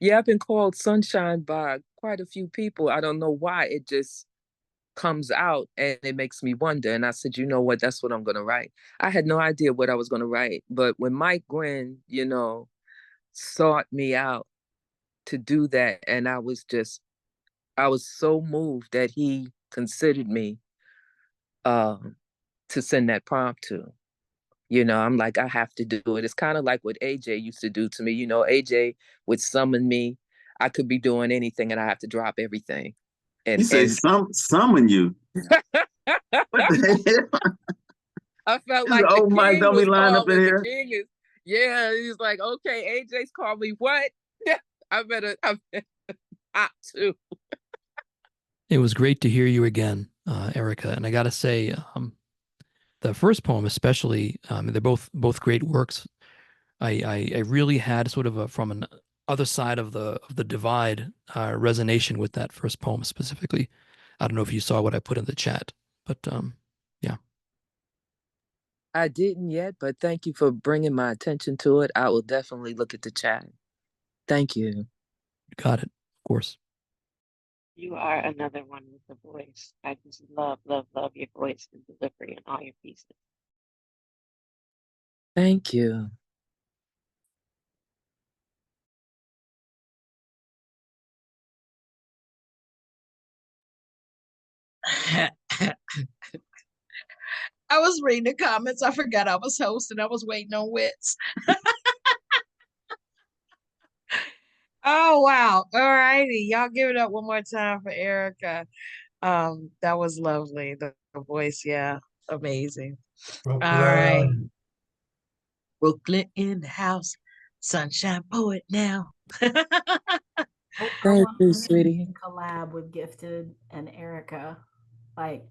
Yeah, I've been called sunshine by quite a few people. I don't know why. It just comes out and it makes me wonder. And I said, you know what? That's what I'm going to write. I had no idea what I was going to write. But when Mike Gwynn, sought me out to do that, and I was so moved that he considered me to send that prompt to. I'm like, I have to do it. It's kind of like what AJ used to do to me. AJ would summon me. I could be doing anything and I have to drop everything. he said, summon you. What the hell? I felt This like the old Mike, king don't be was lying up in calling. The here. king is, yeah, he's like, okay, AJ's called me. What? I better hot too. It was great to hear you again, Erica. And I got to say, the first poem, especially, they're both great works. I really had sort of from an other side of the divide resonation with that first poem specifically. I don't know if you saw what I put in the chat, but yeah. I didn't yet, but thank you for bringing my attention to it. I will definitely look at the chat. Thank you. Got it. Of course. You are another one with the voice. I just love, love, love your voice and delivery and all your pieces. Thank you. I was reading the comments. I forgot I was hosting. I was waiting on Wits. Oh, wow. All righty. Y'all give it up one more time for Erica. That was lovely. The voice, yeah. Amazing. All right. Brooklyn. Brooklyn in the house. Sunshine poet now. I Thank want you, to sweetie. collab with Gifted and Erica, like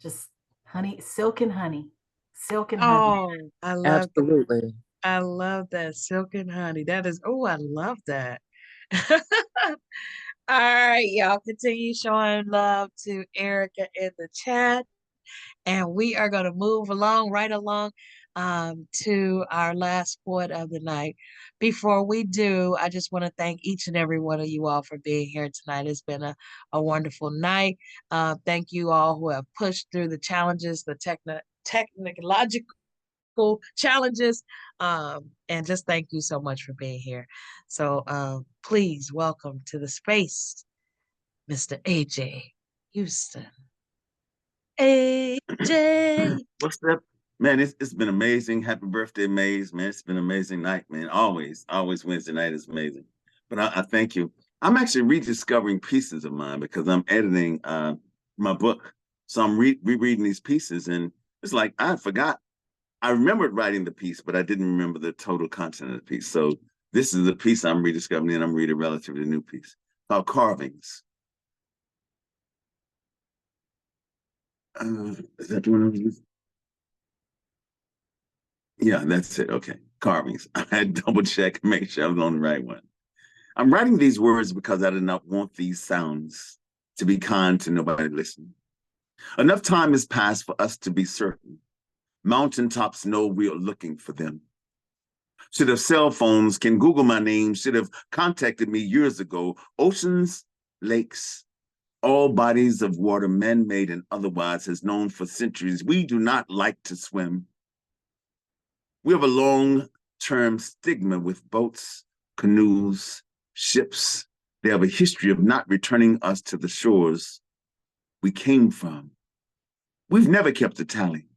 just honey, silk and honey, silk and honey. Oh, Absolutely. I love that silk and honey. That is, oh, I love that. All right, y'all continue showing love to Erica in the chat. And we are going to move along, right along to our last poet of the night. Before we do, I just want to thank each and every one of you all for being here tonight. It's been a wonderful night. Thank you all who have pushed through the challenges, the technological challenges. And just thank you so much for being here. So please welcome to the space, Mr. AJ Houston. AJ. What's up? Man, it's been amazing. Happy birthday, Maze, man. It's been an amazing night, man. Always Wednesday night is amazing. But I thank you. I'm actually rediscovering pieces of mine because I'm editing my book. So I'm rereading these pieces, and it's like I forgot. I remembered writing the piece, but I didn't remember the total content of the piece. So this is the piece I'm rediscovering, and I'm reading a relatively new piece called Carvings. Is that the one I was using? Yeah, that's it. Okay. Carvings. I had to double check, make sure I was on the right one. I'm writing these words because I did not want these sounds to be kind to nobody listening. Enough time has passed for us to be certain. Mountaintops know we are looking for them. Should have cell phones can Google my name, should have contacted me years ago. Oceans, lakes, all bodies of water, man-made and otherwise, has known for centuries. We do not like to swim. We have a long-term stigma with boats, canoes, ships. They have a history of not returning us to the shores we came from. We've never kept a tally,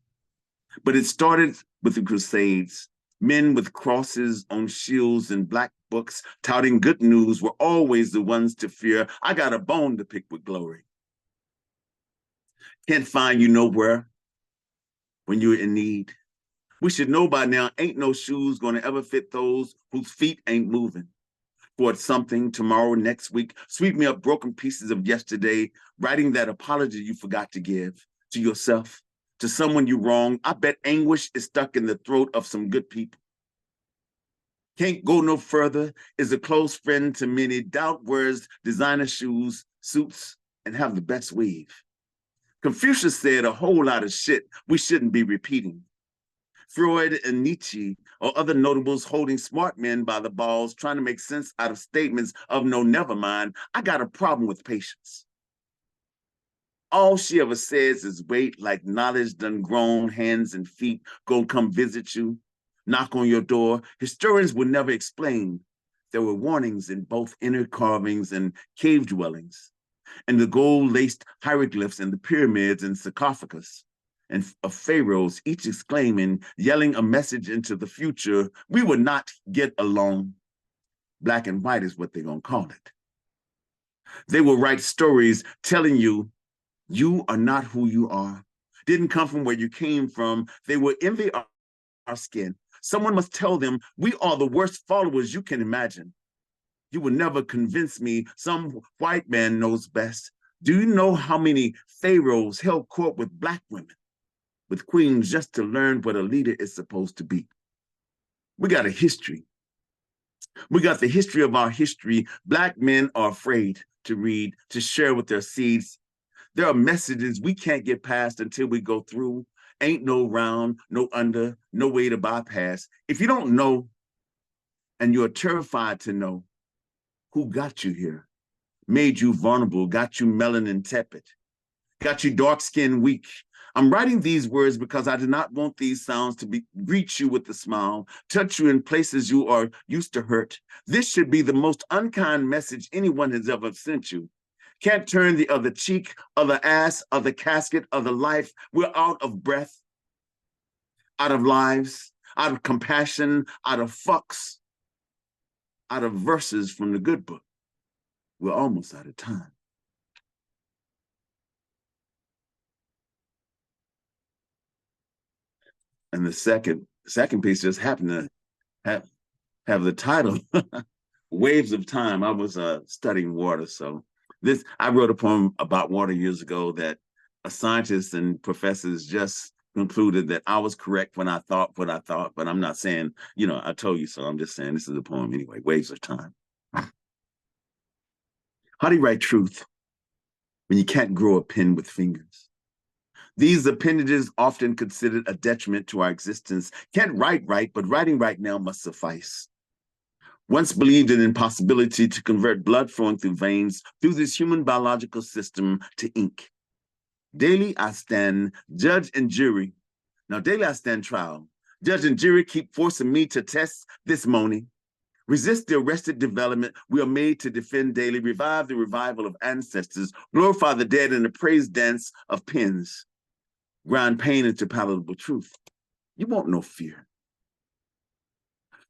but it started with the Crusades. Men with crosses on shields and black books touting good news were always the ones to fear. I got a bone to pick with glory. Can't find you nowhere when you're in need. We should know by now, ain't no shoes gonna ever fit those whose feet ain't moving. For it's something tomorrow, next week, sweep me up broken pieces of yesterday, writing that apology you forgot to give to yourself, to someone you wronged. I bet anguish is stuck in the throat of some good people. Can't go no further, is a close friend to many. Doubt wears designer shoes, suits, and have the best weave. Confucius said a whole lot of shit we shouldn't be repeating. Freud and Nietzsche or other notables holding smart men by the balls, trying to make sense out of statements of no, never mind. I got a problem with patience. All she ever says is wait, like knowledge done grown, hands and feet gonna come visit you, knock on your door. Historians will never explain. There were warnings in both inner carvings and cave dwellings, and the gold-laced hieroglyphs and the pyramids and sarcophagus, and of pharaohs, each exclaiming, yelling a message into the future. We would not get along. Black and white is what they're gonna call it. They will write stories telling you, you are not who you are. Didn't come from where you came from. They will envy our skin. Someone must tell them, we are the worst followers you can imagine. You will never convince me some white man knows best. Do you know how many pharaohs held court with black women, with queens, just to learn what a leader is supposed to be? We got a history. We got the history of our history. Black men are afraid to read, to share with their seeds. There are messages we can't get past until we go through. Ain't no round, no under, no way to bypass. If you don't know, and you're terrified to know, who got you here, made you vulnerable, got you melanin tepid, got you dark-skinned weak. I'm writing these words because I do not want these sounds to greet you with a smile, touch you in places you are used to hurt. This should be the most unkind message anyone has ever sent you. Can't turn the other cheek, other ass, other casket, other life. We're out of breath, out of lives, out of compassion, out of fucks, out of verses from the good book. We're almost out of time. And the second piece just happened to have the title Waves of Time. I was studying water, so I wrote a poem about water years ago that a scientist and professors just concluded that I was correct when I thought what I thought, but I'm not saying, I told you so. I'm just saying this is a poem anyway. Waves of Time. How do you write truth when you can't grow a pen with fingers? These appendages, often considered a detriment to our existence, can't write right, but writing right now must suffice. Once believed an impossibility to convert blood flowing through veins through this human biological system to ink. Daily I stand judge and jury. Now daily I stand trial. Judge and jury keep forcing me to test this moaning. Resist the arrested development we are made to defend daily. Revive the revival of ancestors. Glorify the dead in the praise dance of pens. Grind pain into palatable truth. You won't know fear.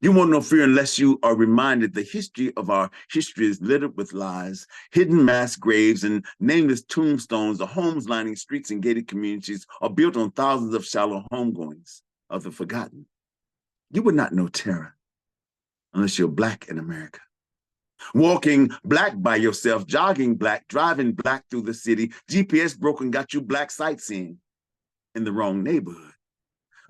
You won't know fear unless you are reminded the history of our history is littered with lies, hidden mass graves and nameless tombstones. The homes lining streets and gated communities are built on thousands of shallow homegoings of the forgotten. You would not know terror unless you're Black in America. Walking Black by yourself, jogging Black, driving Black through the city, GPS broken got you Black sightseeing in the wrong neighborhood.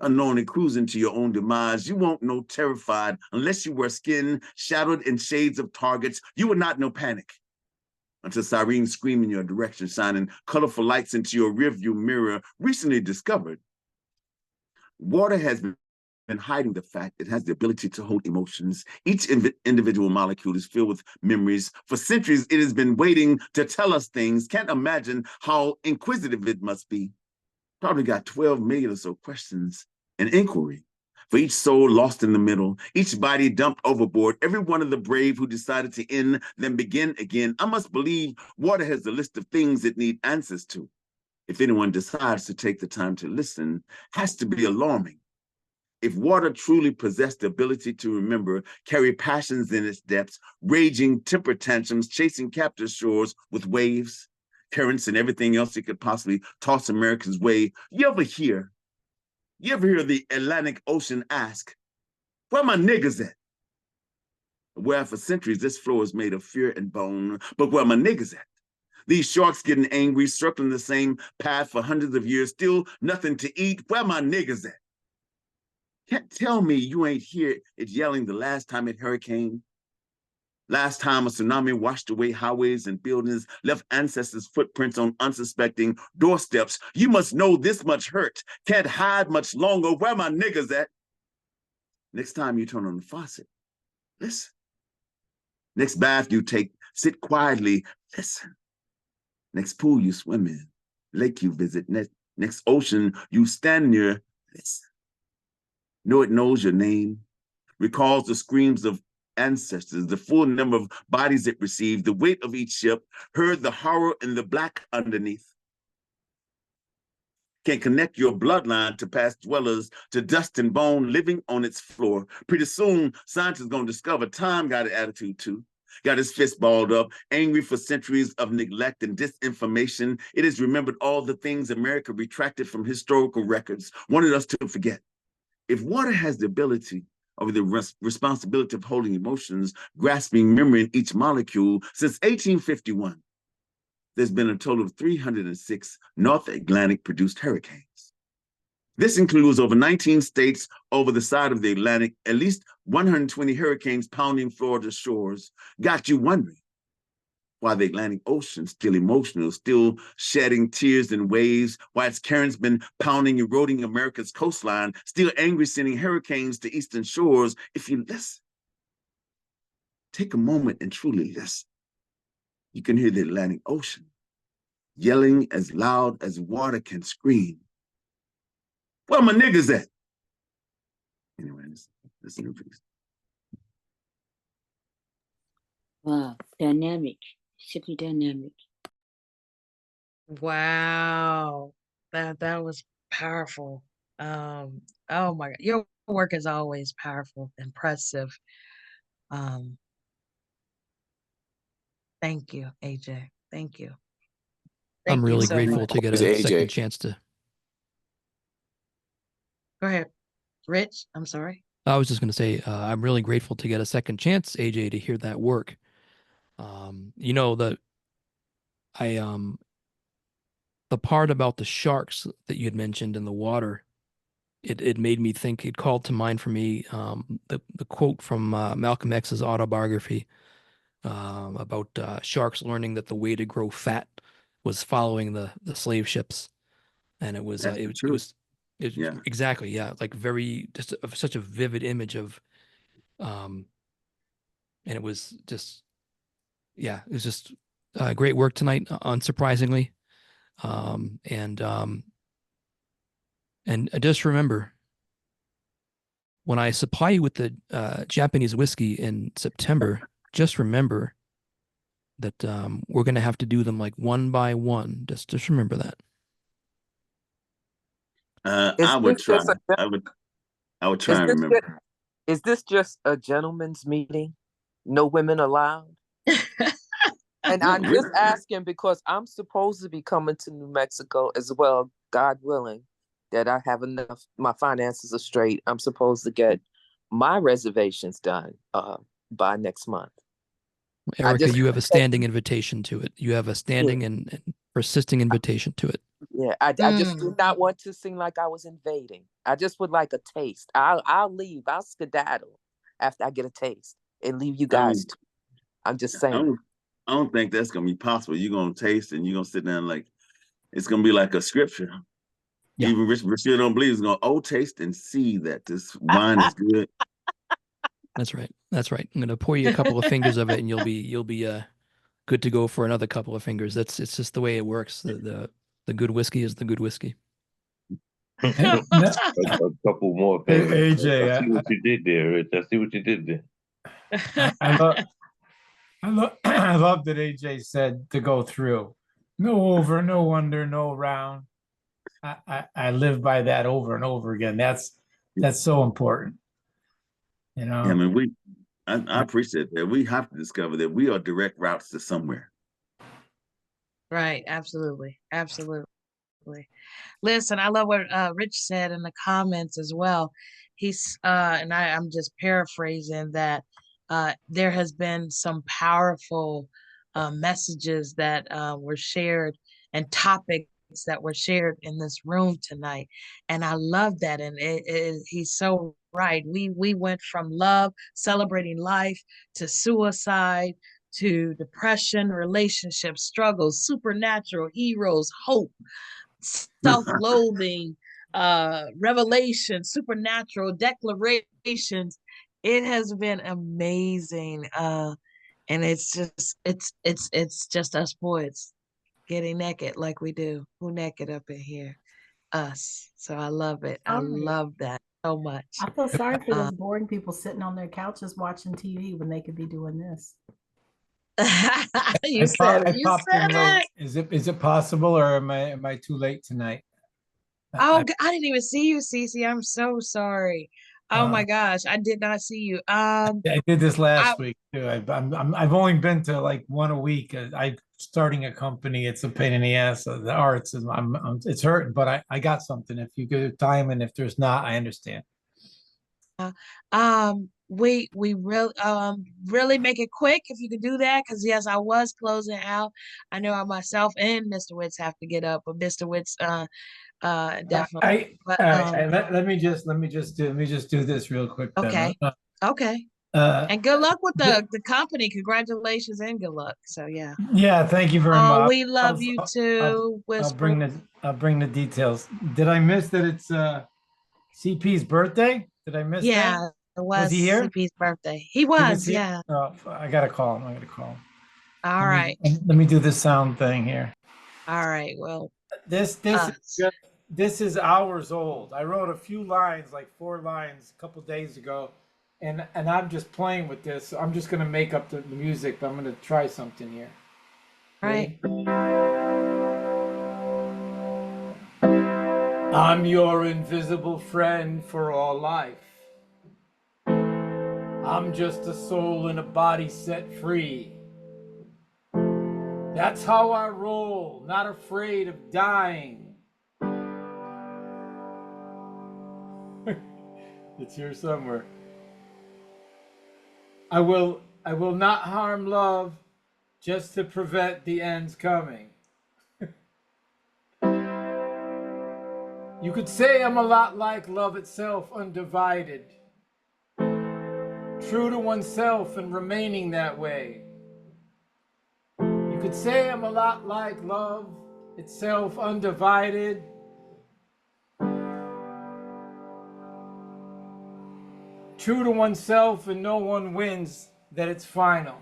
Unknowingly cruising to your own demise. You won't know terrified unless you wear skin shadowed in shades of targets. You would not know panic until sirens scream in your direction, shining colorful lights into your rearview mirror. Recently discovered, water has been hiding the fact it has the ability to hold emotions. Each individual molecule is filled with memories. For centuries, it has been waiting to tell us things. Can't imagine how inquisitive it must be. Probably got 12 million or so questions and inquiry for each soul lost in the middle, each body dumped overboard, every one of the brave who decided to end, then begin again. I must believe water has a list of things it needs answers to. If anyone decides to take the time to listen, has to be alarming. If water truly possessed the ability to remember, carry passions in its depths, raging temper tantrums, chasing captive shores with waves, currents, and everything else it could possibly toss Americans' way. You ever hear the Atlantic Ocean ask, where my niggas at? Where for centuries this floor is made of fear and bone, but where my niggas at? These sharks getting angry, circling the same path for hundreds of years, still nothing to eat. Where my niggas at? Can't tell me you ain't hear it yelling the last time it hurricaned. Last time a tsunami washed away highways and buildings, left ancestors' footprints on unsuspecting doorsteps. You must know this much hurt. Can't hide much longer. Where my niggas at? Next time you turn on the faucet, listen. Next bath you take, sit quietly, listen. Next pool you swim in, lake you visit, next ocean you stand near, listen. Know it knows your name, recalls the screams of ancestors, the full number of bodies it received, the weight of each ship, heard the horror and the black underneath. Can connect your bloodline to past dwellers, to dust and bone living on its floor. Pretty soon, scientists gonna discover time got an attitude too. Got his fist balled up, angry for centuries of neglect and disinformation. It has remembered all the things America retracted from historical records, wanted us to forget. If water has the ability or the responsibility of holding emotions, grasping memory in each molecule, since 1851, there's been a total of 306 North Atlantic produced hurricanes. This includes over 19 states over the side of the Atlantic, at least 120 hurricanes pounding Florida's shores. Got you wondering why the Atlantic Ocean still emotional, still shedding tears and waves, why its currents been pounding, eroding America's coastline, still angry, sending hurricanes to eastern shores. If you listen, take a moment and truly listen, you can hear the Atlantic Ocean yelling as loud as water can scream. Where my niggas at? Anyway, this new piece. Wow, dynamic, simply dynamic. Wow. That was powerful. Oh my God. Your work is always powerful, impressive. Thank you, AJ. Thank you. I'm Thank you really so grateful much. to get It's a AJ. second chance to. Go ahead. Rich, I'm sorry. I was just going to say, I'm really grateful to get a second chance, AJ, to hear that work. You know, the part about the sharks that you had mentioned in the water, it made me think, it called to mind for me the quote from Malcolm X's autobiography about sharks learning that the way to grow fat was following the slave ships. And it was That's the it truth. was it, Yeah. exactly, yeah, like very just such a vivid image of and it was just, yeah, it was just great work tonight, unsurprisingly. And just remember, when I supply you with the Japanese whiskey in September, just remember that we're going to have to do them like one by one. Just remember that. I would try. I would try and remember. Is this just a gentleman's meeting? No women allowed? And I'm just asking because I'm supposed to be coming to New Mexico as well, God willing, that I have enough, my finances are straight. I'm supposed to get my reservations done by next month. Erica, you have a standing invitation to it. You have a standing and persisting invitation to it. Yeah, I just did not want to seem like I was invading. I just would like a taste. I'll leave. I'll skedaddle after I get a taste and leave you guys too. I'm just saying. I don't think that's gonna be possible. You're gonna taste and you're gonna sit down like it's gonna be like a scripture. Yeah. Even Rashid don't believe it's gonna taste and see that this wine is good. That's right. That's right. I'm gonna pour you a couple of fingers of it, and you'll be good to go for another couple of fingers. It's just the way it works. The good whiskey is the good whiskey. A couple more fingers. AJ, I see what you did there, Rich. I see what you did there. I love that AJ said to go through. No over, no under, no round. I live by that over and over again. That's so important. You know. Yeah, I mean, I appreciate that. We have to discover that we are direct routes to somewhere. Right, absolutely. Absolutely. Listen, I love what Rich said in the comments as well. He's and I'm just paraphrasing that there has been some powerful messages that were shared and topics that were shared in this room tonight, and I love that. And he's so right. We went from love, celebrating life, to suicide, to depression, relationship struggles, supernatural heroes, hope, self-loathing, revelation, supernatural declarations. It has been amazing. And it's just us boys getting naked like we do. Who naked up in here? Us. So I love it. I love that so much. I feel sorry for those boring people sitting on their couches watching TV when they could be doing this. You said it. Is it possible, or am I too late tonight? Oh, I didn't even see you, Cece. I'm so sorry. Oh my gosh, I did not see you. I did this last week too. I've only been to like one a week. I'm starting a company. It's a pain in the ass. The arts, it's hurting, but I got something. If you give time, and if there's not, I understand. We really make it quick if you could do that, because yes, I was closing out. I know I myself and Mr. Witts have to get up, but Mr. Witts definitely. Let me just do this real quick. Okay. Then. Okay. And good luck with the company. Congratulations and good luck. So yeah. Yeah, thank you very much. We love you too. I'll bring the details. Did I miss that it's CP's birthday? Did I miss that? Yeah, it was he here? CP's birthday. He was, yeah. Oh, I gotta call him. All right. Let me do this sound thing here. All right. Well, this is hours old. I wrote a few lines, like 4 lines, a couple days ago, and I'm just playing with this. So I'm just gonna make up the music, but I'm gonna try something here. All right. I'm your invisible friend for all life. I'm just a soul in a body set free. That's how I roll, not afraid of dying. It's here somewhere. I will not harm love just to prevent the ends coming. You could say I'm a lot like love itself, undivided. True to oneself and remaining that way. You could say I'm a lot like love itself, undivided. True to oneself and no one wins, that it's final.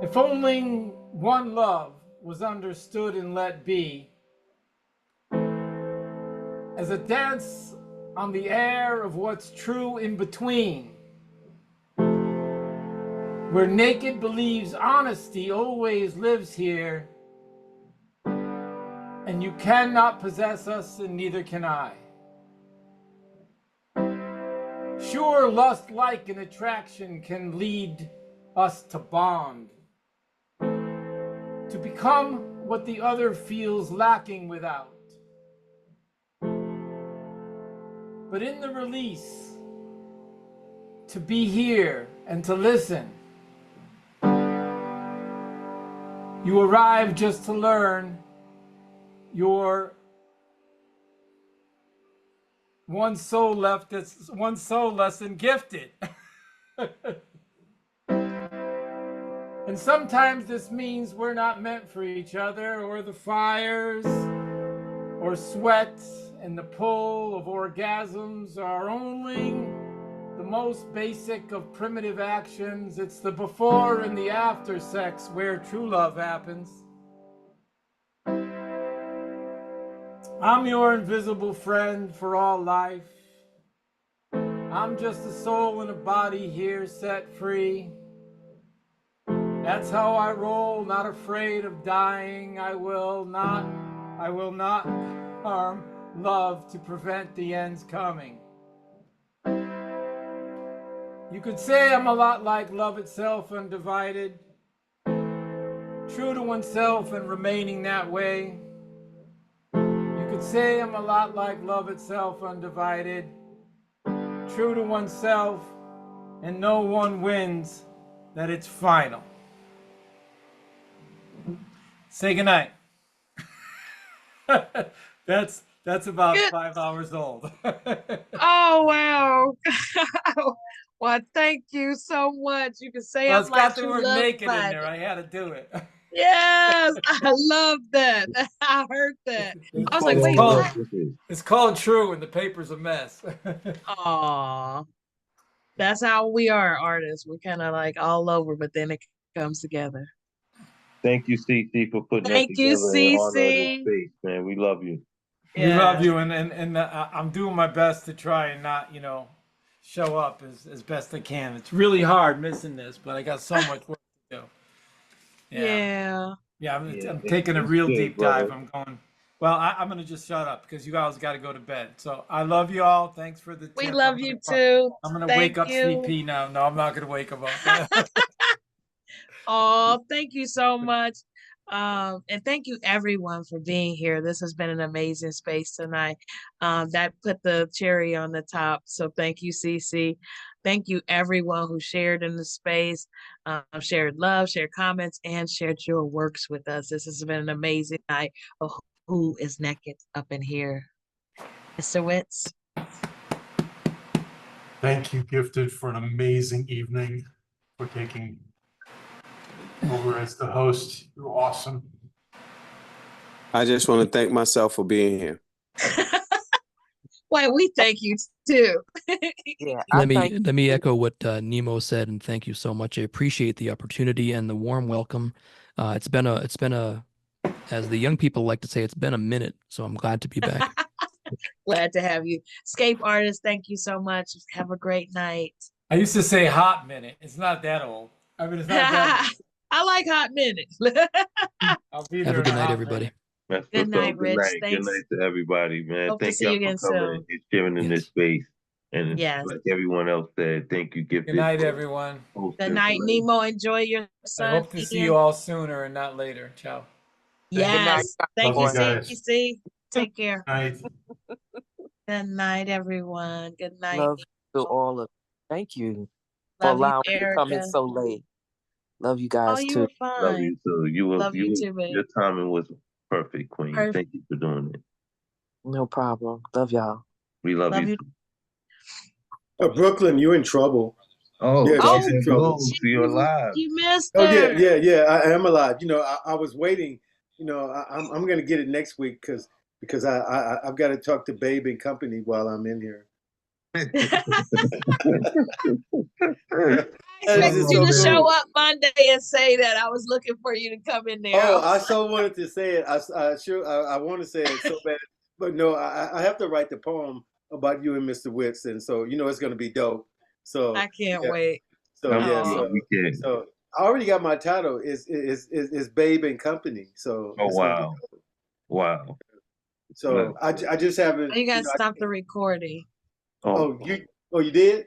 If only one love was understood and let be, as a dance on the air of what's true in between, where naked believes honesty always lives here, and you cannot possess us and neither can I. Sure, lust like an attraction can lead us to bond, to become what the other feels lacking without. But in the release, to be here and to listen, you arrive just to learn you're one soul left that's one soul less than gifted. And sometimes this means we're not meant for each other, or the fires, or sweat, and the pull of orgasms are only the most basic of primitive actions. It's the before and the after sex where true love happens. I'm your invisible friend for all life. I'm just a soul in a body here set free. That's how I roll, not afraid of dying. I will not harm love to prevent the ends coming. You could say I'm a lot like love itself, undivided, true to oneself and remaining that way. You could say I'm a lot like love itself, undivided, true to oneself, and no one wins, that it's final. Say goodnight. That's about 5 hours old. Oh, wow. Well, thank you so much. You can say Well, I'm it's like got the true word love naked in divided. there. I had to do it. Yes, I love that. I heard that. I was like, wait, what? It's called True, and the paper's a mess. Aw, that's how we are artists. We're kind of like all over, but then it comes together. Thank you, CC, for putting that Thank you, together in honor of this CC. space, man. We love you. We love you, and I'm doing my best to try and not, show up as best I can. It's really hard missing this, but I got so much work to do. Yeah. Yeah, I'm taking a real deep dive. I'm going, well, I'm going to just shut up because you guys got to go to bed. So I love you all. Thanks for the tip. We love you too. I'm going to Thank wake up you. CP now. No, I'm not going to wake him up. Oh, thank you so much. And thank you everyone for being here. This has been an amazing space tonight. That put the cherry on the top. So thank you, CC. Thank you everyone who shared in the space, shared love, shared comments, and shared your works with us. This has been an amazing night of Who is Naked up in here. Mr. Witz. Thank you, Gifted, for an amazing evening, for taking over as the host. You're awesome. I just want to thank myself for being here. Why, we thank you too. Yeah, Let me echo what Nemo said, and thank you so much. I appreciate the opportunity and the warm welcome. It's been a, as the young people like to say, it's been a minute. So I'm glad to be back. Glad to have you. Escape artist, thank you so much. Have a great night. I used to say hot minute. It's not that old. I mean, it's not that old. I like hot minutes. I'll be Have there a good in a night, hot everybody. minute. That's Good night, Good Rich. night. Thanks. Good night to everybody, man. Hope to Thank see y'all you for again coming soon. and sharing in this space. And Yes. like everyone else said, thank you, Gifted. Good night, for everyone. hosting Good night, tonight. Nemo. Enjoy your I son. hope to see you all sooner and not later. Ciao. Yes. Thank Love you, you guys. CC. Take care. Night. Good night, everyone. Good night. Love to Nemo. all of Thank you for Love you, allowing me to come in Erica. so late. Love you Oh, guys you too. were Love fine. you too. Love you too, Your babe. timing was perfect, Queen. Perfect. Thank you for doing it. No problem. Love y'all. We love Love you you. too. Brooklyn, you're in trouble. Oh, Yeah, Oh, she's in trouble. so you're alive. you missed Oh her. yeah. I am alive. You know, I was waiting. You know, I'm gonna get it next week because I've got to talk to Babe and company while I'm in here. I This expected is you so to show cool. up Monday and say that. I was looking for you to come in there. Oh, I so wanted to say it. I want to say it so bad, but no, I have to write the poem about you and Mr. Witz, and so you know it's gonna be dope. So I can't yeah, wait. so yeah, Oh. so I already got my title. Is Babe and Company. So Oh it's gonna be wow. dope. Wow. So I just haven't. You You gotta know, stop the recording. oh you did?